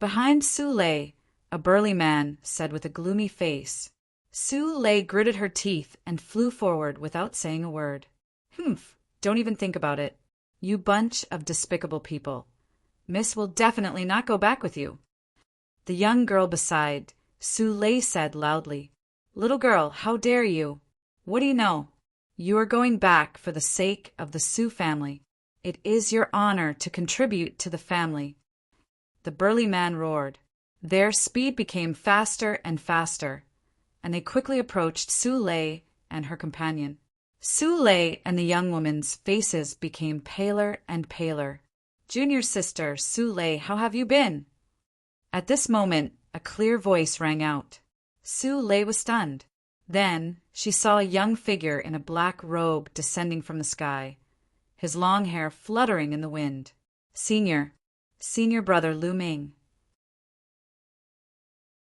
Behind Su Lei, a burly man said with a gloomy face. Su Lei gritted her teeth and flew forward without saying a word. Humph, don't even think about it. You bunch of despicable people. Miss will definitely not go back with you. The young girl beside Su Lei said loudly, Little girl, how dare you? What do you know? You are going back for the sake of the Su family. It is your honor to contribute to the family. The burly man roared. Their speed became faster and faster, and they quickly approached Su Lei and her companion. Su Lei and the young woman's faces became paler and paler. Junior sister, Su Lei, how have you been? At this moment, a clear voice rang out. Su Lei was stunned. Then she saw a young figure in a black robe descending from the sky, his long hair fluttering in the wind. Senior brother Lu Ming.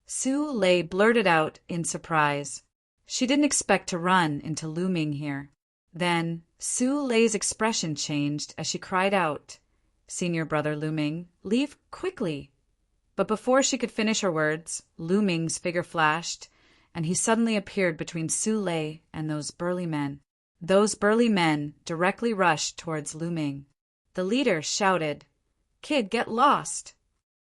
Su Lei blurted out in surprise. She didn't expect to run into Lu Ming here. Then Su Lei's expression changed as she cried out, Senior brother Lu Ming, leave quickly. But before she could finish her words, Lu Ming's figure flashed, and he suddenly appeared between Su Lei and those burly men. Those burly men directly rushed towards Lu Ming. The leader shouted, Kid, get lost!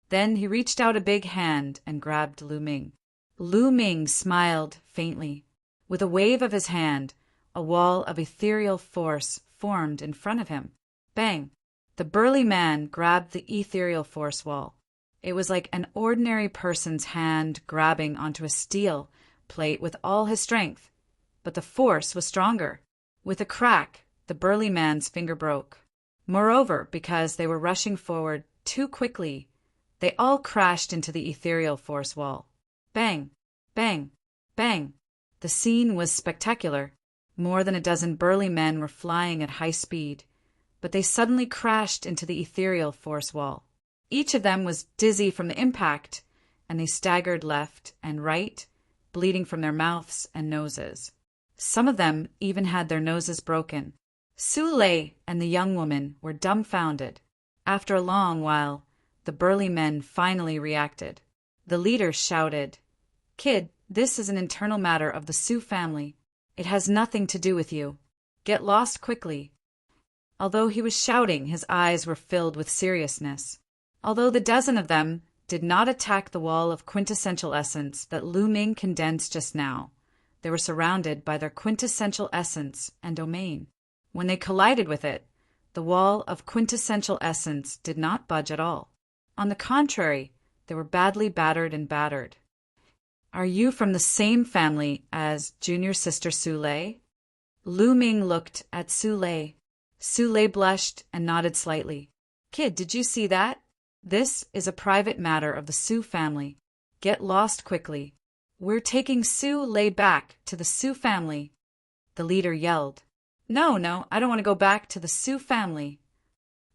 Then he reached out a big hand and grabbed Lu Ming. Lu Ming smiled faintly. With a wave of his hand, a wall of ethereal force formed in front of him. Bang! The burly man grabbed the ethereal force wall. It was like an ordinary person's hand grabbing onto a steel plate with all his strength, but the force was stronger. With a crack, the burly man's finger broke. Moreover, because they were rushing forward too quickly, they all crashed into the ethereal force wall. Bang! Bang! Bang! The scene was spectacular. More than a dozen burly men were flying at high speed, but they suddenly crashed into the ethereal force wall. Each of them was dizzy from the impact, and they staggered left and right, bleeding from their mouths and noses. Some of them even had their noses broken. Su Lei and the young woman were dumbfounded. After a long while, the burly men finally reacted. The leader shouted, Kid, this is an internal matter of the Su family. It has nothing to do with you. Get lost quickly. Although he was shouting, his eyes were filled with seriousness. Although the dozen of them did not attack the wall of quintessential essence that Lu Ming condensed just now, they were surrounded by their quintessential essence and domain. When they collided with it, the wall of quintessential essence did not budge at all. On the contrary, they were badly battered and battered. Are you from the same family as junior sister Su Lei? Lu Ming looked at Su Lei. Su Lei blushed and nodded slightly. Kid, did you see that? This is a private matter of the Su family. Get lost quickly. We're taking Su Lei back to the Su family. The leader yelled. No, I don't want to go back to the Su family.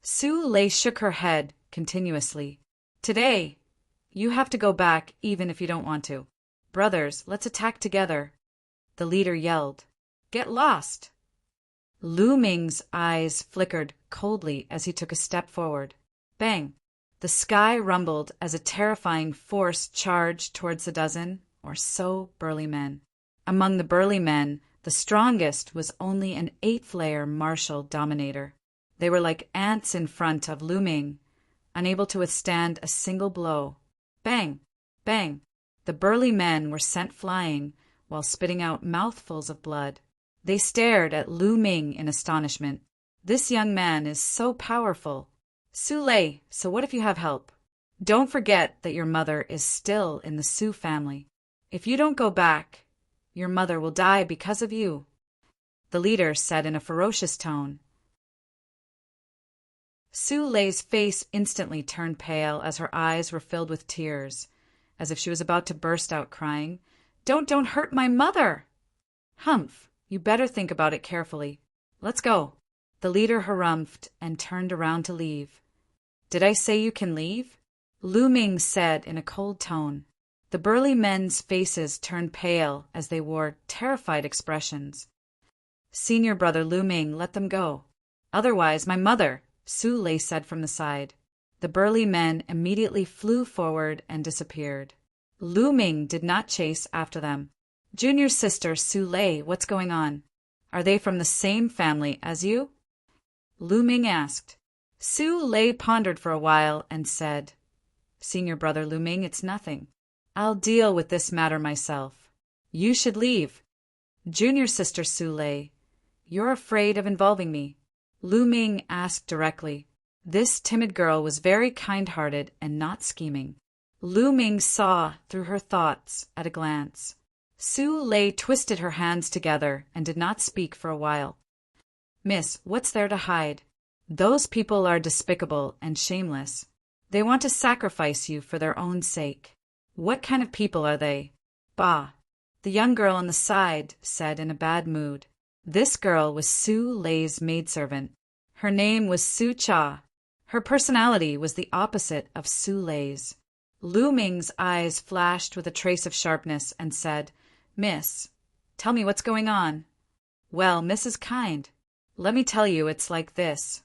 Su Lei shook her head continuously. Today, you have to go back even if you don't want to. Brothers, let's attack together. The leader yelled. Get lost. Lu Ming's eyes flickered coldly as he took a step forward. Bang! The sky rumbled as a terrifying force charged towards the dozen or so burly men. Among the burly men, the strongest was only an 8th-layer martial dominator. They were like ants in front of Lu Ming, unable to withstand a single blow. Bang! Bang! The burly men were sent flying while spitting out mouthfuls of blood. They stared at Lu Ming in astonishment. This young man is so powerful, Su Lei, so what if you have help? Don't forget that your mother is still in the Su family. If you don't go back, your mother will die because of you, the leader said in a ferocious tone. Su Lei's face instantly turned pale as her eyes were filled with tears, as if she was about to burst out crying. Don't hurt my mother! Humph, you better think about it carefully. Let's go. The leader harumphed and turned around to leave. Did I say you can leave? Lu Ming said in a cold tone. The burly men's faces turned pale as they wore terrified expressions. Senior brother Lu Ming, let them go. Otherwise, my mother, Su Lei said from the side. The burly men immediately flew forward and disappeared. Lu Ming did not chase after them. Junior sister Su Lei, what's going on? Are they from the same family as you? Lu Ming asked. Su Lei pondered for a while and said, Senior brother Lu Ming, it's nothing. I'll deal with this matter myself. You should leave. Junior sister Su Lei, you're afraid of involving me? Lu Ming asked directly. This timid girl was very kind-hearted and not scheming. Lu Ming saw through her thoughts at a glance. Su Lei twisted her hands together and did not speak for a while. Miss, what's there to hide? Those people are despicable and shameless. They want to sacrifice you for their own sake. What kind of people are they? Bah! The young girl on the side said in a bad mood. This girl was Su Lei's maidservant. Her name was Su Cha. Her personality was the opposite of Su Lei's. Lu Ming's eyes flashed with a trace of sharpness and said, Miss, tell me what's going on. Well, Miss is kind. Let me tell you, it's like this.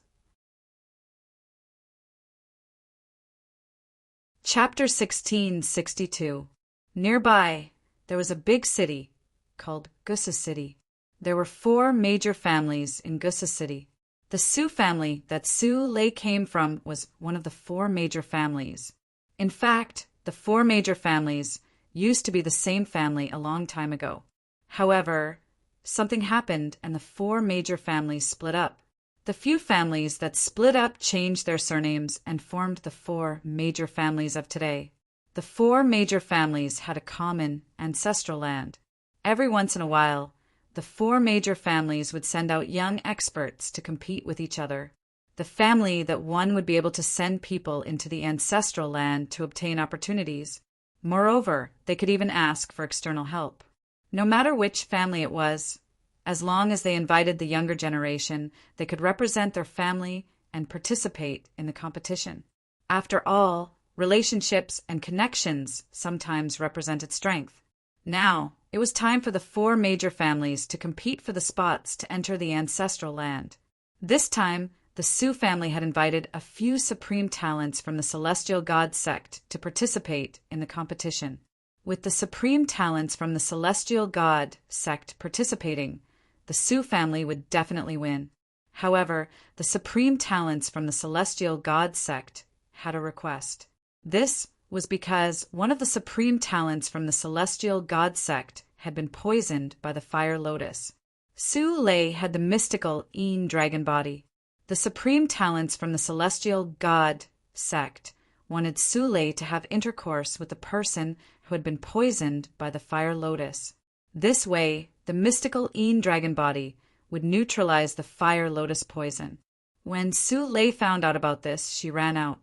Chapter 1662. Nearby, there was a big city called Gusa City. There were 4 major families in Gusa City. The Su family that Su Lei came from was one of the 4 major families. In fact, the 4 major families used to be the same family a long time ago. However, something happened and the 4 major families split up. The few families that split up changed their surnames and formed the 4 major families of today. The 4 major families had a common ancestral land. Every once in a while, the 4 major families would send out young experts to compete with each other. The family that won would be able to send people into the ancestral land to obtain opportunities. Moreover, they could even ask for external help. No matter which family it was, as long as they invited the younger generation, they could represent their family and participate in the competition. After all, relationships and connections sometimes represented strength. Now, it was time for the 4 major families to compete for the spots to enter the ancestral land. This time, the Su family had invited a few supreme talents from the Celestial God sect to participate in the competition. With the supreme talents from the Celestial God sect participating, the Su family would definitely win. However, the supreme talents from the Celestial God sect had a request. This was because one of the supreme talents from the Celestial God sect had been poisoned by the fire lotus. Su Lei had the mystical Yin dragon body. The supreme talents from the Celestial God sect wanted Su Lei to have intercourse with the person who had been poisoned by the fire lotus. This way, the mystical Yin dragon body would neutralize the fire lotus poison. When Su Lei found out about this, she ran out.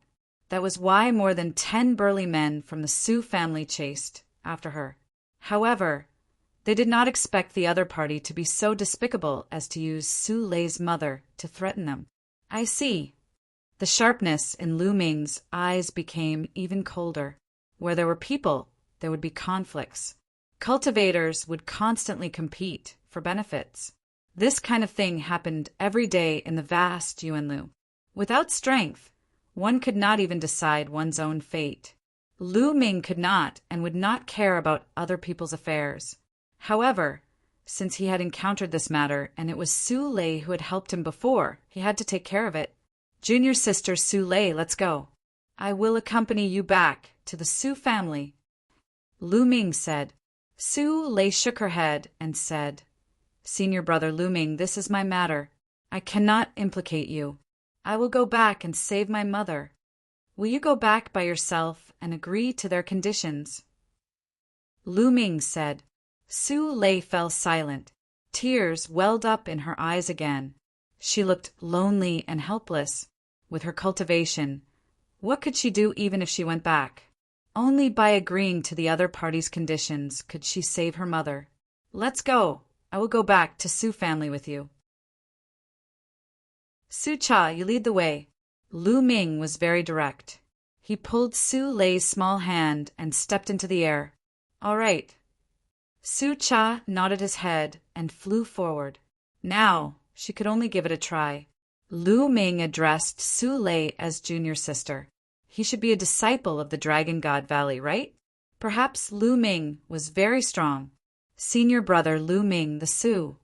That was why more than 10 burly men from the Su family chased after her. However, they did not expect the other party to be so despicable as to use Su Lei's mother to threaten them. I see. The sharpness in Lu Ming's eyes became even colder. Where there were people, there would be conflicts. Cultivators would constantly compete for benefits. This kind of thing happened every day in the vast Yuanlu. Without strength, one could not even decide one's own fate. Lu Ming could not and would not care about other people's affairs. However, since he had encountered this matter and it was Su Lei who had helped him before, he had to take care of it. Junior sister Su Lei, let's go. I will accompany you back to the Su family. Lu Ming said. Su Lei shook her head and said, Senior brother Lu Ming, this is my matter. I cannot implicate you. I will go back and save my mother. Will you go back by yourself and agree to their conditions?" Lu Ming said. Su Lei fell silent. Tears welled up in her eyes again. She looked lonely and helpless. With her cultivation, what could she do even if she went back? Only by agreeing to the other party's conditions could she save her mother. "Let's go. I will go back to Su family with you." "Su Cha, you lead the way." Lu Ming was very direct. He pulled Su Lei's small hand and stepped into the air. "All right." Su Cha nodded his head and flew forward. Now she could only give it a try. Lu Ming addressed Su Lei as junior sister. He should be a disciple of the Dragon God Valley, right? Perhaps Lu Ming was very strong. Senior brother Lu Ming, the Su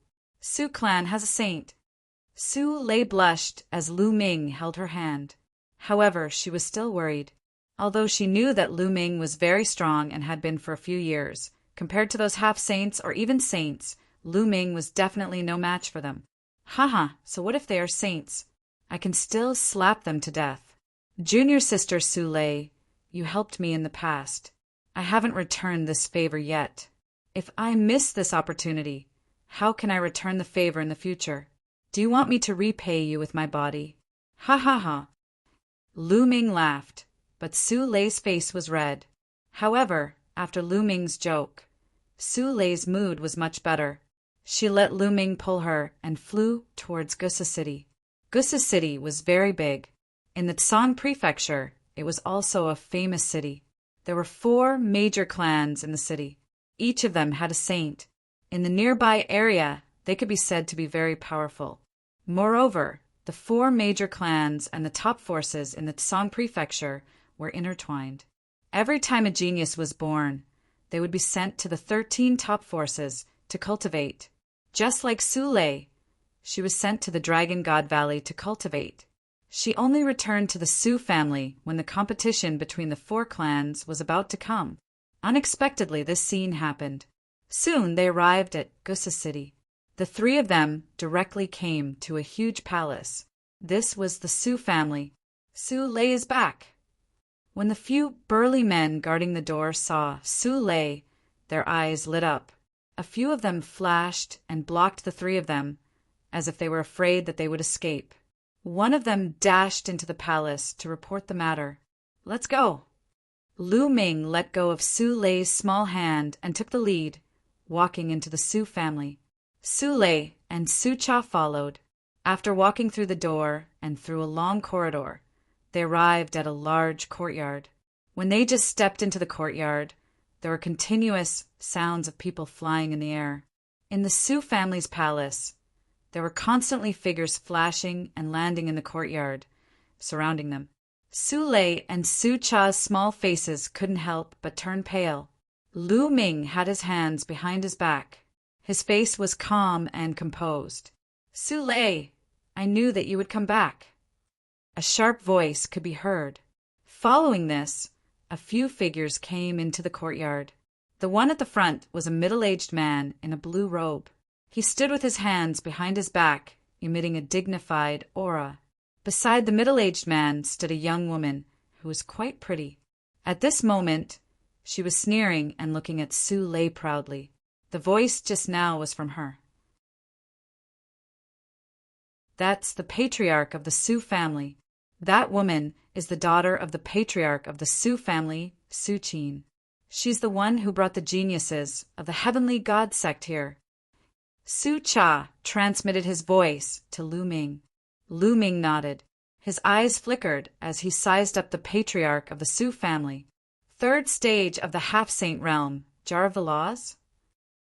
clan has a saint. Su Lei blushed as Lu Ming held her hand. However, she was still worried. Although she knew that Lu Ming was very strong and had been for a few years, compared to those half-saints or even saints, Lu Ming was definitely no match for them. Haha, so what if they are saints? I can still slap them to death. Junior sister Su Lei, you helped me in the past. I haven't returned this favor yet. If I miss this opportunity, how can I return the favor in the future? Do you want me to repay you with my body? Ha ha ha. Lu Ming laughed, but Su Lei's face was red. However, after Lu Ming's joke, Su Lei's mood was much better. She let Lu Ming pull her and flew towards Gusa City. Gusa City was very big. In the Tsan Prefecture, it was also a famous city. There were 4 major clans in the city. Each of them had a saint. In the nearby area, they could be said to be very powerful. Moreover, the 4 major clans and the top forces in the Tsan Prefecture were intertwined. Every time a genius was born, they would be sent to the 13 top forces to cultivate. Just like Su Lei, she was sent to the Dragon God Valley to cultivate. She only returned to the Su family when the competition between the 4 clans was about to come. Unexpectedly, this scene happened. Soon they arrived at Gusa City. The 3 of them directly came to a huge palace. This was the Su family. Su Lei is back. When the few burly men guarding the door saw Su Lei, their eyes lit up. A few of them flashed and blocked the 3 of them, as if they were afraid that they would escape. One of them dashed into the palace to report the matter. "Let's go." Lu Ming let go of Su Lei's small hand and took the lead, walking into the Su family. Su Lei and Su Cha followed. After walking through the door and through a long corridor, they arrived at a large courtyard. When they just stepped into the courtyard, there were continuous sounds of people flying in the air. In the Su family's palace, there were constantly figures flashing and landing in the courtyard, surrounding them. Su Lei and Su Cha's small faces couldn't help but turn pale. Lu Ming had his hands behind his back. His face was calm and composed. "Su Lei, I knew that you would come back." A sharp voice could be heard. Following this, a few figures came into the courtyard. The one at the front was a middle-aged man in a blue robe. He stood with his hands behind his back, emitting a dignified aura. Beside the middle-aged man stood a young woman who was quite pretty. At this moment, she was sneering and looking at Su Lei proudly. The voice just now was from her. That's the patriarch of the Su family. That woman is the daughter of the patriarch of the Su family, Su Qin. She's the one who brought the geniuses of the heavenly god sect here. Su Cha transmitted his voice to Lu Ming. Lu Ming nodded. His eyes flickered as he sized up the patriarch of the Su family. 3rd stage of the half-saint realm, Jar of the Laws?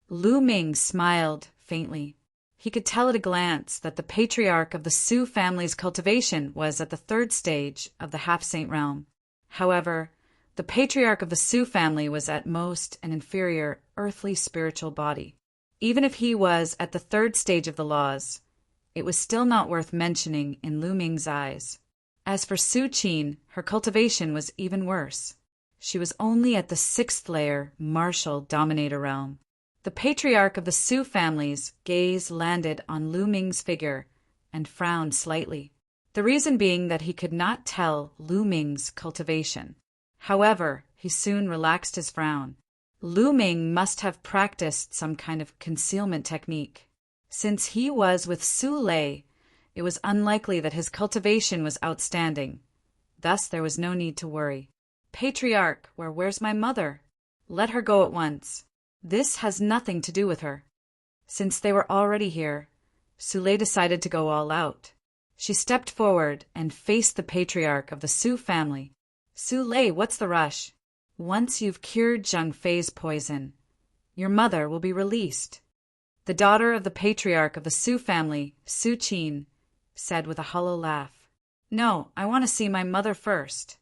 Lu Ming smiled faintly. He could tell at a glance that the patriarch of the Su family's cultivation was at the 3rd stage of the half-saint realm. However, the patriarch of the Su family was at most an inferior earthly spiritual body. Even if he was at the 3rd stage of the laws, it was still not worth mentioning in Lu Ming's eyes. As for Su Qin, her cultivation was even worse. She was only at the 6th layer martial dominator realm. The patriarch of the Su family's gaze landed on Lu Ming's figure and frowned slightly. the reason being that he could not tell Lu Ming's cultivation. However, he soon relaxed his frown. Lu Ming must have practiced some kind of concealment technique. Since he was with Su Lei, it was unlikely that his cultivation was outstanding. Thus there was no need to worry. Patriarch, where's my mother? Let her go at once. This has nothing to do with her. Since they were already here, Su Lei decided to go all out. She stepped forward and faced the patriarch of the Su family. Su Lei, what's the rush? Once you've cured Zhang Fei's poison, your mother will be released. The daughter of the patriarch of the Su family, Su Qin, said with a hollow laugh. No, I want to see my mother first.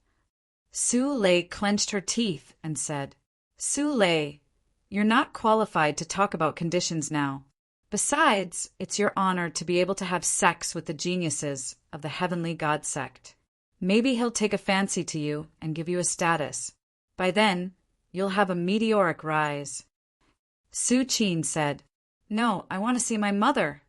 Su Lei clenched her teeth and said, Su Lei, you're not qualified to talk about conditions now. Besides, it's your honor to be able to have sex with the geniuses of the heavenly god sect. Maybe he'll take a fancy to you and give you a status. By then, you'll have a meteoric rise. Su Qin said, No, I want to see my mother.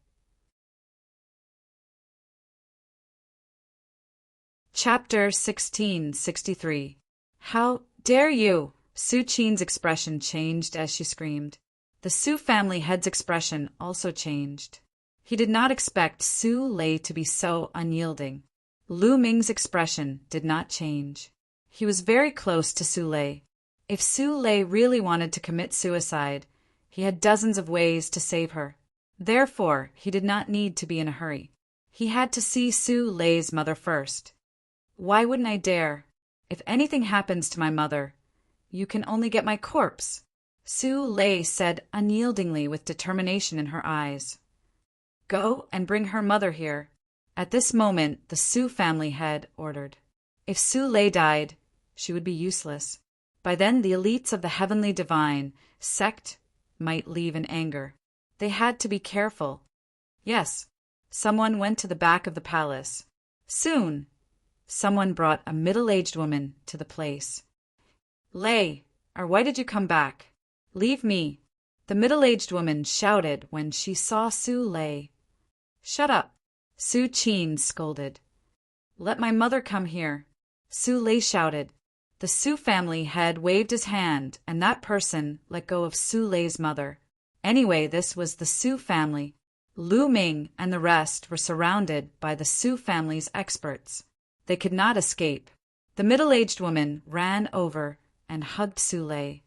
Chapter 1663. How dare you? Su Qin's expression changed as she screamed. The Su family head's expression also changed. He did not expect Su Lei to be so unyielding. Lu Ming's expression did not change. He was very close to Su Lei. If Su Lei really wanted to commit suicide, he had dozens of ways to save her. Therefore, he did not need to be in a hurry. He had to see Su Lei's mother first. Why wouldn't I dare? If anything happens to my mother, you can only get my corpse. Su Lei said unyieldingly with determination in her eyes. Go and bring her mother here. At this moment, the Su family head ordered. If Su Lei died, she would be useless. By then, the elites of the heavenly divine sect might leave in anger. They had to be careful. Yes, someone went to the back of the palace. Soon, someone brought a middle-aged woman to the place. Lei, or why did you come back? Leave me, the middle-aged woman shouted when she saw Su Lei. Shut up, Su Qin scolded. Let my mother come here, Su Lei shouted. The Su family head waved his hand, and that person let go of Su Lei's mother. Anyway, this was the Su family. Lu Ming and the rest were surrounded by the Su family's experts. They could not escape. The middle-aged woman ran over and hugged Su Lei.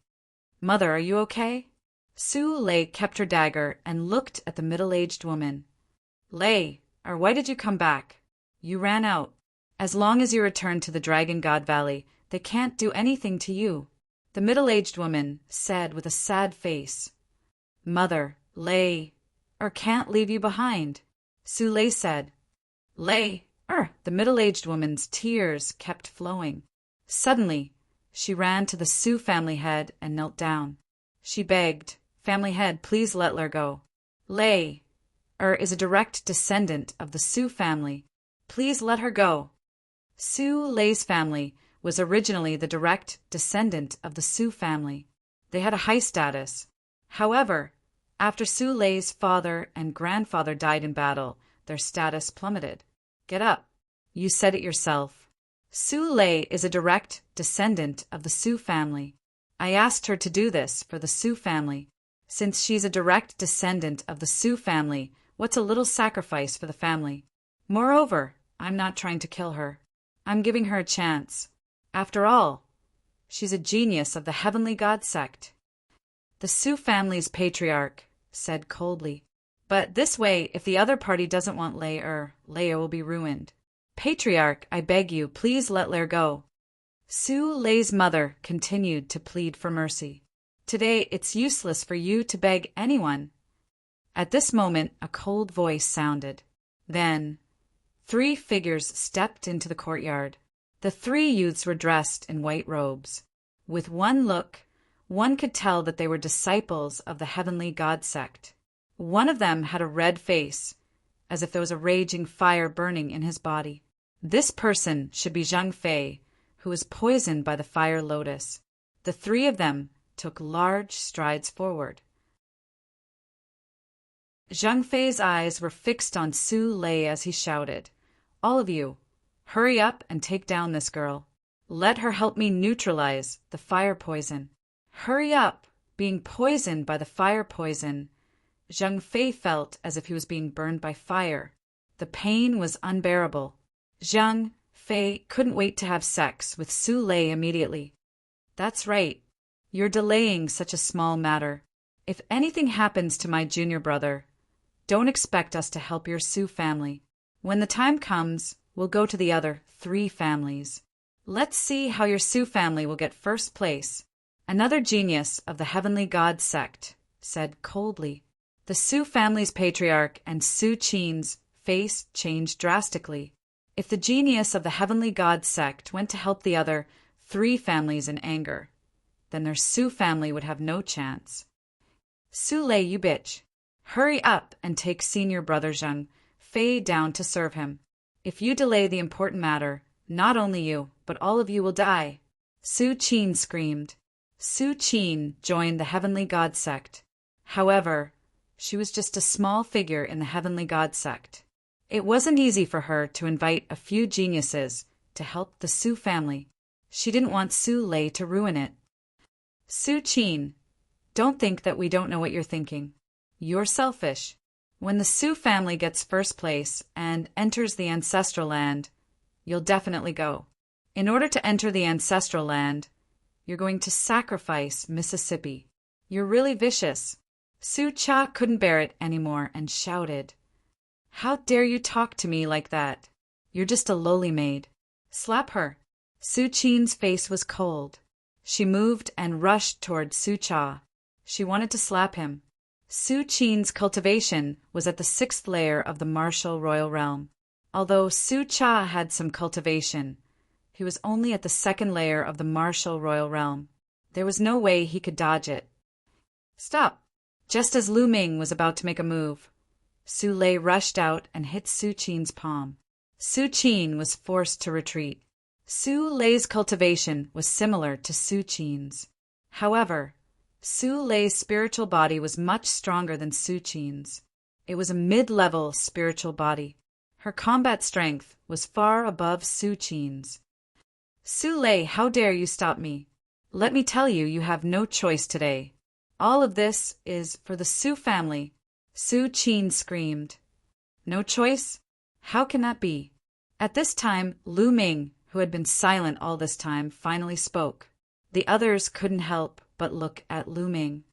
Mother, are you okay? Su Lei kept her dagger and looked at the middle-aged woman. Lei, or why did you come back? You ran out. As long as you return to the Dragon God Valley, they can't do anything to you, the middle-aged woman said with a sad face. Mother, Lei, or can't leave you behind, Su Lei said. Lei, the middle-aged woman's tears kept flowing. Suddenly, she ran to the Su family head and knelt down. She begged, Family head, please let Lei go. Lei, is a direct descendant of the Su family. Please let her go. Su Lei's family was originally the direct descendant of the Su family. They had a high status. However, after Su Lei's father and grandfather died in battle, their status plummeted. Get up. You said it yourself. Su Lei is a direct descendant of the Su family. I asked her to do this for the Su family. Since she's a direct descendant of the Su family, what's a little sacrifice for the family? Moreover, I'm not trying to kill her. I'm giving her a chance. After all, she's a genius of the heavenly god sect. The Su family's patriarch said coldly, But this way, if the other party doesn't want Lei will be ruined. Patriarch, I beg you, please let Lei go. Su Lei's mother continued to plead for mercy. Today, it's useless for you to beg anyone. At this moment, a cold voice sounded. Then, 3 figures stepped into the courtyard. The 3 youths were dressed in white robes. With one look, one could tell that they were disciples of the heavenly god sect. One of them had a red face, as if there was a raging fire burning in his body. This person should be Zhang Fei, who was poisoned by the fire lotus. The 3 of them took large strides forward. Zhang Fei's eyes were fixed on Su Lei as he shouted, All of you, hurry up and take down this girl. Let her help me neutralize the fire poison. Hurry up! Being poisoned by the fire poison, Zhang Fei felt as if he was being burned by fire. The pain was unbearable. Zhang Fei couldn't wait to have sex with Su Lei immediately. That's right. You're delaying such a small matter. If anything happens to my junior brother, don't expect us to help your Su family. When the time comes, we'll go to the other 3 families. Let's see how your Su family will get first place. Another genius of the Heavenly God sect said coldly. The Su family's patriarch and Su Qin's face changed drastically. If the genius of the Heavenly God sect went to help the other 3 families in anger, then their Su family would have no chance. Su Lei, you bitch. Hurry up and take senior brother Zhang Fei down to serve him. If you delay the important matter, not only you, but all of you will die. Su Qin screamed. Su Qin joined the Heavenly God sect. However, she was just a small figure in the Heavenly God sect. It wasn't easy for her to invite a few geniuses to help the Su family. She didn't want Su Lei to ruin it. Su Qin, don't think that we don't know what you're thinking. You're selfish. When the Su family gets first place and enters the ancestral land, you'll definitely go. In order to enter the ancestral land, you're going to sacrifice Mississippi. You're really vicious. Su Cha couldn't bear it anymore and shouted, How dare you talk to me like that? You're just a lowly maid. Slap her. Su Qin's face was cold. She moved and rushed toward Su Cha. She wanted to slap him. Su Qin's cultivation was at the 6th layer of the martial royal realm. Although Su Cha had some cultivation, he was only at the 2nd layer of the martial royal realm. There was no way he could dodge it. Stop! Just as Lu Ming was about to make a move, Su Lei rushed out and hit Su Qin's palm. Su Qin was forced to retreat. Su Lei's cultivation was similar to Su Qin's. However, Su Lei's spiritual body was much stronger than Su Qin's. It was a mid-level spiritual body. Her combat strength was far above Su Qin's. Su Lei, how dare you stop me? Let me tell you, you have no choice today. All of this is for the Su family. Su Qin screamed. No choice? How can that be? At this time, Lu Ming, who had been silent all this time, finally spoke. The others couldn't help but look at Lu Ming.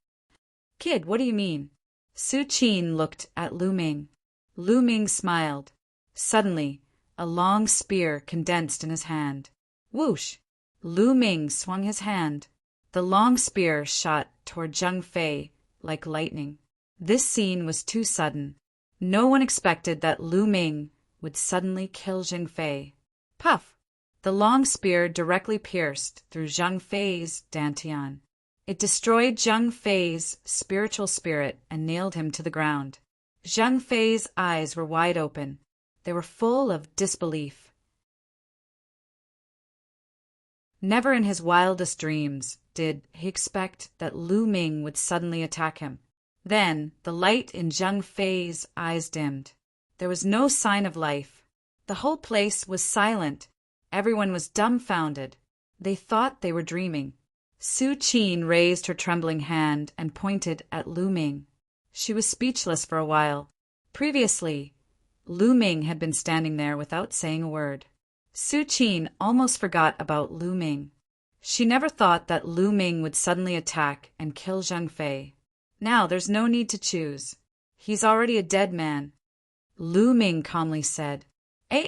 Kid, what do you mean? Su Qin looked at Lu Ming. Lu Ming smiled. Suddenly, a long spear condensed in his hand. Whoosh! Lu Ming swung his hand. The long spear shot toward Zhang Fei like lightning. This scene was too sudden. No one expected that Lu Ming would suddenly kill Zhang Fei. Puff! The long spear directly pierced through Zhang Fei's dantian. It destroyed Zhang Fei's spiritual spirit and nailed him to the ground. Zhang Fei's eyes were wide open. They were full of disbelief. Never in his wildest dreams did he expect that Lu Ming would suddenly attack him. Then the light in Zhang Fei's eyes dimmed. There was no sign of life. The whole place was silent. Everyone was dumbfounded. They thought they were dreaming. Su Qin raised her trembling hand and pointed at Lu Ming. She was speechless for a while. Previously, Lu Ming had been standing there without saying a word. Su Qin almost forgot about Lu Ming. She never thought that Lu Ming would suddenly attack and kill Zhang Fei. Now there's no need to choose. He's already a dead man. Lu Ming calmly said, Ah!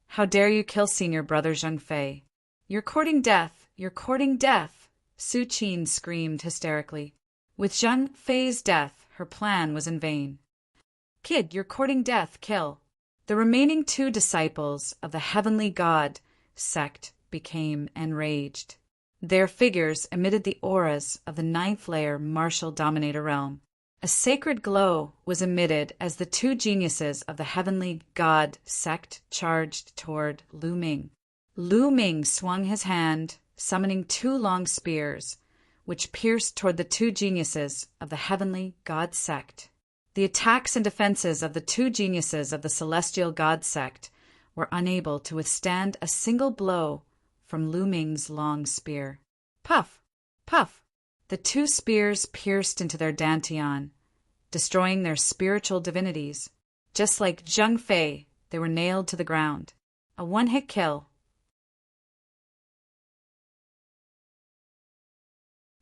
How dare you kill senior brother Zhang Fei? You're courting death! You're courting death! Su Qin screamed hysterically. With Zhang Fei's death, her plan was in vain. Kid, you're courting death, kill! The remaining 2 disciples of the Heavenly God sect became enraged. Their figures emitted the auras of the 9th layer martial dominator realm. A sacred glow was emitted as the 2 geniuses of the Heavenly God sect charged toward Lu Ming. Lu Ming swung his hand, summoning 2 long spears, which pierced toward the 2 geniuses of the Heavenly God sect. The attacks and defenses of the two geniuses of the celestial god sect were unable to withstand a single blow from Lu Ming's long spear. Puff! Puff! The two spears pierced into their dantian, destroying their spiritual divinities. Just like Zheng Fei, they were nailed to the ground. A one-hit kill.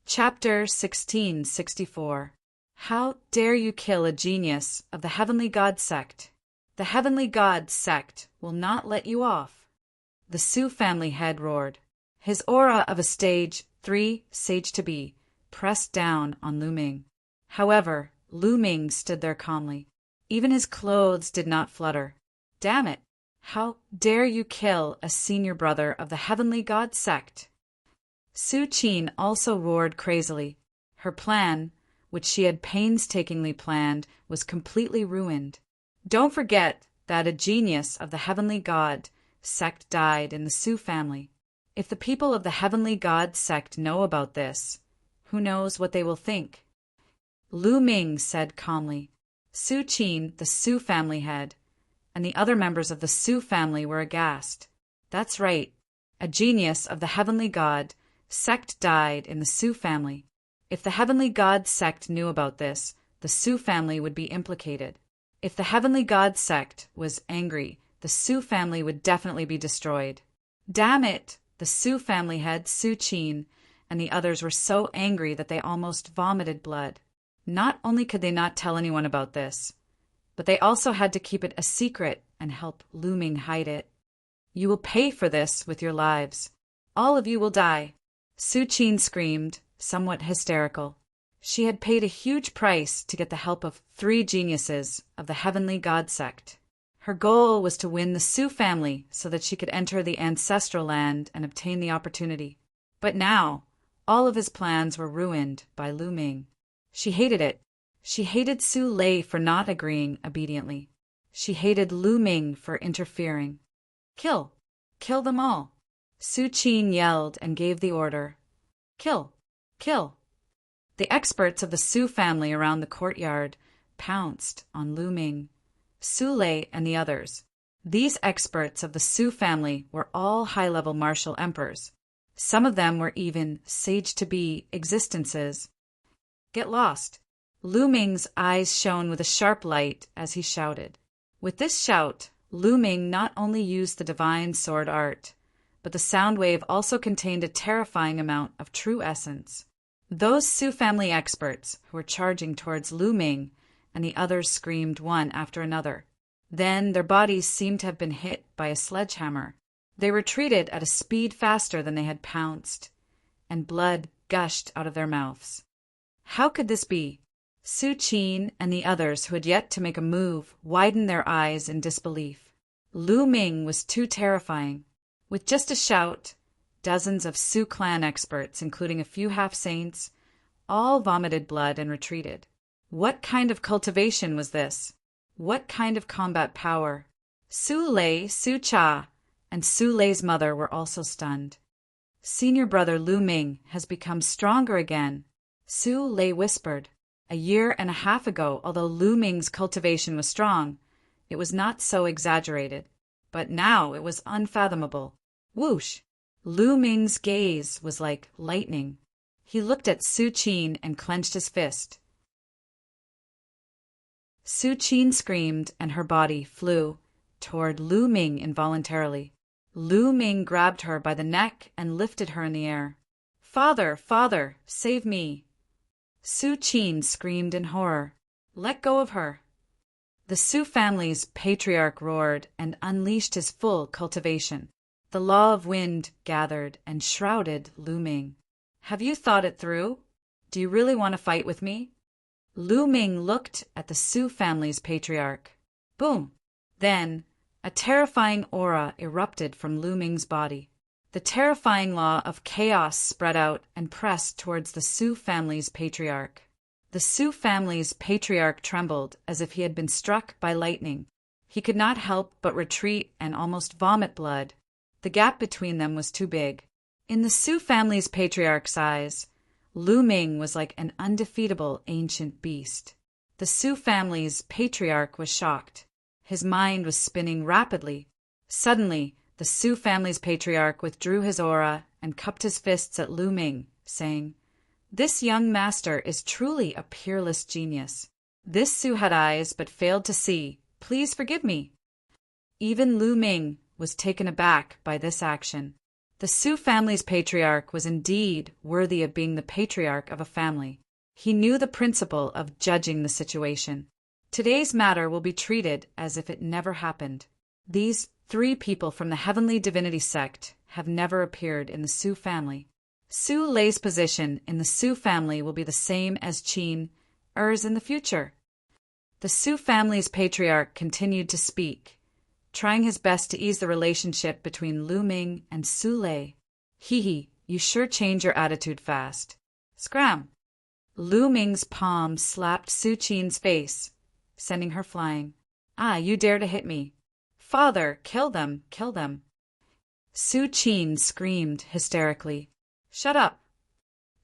Chapter 1664. How dare you kill a genius of the Heavenly God sect? The Heavenly God sect will not let you off. The Su family head roared. His aura of a stage 3 sage-to-be pressed down on Lu Ming. However, Lu Ming stood there calmly. Even his clothes did not flutter. Damn it! How dare you kill a senior brother of the Heavenly God sect? Su Qin also roared crazily. Her plan, which she had painstakingly planned, was completely ruined. Don't forget that a genius of the Heavenly God sect died in the Su family. If the people of the Heavenly God sect know about this, who knows what they will think? Lu Ming said calmly. Su Qin, the Su family head, and the other members of the Su family were aghast. That's right. A genius of the Heavenly God sect died in the Su family. If the Heavenly God sect knew about this, the Su family would be implicated. If the Heavenly God sect was angry, the Su family would definitely be destroyed. Damn it! The Su family head, Su Qin, and the others were so angry that they almost vomited blood. Not only could they not tell anyone about this, but they also had to keep it a secret and help Lu Ming hide it. You will pay for this with your lives. All of you will die. Su Qin screamed, somewhat hysterical. She had paid a huge price to get the help of 3 geniuses of the Heavenly God sect. Her goal was to win the Su family so that she could enter the ancestral land and obtain the opportunity. But now, all of his plans were ruined by Lu Ming. She hated it. She hated Su Lei for not agreeing obediently. She hated Lu Ming for interfering. Kill! Kill them all! Su Qin yelled and gave the order. Kill! Kill! The experts of the Su family around the courtyard pounced on Lu Ming, Su Lei, and the others. These experts of the Su family were all high-level martial emperors. Some of them were even sage-to-be existences. Get lost! Lu Ming's eyes shone with a sharp light as he shouted. With this shout, Lu Ming not only used the divine sword art, but the sound wave also contained a terrifying amount of true essence. Those Su family experts who were charging towards Lu Ming and the others screamed one after another. Then their bodies seemed to have been hit by a sledgehammer. They retreated at a speed faster than they had pounced, and blood gushed out of their mouths. How could this be? Su Qin and the others who had yet to make a move widened their eyes in disbelief. Lu Ming was too terrifying. With just a shout, dozens of Su clan experts, including a few half-saints, all vomited blood and retreated. What kind of cultivation was this? What kind of combat power? Su Lei, Su Cha, and Su Lei's mother were also stunned. Senior brother Lu Ming has become stronger again, Su Lei whispered. A year and a half ago, although Lu Ming's cultivation was strong, it was not so exaggerated. But now it was unfathomable. Whoosh! Lu Ming's gaze was like lightning. He looked at Su Qin and clenched his fist. Su Qin screamed and her body flew toward Lu Ming involuntarily. Lu Ming grabbed her by the neck and lifted her in the air. Father, father, save me! Su Qin screamed in horror. Let go of her! The Su family's patriarch roared and unleashed his full cultivation. The law of wind gathered and shrouded Lu Ming. Have you thought it through? Do you really want to fight with me? Lu Ming looked at the Su family's patriarch. Boom! Then, a terrifying aura erupted from Lu Ming's body. The terrifying law of chaos spread out and pressed towards the Su family's patriarch. The Su family's patriarch trembled as if he had been struck by lightning. He could not help but retreat and almost vomit blood. The gap between them was too big. In the Su family's patriarch's eyes, Lu Ming was like an undefeatable ancient beast. The Sioux family's patriarch was shocked. His mind was spinning rapidly. Suddenly, the Sioux family's patriarch withdrew his aura and cupped his fists at Lu Ming, saying, "This young master is truly a peerless genius. This Sioux had eyes but failed to see. Please forgive me." Even Lu Ming was taken aback by this action. The Sioux family's patriarch was indeed worthy of being the patriarch of a family. He knew the principle of judging the situation. Today's matter will be treated as if it never happened. These 3 people from the Heavenly Divinity sect have never appeared in the Sioux family. Su Lei's position in the Sioux family will be the same as Qin Er's in the future. The Sioux family's patriarch continued to speak, trying his best to ease the relationship between Lu Ming and Su Lei. "Hee, you sure change your attitude fast. Scram!" Lu Ming's palm slapped Su Qin's face, sending her flying. "Ah, you dare to hit me. Father, kill them, kill them." Su Qin screamed hysterically. "Shut up!"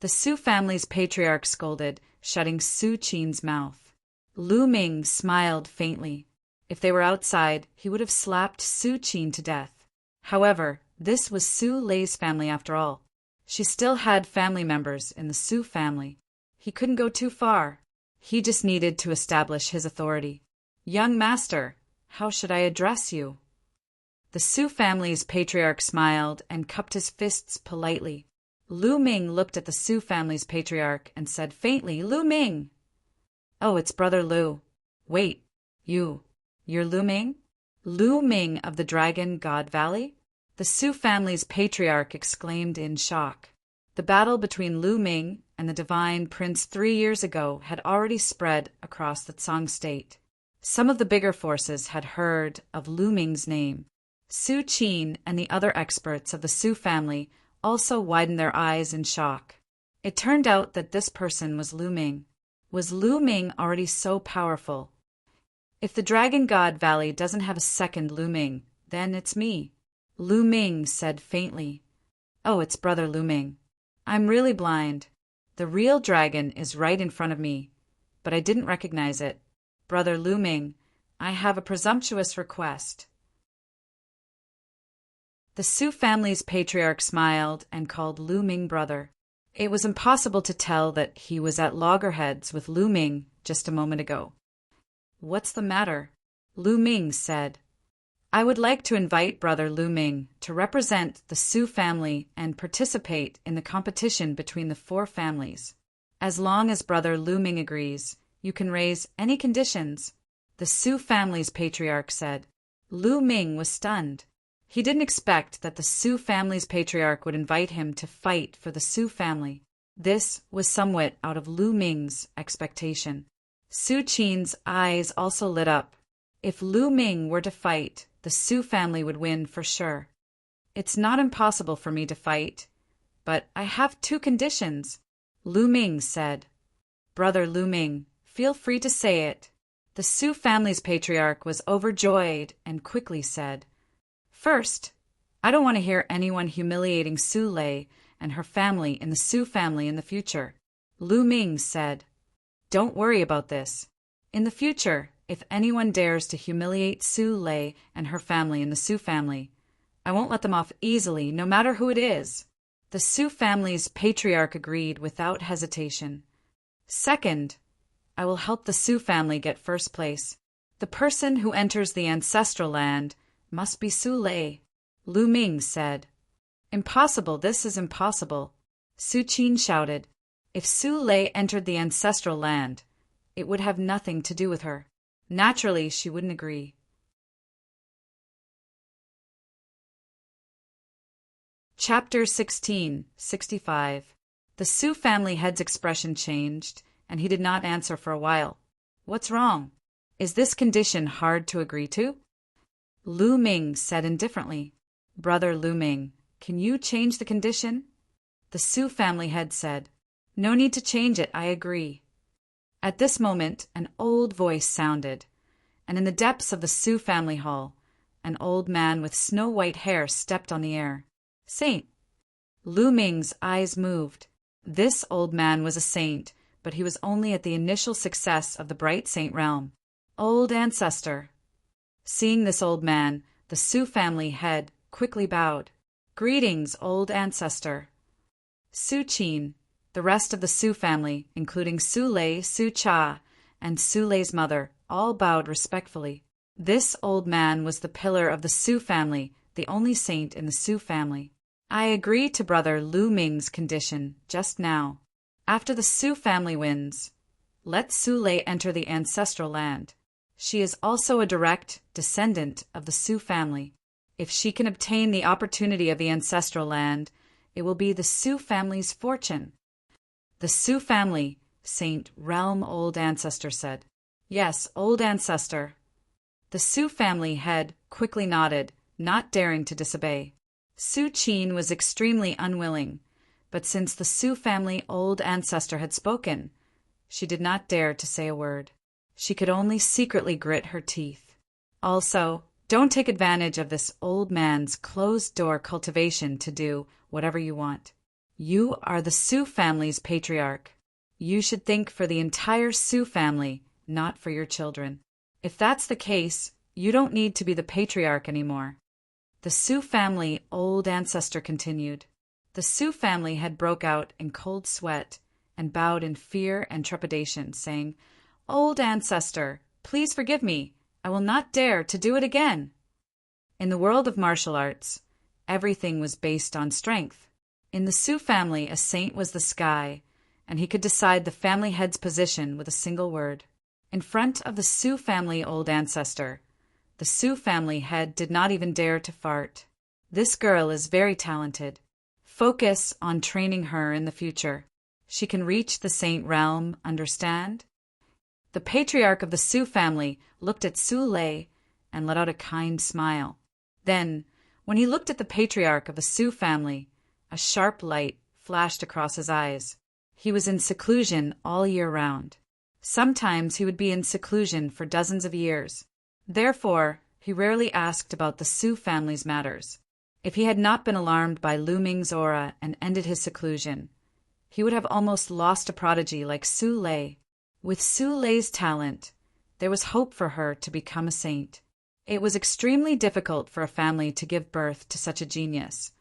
The Sioux family's patriarch scolded, shutting Su Qin's mouth. Lu Ming smiled faintly. If they were outside, he would have slapped Su Qin to death. However, this was Su Lei's family after all. She still had family members in the Sioux family. He couldn't go too far. He just needed to establish his authority. "Young master, how should I address you?" The Sioux family's patriarch smiled and cupped his fists politely. Lu Ming looked at the Sioux family's patriarch and said faintly, "Lu Ming." "Oh, it's Brother Lu. Wait, you're Lu Ming? Lu Ming of the Dragon God Valley?" The Sioux family's patriarch exclaimed in shock. The battle between Lu Ming and the Divine Prince 3 years ago had already spread across the Tsang state. Some of the bigger forces had heard of Lu Ming's name. Su Qin and the other experts of the Sioux family also widened their eyes in shock. It turned out that this person was Lu Ming. Was Lu Ming already so powerful? "If the Dragon God Valley doesn't have a second Lu Ming, then it's me," Lu Ming said faintly. "Oh, it's Brother Lu Ming. I'm really blind. The real dragon is right in front of me, but I didn't recognize it. Brother Lu Ming, I have a presumptuous request." The Sioux family's patriarch smiled and called Lu Ming brother. It was impossible to tell that he was at loggerheads with Lu Ming just a moment ago. "What's the matter?" Lu Ming said. "I would like to invite Brother Lu Ming to represent the Sioux family and participate in the competition between the 4 families. As long as Brother Lu Ming agrees, you can raise any conditions," the Sioux family's patriarch said. Lu Ming was stunned. He didn't expect that the Sioux family's patriarch would invite him to fight for the Sioux family. This was somewhat out of Lu Ming's expectation. Su Qin's eyes also lit up. If Lu Ming were to fight, the Sioux family would win for sure. "It's not impossible for me to fight, but I have 2 conditions," Lu Ming said. "Brother Lu Ming, feel free to say it." The Sioux family's patriarch was overjoyed and quickly said, "First, I don't want to hear anyone humiliating Su Lei and her family in the Sioux family in the future." Lu Ming said, "Don't worry about this. In the future, if anyone dares to humiliate Su Lei and her family in the Sioux family, I won't let them off easily, no matter who it is." The Sioux family's patriarch agreed without hesitation. "Second, I will help the Sioux family get first place. The person who enters the ancestral land must be Su Lei," Lu Ming said. "Impossible, this is impossible," Su Qin shouted. "If Su Lei entered the ancestral land, it would have nothing to do with her. Naturally, she wouldn't agree." Chapter 16:65. The Sioux family head's expression changed, and he did not answer for a while. "What's wrong? Is this condition hard to agree to?" Lu Ming said indifferently. "Brother Lu Ming, can you change the condition?" The Sioux family head said, "No need to change it, I agree." At this moment, an old voice sounded, and in the depths of the Sioux family hall, an old man with snow-white hair stepped on the air. "Saint." Lu Ming's eyes moved. This old man was a saint, but he was only at the initial success of the bright Saint realm. Old ancestor. Seeing this old man, the Sioux family head quickly bowed. Greetings, old ancestor. Sioux Chin. The rest of the Sioux family, including Sioux Lei, Sioux Cha, and Sioux Lei's mother, all bowed respectfully. This old man was the pillar of the Sioux family, the only saint in the Sioux family. I agree to Brother Lu Ming's condition just now. After the Sioux family wins, let Sioux Lei enter the ancestral land. She is also a direct descendant of the Sioux family. If she can obtain the opportunity of the ancestral land, it will be the Sioux family's fortune. The Sioux family, Saint Realm Old Ancestor said. Yes, old ancestor. The Sioux family head quickly nodded, not daring to disobey. Sioux Chin was extremely unwilling, but since the Sioux family old ancestor had spoken, she did not dare to say a word. She could only secretly grit her teeth. Also, don't take advantage of this old man's closed-door cultivation to do whatever you want. You are the Sioux family's patriarch. You should think for the entire Sioux family, not for your children. If that's the case, you don't need to be the patriarch anymore. The Sioux family old ancestor continued. The Sioux family had broke out in cold sweat and bowed in fear and trepidation, saying, Old ancestor, please forgive me. I will not dare to do it again. In the world of martial arts, everything was based on strength. In the Sioux family, a saint was the sky, and he could decide the family head's position with a single word. In front of the Sioux family old ancestor, the Sioux family head did not even dare to fart. This girl is very talented. Focus on training her in the future. She can reach the saint realm, understand? The patriarch of the Sioux family looked at Sioux Lei and let out a kind smile. Then, when he looked at the patriarch of the Sioux family, a sharp light flashed across his eyes. He was in seclusion all year round. Sometimes he would be in seclusion for dozens of years. Therefore, he rarely asked about the Sioux family's matters. If he had not been alarmed by Lu Ming's aura and ended his seclusion, he would have almost lost a prodigy like Sioux Lei. With Sioux Lei's talent, there was hope for her to become a saint. It was extremely difficult for a family to give birth to such a genius,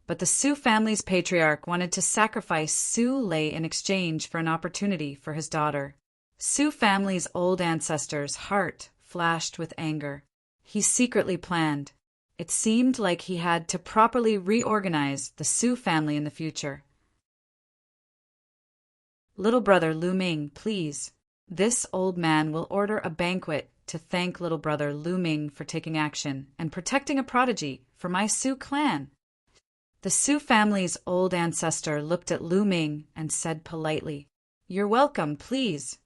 but the Sioux family's patriarch wanted to sacrifice Sioux Lei in exchange for an opportunity for his daughter. Sioux family's old ancestor's heart flashed with anger. He secretly planned. It seemed like he had to properly reorganize the Sioux family in the future. Little brother Lu Ming, please. This old man will order a banquet to thank little brother Lu Ming for taking action and protecting a prodigy for my Sioux clan. The Sioux family's old ancestor looked at Lu Ming and said politely, You're welcome, please.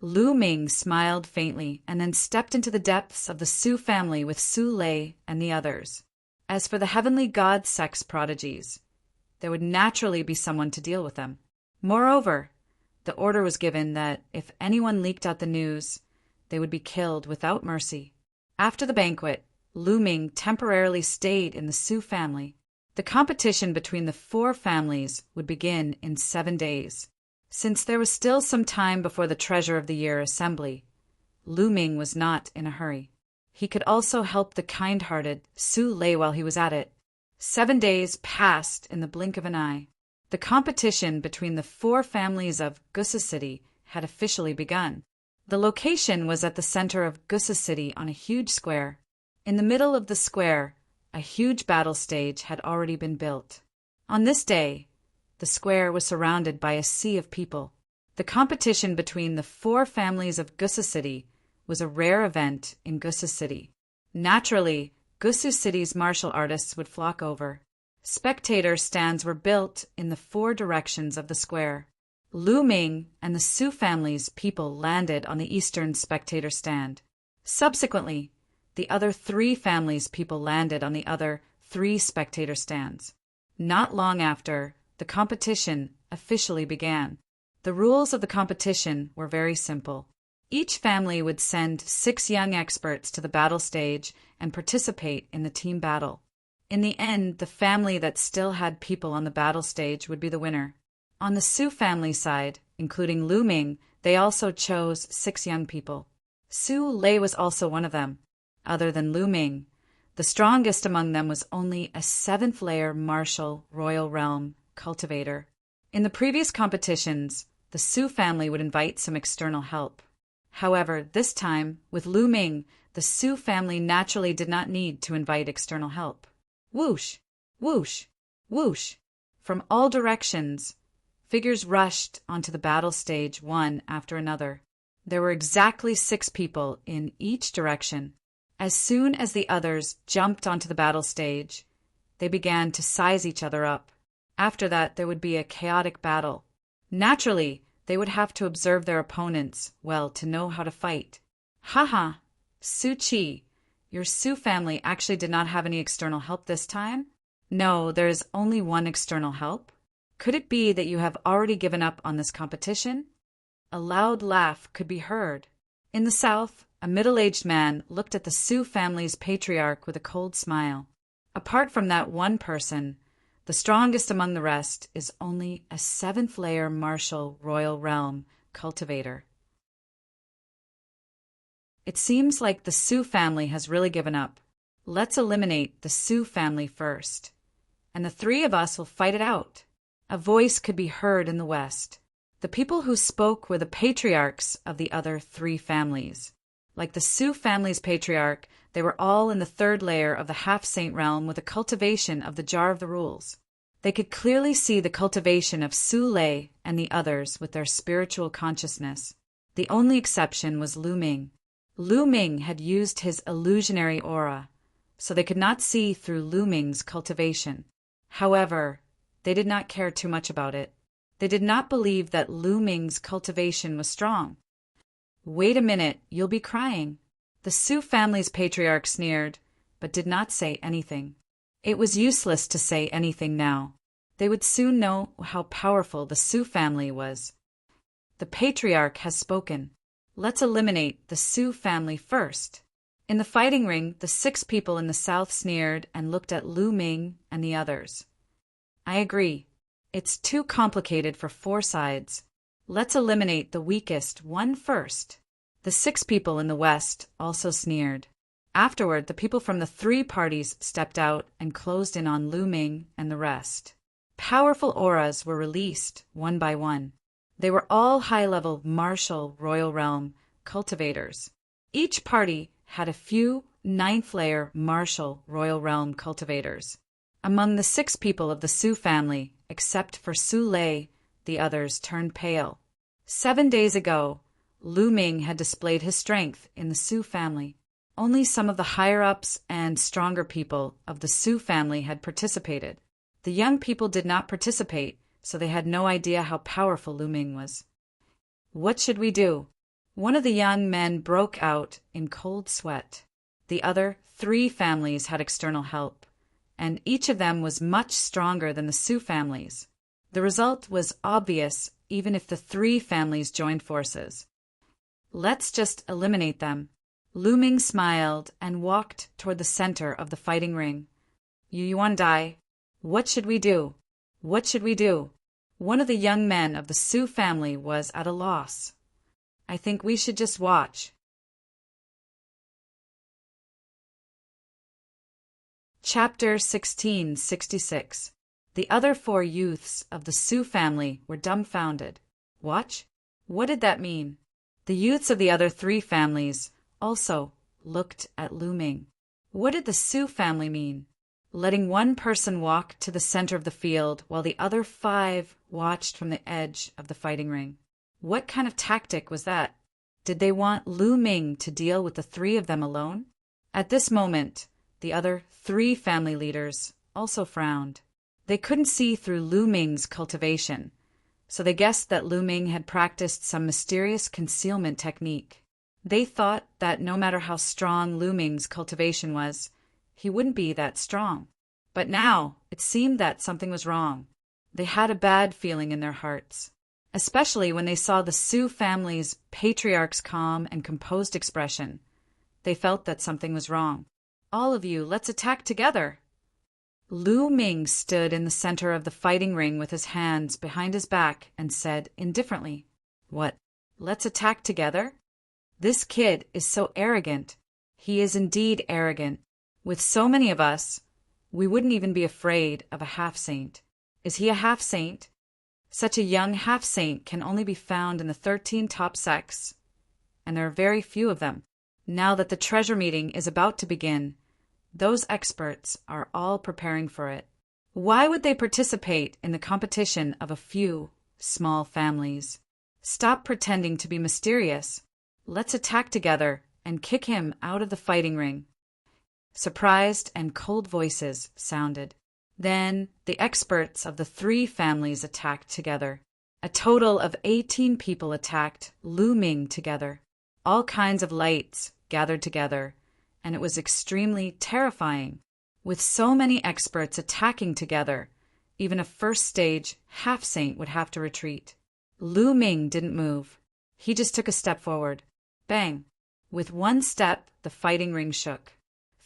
Lu Ming smiled faintly and then stepped into the depths of the Sioux family with Sioux Lei and the others. As for the heavenly god sex prodigies, there would naturally be someone to deal with them. Moreover, the order was given that if anyone leaked out the news, they would be killed without mercy. After the banquet, Lu Ming temporarily stayed in the Sioux family. The competition between the four families would begin in 7 days. Since there was still some time before the Treasure of the Year assembly, Lu Ming was not in a hurry. He could also help the kind-hearted Sioux Lei while he was at it. 7 days passed in the blink of an eye. The competition between the four families of Gussa City had officially begun. The location was at the center of Gussa City on a huge square. In the middle of the square, a huge battle stage had already been built. On this day, the square was surrounded by a sea of people. The competition between the four families of Gussa City was a rare event in Gussa City. Naturally, Gussa City's martial artists would flock over. Spectator stands were built in the four directions of the square. Lu Ming and the Sioux family's people landed on the eastern spectator stand. Subsequently, the other three families' people landed on the other 3 spectator stands. Not long after, the competition officially began. The rules of the competition were very simple. Each family would send 6 young experts to the battle stage and participate in the team battle. In the end, the family that still had people on the battle stage would be the winner. On the Sioux family side, including Lu Ming, they also chose 6 young people. Su Lei was also one of them. Other than Lu Ming, the strongest among them was only a 7th-layer martial royal realm cultivator. In the previous competitions, the Su family would invite some external help. However, this time, with Lu Ming, the Su family naturally did not need to invite external help. Whoosh! Whoosh! Whoosh! From all directions, figures rushed onto the battle stage one after another. There were exactly 6 people in each direction. As soon as the others jumped onto the battle stage, they began to size each other up. After that, there would be a chaotic battle. Naturally, they would have to observe their opponents well to know how to fight. Haha, Su Qi, your Su family actually did not have any external help this time? No, there is only one external help. Could it be that you have already given up on this competition? A loud laugh could be heard. In the south, a middle-aged man looked at the Su family's patriarch with a cold smile. Apart from that one person, the strongest among the rest is only a 7th-layer martial royal realm cultivator. It seems like the Su family has really given up. Let's eliminate the Su family first, and the 3 of us will fight it out. A voice could be heard in the west. The people who spoke were the patriarchs of the other 3 families. Like the Su family's patriarch, they were all in the 3rd layer of the half-saint realm with a cultivation of the Jar of the Rules. They could clearly see the cultivation of Su Lei and the others with their spiritual consciousness. The only exception was Lu Ming. Lu Ming had used his illusionary aura, so they could not see through Lu Ming's cultivation. However, they did not care too much about it. They did not believe that Lu Ming's cultivation was strong. Wait a minute, you'll be crying. The Su family's patriarch sneered, but did not say anything. It was useless to say anything now. They would soon know how powerful the Su family was. The patriarch has spoken. Let's eliminate the Su family first. In the fighting ring, the 6 people in the south sneered and looked at Lu Ming and the others. I agree. It's too complicated for 4 sides. Let's eliminate the weakest one first. The 6 people in the west also sneered. Afterward, the people from the 3 parties stepped out and closed in on Lu Ming and the rest. Powerful auras were released one by one. They were all high-level martial royal realm cultivators. Each party had a few 9th-layer martial royal realm cultivators. Among the 6 people of the Su family, except for Su Lei, the others turned pale. 7 days ago, Lu Ming had displayed his strength in the Su family. Only some of the higher-ups and stronger people of the Su family had participated. The young people did not participate, so they had no idea how powerful Lu Ming was. What should we do? One of the young men broke out in cold sweat. The other 3 families had external help, and each of them was much stronger than the Su families. The result was obvious even if the 3 families joined forces. Let's just eliminate them. Lu Ming smiled and walked toward the center of the fighting ring. You want to die? What should we do? What should we do? One of the young men of the Su family was at a loss. I think we should just watch. Chapter 1666. The other 4 youths of the Su family were dumbfounded. Watch? What did that mean? The youths of the other 3 families also looked at Lu Ming. What did the Su family mean? Letting one person walk to the center of the field while the other 5 watched from the edge of the fighting ring. What kind of tactic was that? Did they want Lu Ming to deal with the 3 of them alone? At this moment, the other 3 family leaders also frowned. They couldn't see through Lu Ming's cultivation, so they guessed that Lu Ming had practiced some mysterious concealment technique. They thought that no matter how strong Lu Ming's cultivation was, he wouldn't be that strong. But now it seemed that something was wrong. They had a bad feeling in their hearts, especially when they saw the Su family's patriarch's calm and composed expression. They felt that something was wrong. All of you, let's attack together. Lu Ming stood in the center of the fighting ring with his hands behind his back and said indifferently, "What? Let's attack together? This kid is so arrogant. He is indeed arrogant. With so many of us, we wouldn't even be afraid of a half-saint. Is he a half-saint? Such a young half-saint can only be found in the 13 top sects, and there are very few of them. Now that the treasure meeting is about to begin, those experts are all preparing for it. Why would they participate in the competition of a few small families? Stop pretending to be mysterious. Let's attack together and kick him out of the fighting ring." Surprised and cold voices sounded. Then the experts of the 3 families attacked together. A total of 18 people attacked Lu Ming together. All kinds of lights gathered together, and it was extremely terrifying. With so many experts attacking together, even a first-stage half-saint would have to retreat. Lu Ming didn't move. He just took a step forward. Bang! With one step, the fighting ring shook.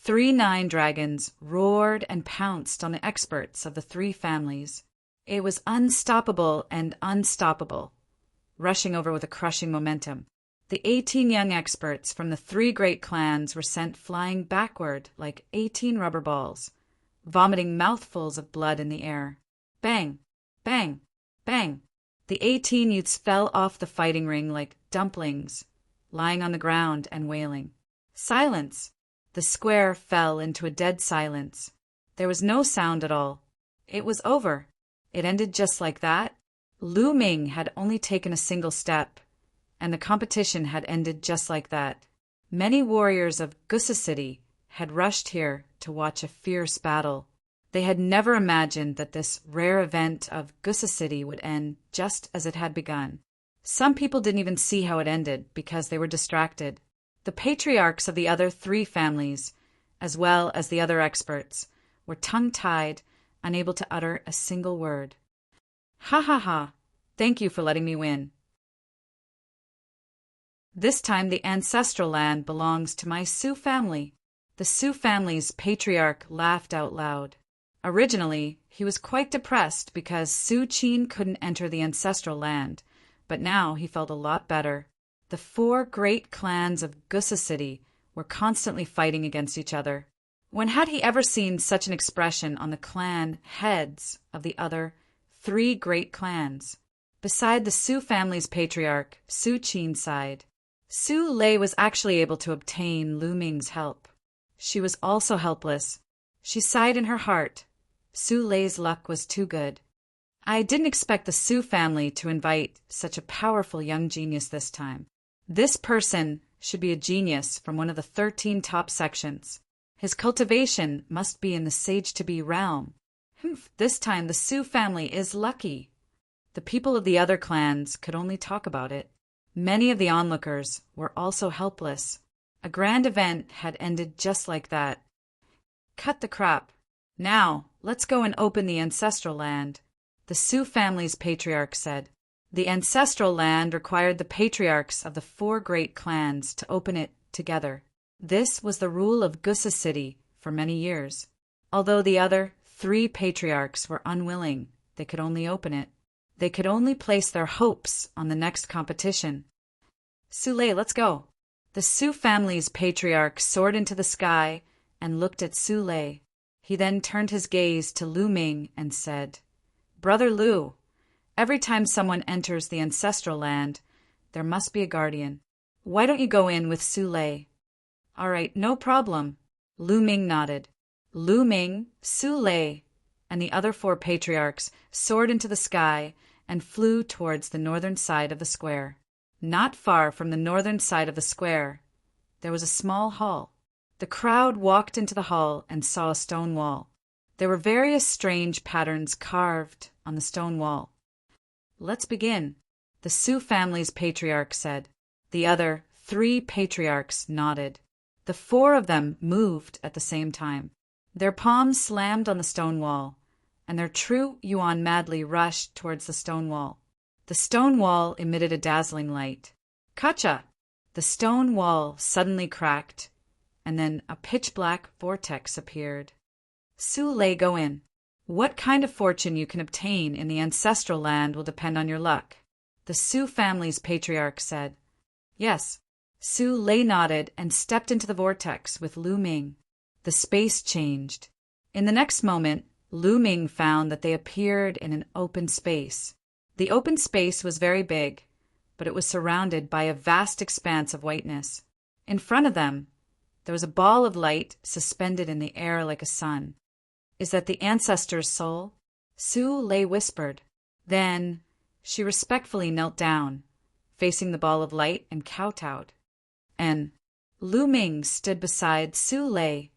3 9 dragons roared and pounced on the experts of the 3 families. It was unstoppable and unstoppable, rushing over with a crushing momentum. The 18 young experts from the 3 great clans were sent flying backward like 18 rubber balls, vomiting mouthfuls of blood in the air. Bang! Bang! Bang! The 18 youths fell off the fighting ring like dumplings, lying on the ground and wailing. Silence! The square fell into a dead silence. There was no sound at all. It was over. It ended just like that. Lu Ming had only taken a single step, and the competition had ended just like that. Many warriors of Gusa City had rushed here to watch a fierce battle. They had never imagined that this rare event of Gusa City would end just as it had begun. Some people didn't even see how it ended because they were distracted. The patriarchs of the other 3 families, as well as the other experts, were tongue-tied, unable to utter a single word. "Ha ha ha! Thank you for letting me win. This time the ancestral land belongs to my Sioux family." The Sioux family's patriarch laughed out loud. Originally, he was quite depressed because Sioux Chin couldn't enter the ancestral land, but now he felt a lot better. The 4 great clans of Gusa City were constantly fighting against each other. When had he ever seen such an expression on the clan heads of the other 3 great clans? Beside the Sioux family's patriarch, Sioux Chin sighed. Su Lei was actually able to obtain Lu Ming's help. She was also helpless. She sighed in her heart. Su Lei's luck was too good. I didn't expect the Su family to invite such a powerful young genius this time. This person should be a genius from one of the 13 top sections. His cultivation must be in the sage-to-be realm. This time the Su family is lucky. The people of the other clans could only talk about it. Many of the onlookers were also helpless. A grand event had ended just like that. Cut the crap. Now, let's go and open the ancestral land, the Su family's patriarch said. The ancestral land required the patriarchs of the 4 great clans to open it together. This was the rule of Gusa City for many years. Although the other 3 patriarchs were unwilling, they could only open it. They could only place their hopes on the next competition. Su Lei, let's go. The Su family's patriarch soared into the sky and looked at Su Lei. He then turned his gaze to Lu Ming and said, "Brother Lu, every time someone enters the ancestral land, there must be a guardian. Why don't you go in with Su Lei?" "All right, no problem." Lu Ming nodded. Lu Ming, Su Lei, and the other 4 patriarchs soared into the sky and flew towards the northern side of the square. Not far from the northern side of the square, there was a small hall. The crowd walked into the hall and saw a stone wall. There were various strange patterns carved on the stone wall. "Let's begin," the Su family's patriarch said. The other 3 patriarchs nodded. The 4 of them moved at the same time. Their palms slammed on the stone wall, and their true Yuan madly rushed towards the stone wall. The stone wall emitted a dazzling light. Kacha! The stone wall suddenly cracked, and then a pitch-black vortex appeared. Su-lei, go in. What kind of fortune you can obtain in the ancestral land will depend on your luck, the Su family's patriarch said. Yes. Su-lei nodded and stepped into the vortex with Lu Ming. The space changed. In the next moment, Lu Ming found that they appeared in an open space. The open space was very big, but it was surrounded by a vast expanse of whiteness. In front of them, there was a ball of light suspended in the air like a sun. Is that the ancestor's soul? Su-lei whispered. Then she respectfully knelt down, facing the ball of light, and kowtowed. And Lu Ming stood beside Su-lei,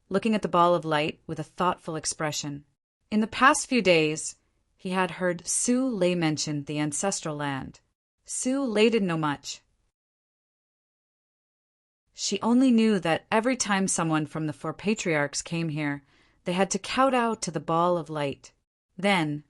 looking at the ball of light with a thoughtful expression. In the past few days, he had heard Su-lei mention the ancestral land. Su-lei didn't know much. She only knew that every time someone from the 4 patriarchs came here, they had to kowtow to the ball of light. Then,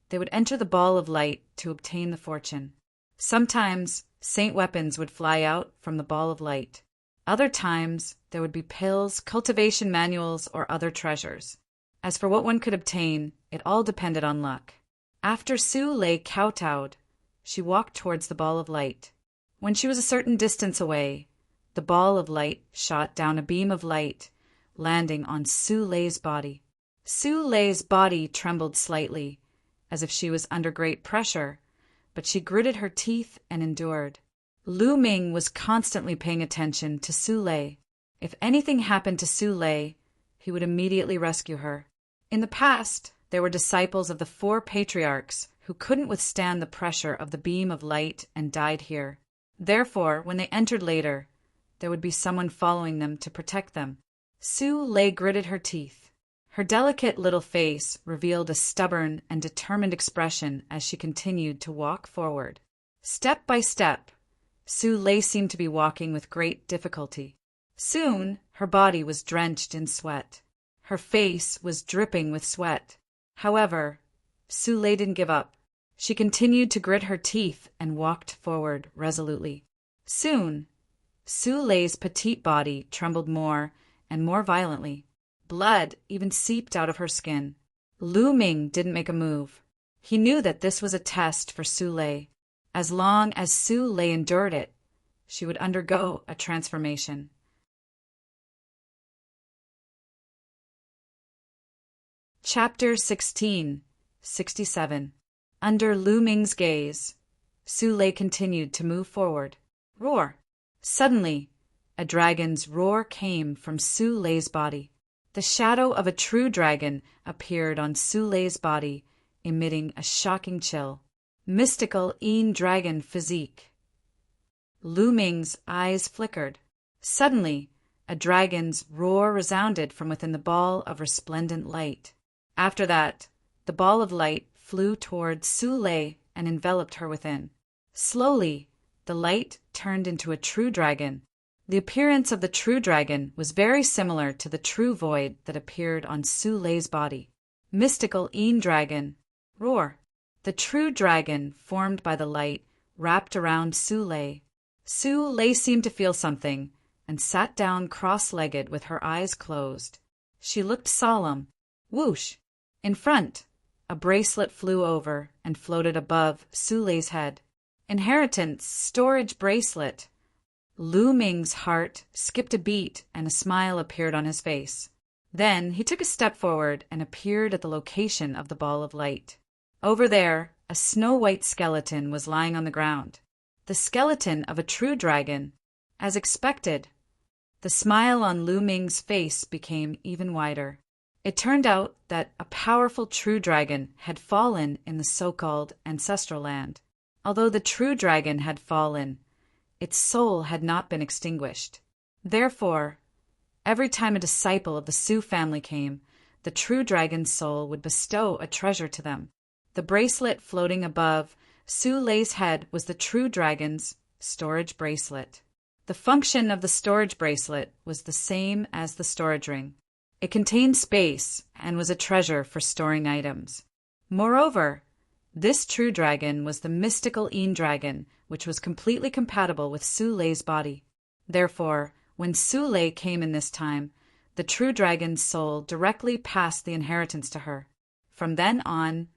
they would enter the ball of light to obtain the fortune. Sometimes, saint weapons would fly out from the ball of light. Other times, there would be pills, cultivation manuals, or other treasures. As for what one could obtain, it all depended on luck. After Su-lei kowtowed, she walked towards the ball of light. When she was a certain distance away, the ball of light shot down a beam of light, landing on Su-lei's body. Su-lei's body trembled slightly, as if she was under great pressure, but she gritted her teeth and endured. Lu Ming was constantly paying attention to Su-lei. If anything happened to Su-lei, he would immediately rescue her. In the past, there were disciples of the 4 patriarchs who couldn't withstand the pressure of the beam of light and died here. Therefore, when they entered later, there would be someone following them to protect them. Su-lei gritted her teeth. Her delicate little face revealed a stubborn and determined expression as she continued to walk forward. Step by step, Su-lei seemed to be walking with great difficulty. Soon, her body was drenched in sweat. Her face was dripping with sweat. However, Su-lei didn't give up. She continued to grit her teeth and walked forward resolutely. Soon, Su-lei's petite body trembled more and more violently. Blood even seeped out of her skin. Lu Ming didn't make a move. He knew that this was a test for Su-lei. As long as Su-lei endured it, she would undergo a transformation. Chapter 16, 67. Under Lu Ming's gaze, Su-lei continued to move forward. Roar! Suddenly, a dragon's roar came from Su-lei's body. The shadow of a true dragon appeared on Su-lei's body, emitting a shocking chill. Mystical dragon physique. Lu Ming's eyes flickered. Suddenly, a dragon's roar resounded from within the ball of resplendent light. After that, the ball of light flew towards Su-lei and enveloped her within. Slowly, the light turned into a true dragon. The appearance of the true dragon was very similar to the true void that appeared on Su-lei's body. Mystical dragon. Roar. The true dragon, formed by the light, wrapped around Su-lei. Su-lei seemed to feel something and sat down cross-legged with her eyes closed. She looked solemn. Whoosh! In front, a bracelet flew over and floated above Su-lei's head. Inheritance storage bracelet. Lu Ming's heart skipped a beat and a smile appeared on his face. Then he took a step forward and appeared at the location of the ball of light. Over there, a snow-white skeleton was lying on the ground. The skeleton of a true dragon. As expected, the smile on Lu Ming's face became even wider. It turned out that a powerful true dragon had fallen in the so-called ancestral land. Although the true dragon had fallen, its soul had not been extinguished. Therefore, every time a disciple of the Su family came, the true dragon's soul would bestow a treasure to them. The bracelet floating above Su-lei's head was the true dragon's storage bracelet. The function of the storage bracelet was the same as the storage ring. It contained space and was a treasure for storing items. Moreover, this true dragon was the mystical dragon, which was completely compatible with Su-lei's body. Therefore, when Su-lei came in this time, the true dragon's soul directly passed the inheritance to her. From then on,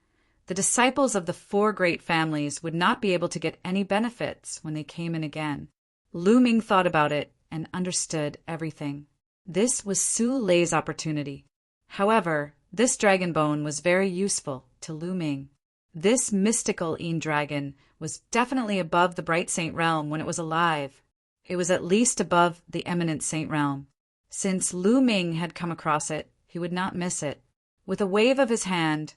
the disciples of the four great families would not be able to get any benefits when they came in again. Lu Ming thought about it and understood everything. This was Su Lei's opportunity. However, this dragon bone was very useful to Lu Ming. This mystical Yin dragon was definitely above the Bright Saint realm when it was alive. It was at least above the Eminent Saint realm. Since Lu Ming had come across it, he would not miss it. With a wave of his hand,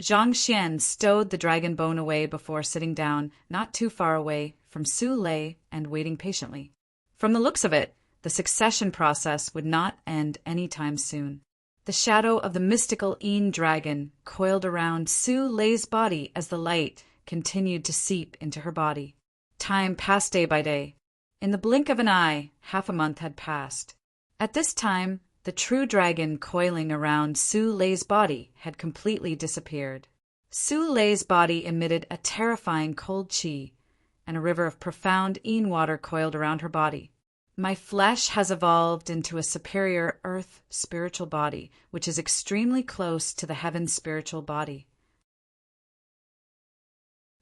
Zhang Xian stowed the dragon bone away before sitting down not too far away from Su Lei and waiting patiently. From the looks of it, the succession process would not end anytime soon. The shadow of the mystical Yin dragon coiled around Su Lei's body as the light continued to seep into her body. Time passed day by day. In the blink of an eye, half a month had passed. At this time, the true dragon coiling around Su Lei's body had completely disappeared. Su Lei's body emitted a terrifying cold qi, and a river of profound Yin water coiled around her body. My flesh has evolved into a superior earth spiritual body, which is extremely close to the heaven spiritual body.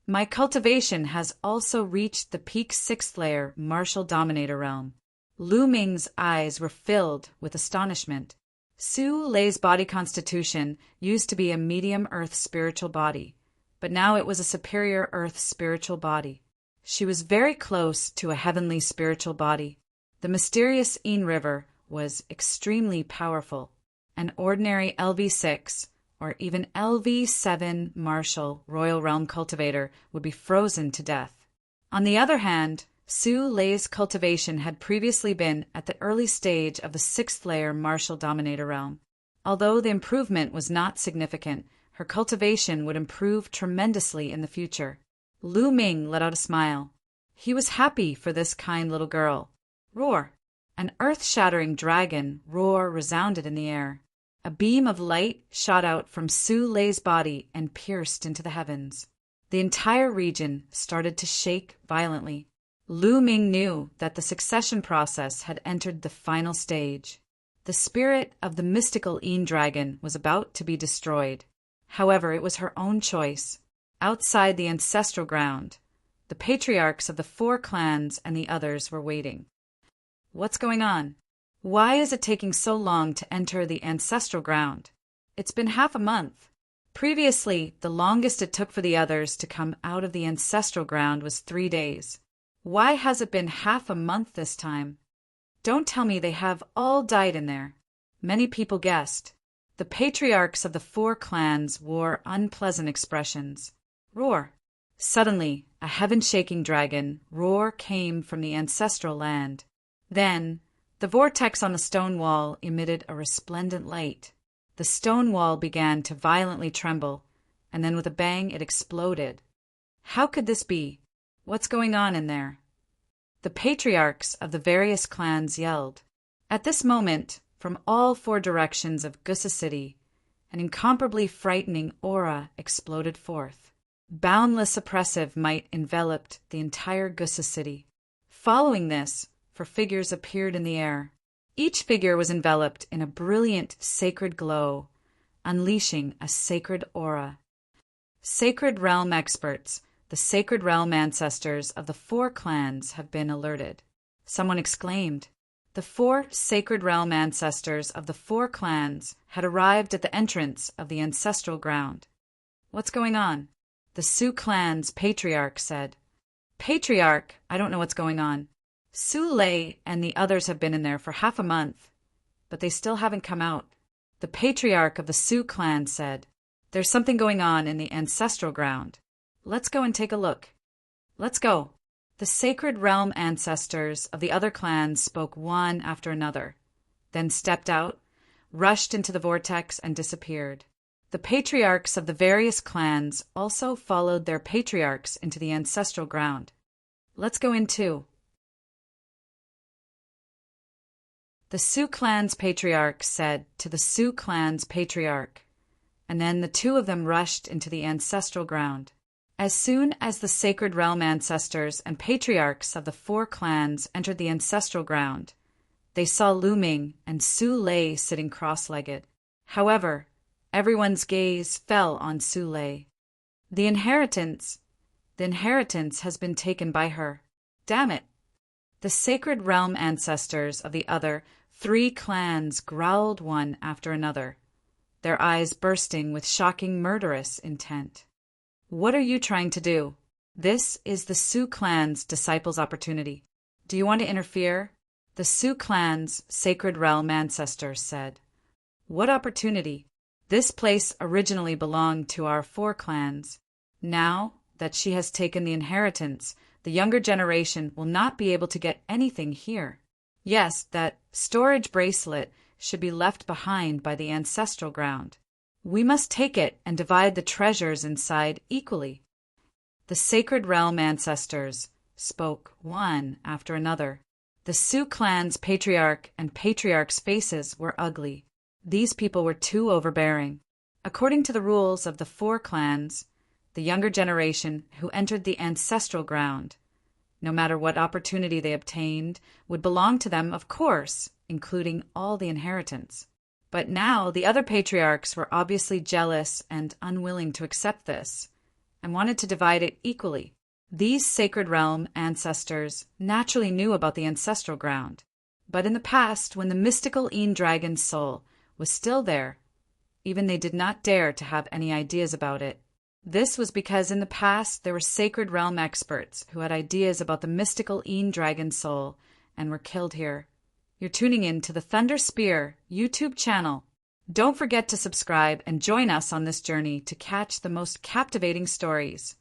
My cultivation has also reached the peak sixth layer martial dominator realm. Lu Ming's eyes were filled with astonishment. Su Lei's body constitution used to be a medium earth spiritual body, but now it was a superior earth spiritual body. She was very close to a heavenly spiritual body. The mysterious Yin River was extremely powerful. An ordinary LV6 or even LV7 martial royal realm cultivator would be frozen to death. On the other hand, Su Lei's cultivation had previously been at the early stage of the sixth layer martial dominator realm. Although the improvement was not significant, her cultivation would improve tremendously in the future. Lu Ming let out a smile. He was happy for this kind little girl. Roar! An earth-shattering dragon roar resounded in the air. A beam of light shot out from Su Lei's body and pierced into the heavens. The entire region started to shake violently. Lu Ming knew that the succession process had entered the final stage. The spirit of the mystical Yin dragon was about to be destroyed. However, it was her own choice. Outside the ancestral ground, the patriarchs of the four clans and the others were waiting. What's going on? Why is it taking so long to enter the ancestral ground? It's been half a month. Previously, the longest it took for the others to come out of the ancestral ground was 3 days. Why has it been half a month this time? Don't tell me they have all died in there. Many people guessed. The patriarchs of the four clans wore unpleasant expressions. Roar! Suddenly, a heaven-shaking dragon roar came from the ancestral land. Then, the vortex on the stone wall emitted a resplendent light. The stone wall began to violently tremble, and then with a bang it exploded. How could this be? What's going on in there? The patriarchs of the various clans yelled. At this moment, from all four directions of Gussa City, an incomparably frightening aura exploded forth. Boundless oppressive might enveloped the entire Gussa City. Following this, four figures appeared in the air. Each figure was enveloped in a brilliant sacred glow, unleashing a sacred aura. Sacred realm experts, the sacred realm ancestors of the four clans have been alerted. Someone exclaimed. The 4 sacred realm ancestors of the 4 clans had arrived at the entrance of the ancestral ground. What's going on? The Su clan's patriarch said. Patriarch, I don't know what's going on. Su Lei and the others have been in there for half a month, but they still haven't come out. The patriarch of the Su clan said, There's something going on in the ancestral ground. Let's go and take a look. Let's go. The sacred realm ancestors of the other clans spoke one after another, then stepped out, rushed into the vortex, and disappeared. The patriarchs of the various clans also followed their patriarchs into the ancestral ground. Let's go in too. The Su clan's patriarch said to the Su clan's patriarch, and then the 2 of them rushed into the ancestral ground. As soon as the sacred realm ancestors and patriarchs of the 4 clans entered the ancestral ground, they saw looming, and Su lay sitting cross-legged. However, everyone's gaze fell on Su lay. The inheritance has been taken by her. Damn it! The sacred realm ancestors of the other 3 clans growled one after another, their eyes bursting with shocking murderous intent. What are you trying to do? This is the Su clan's disciples' opportunity. Do you want to interfere? The Su clan's sacred realm ancestors said. What opportunity? This place originally belonged to our 4 clans. Now that she has taken the inheritance, the younger generation will not be able to get anything here. Yes, that storage bracelet should be left behind by the ancestral ground. We must take it and divide the treasures inside equally. The sacred realm ancestors spoke one after another. The Su clan's patriarch and patriarch's faces were ugly. These people were too overbearing. According to the rules of the 4 clans, the younger generation who entered the ancestral ground, no matter what opportunity they obtained, would belong to them, of course, including all the inheritance. But now the other patriarchs were obviously jealous and unwilling to accept this, and wanted to divide it equally. These sacred realm ancestors naturally knew about the ancestral ground, but in the past, when the mystical Een dragon's soul was still there, even they did not dare to have any ideas about it. This was because in the past there were sacred realm experts who had ideas about the mystical Een dragon's soul and were killed here. You're tuning in to the Thunder Spear YouTube channel. Don't forget to subscribe and join us on this journey to catch the most captivating stories.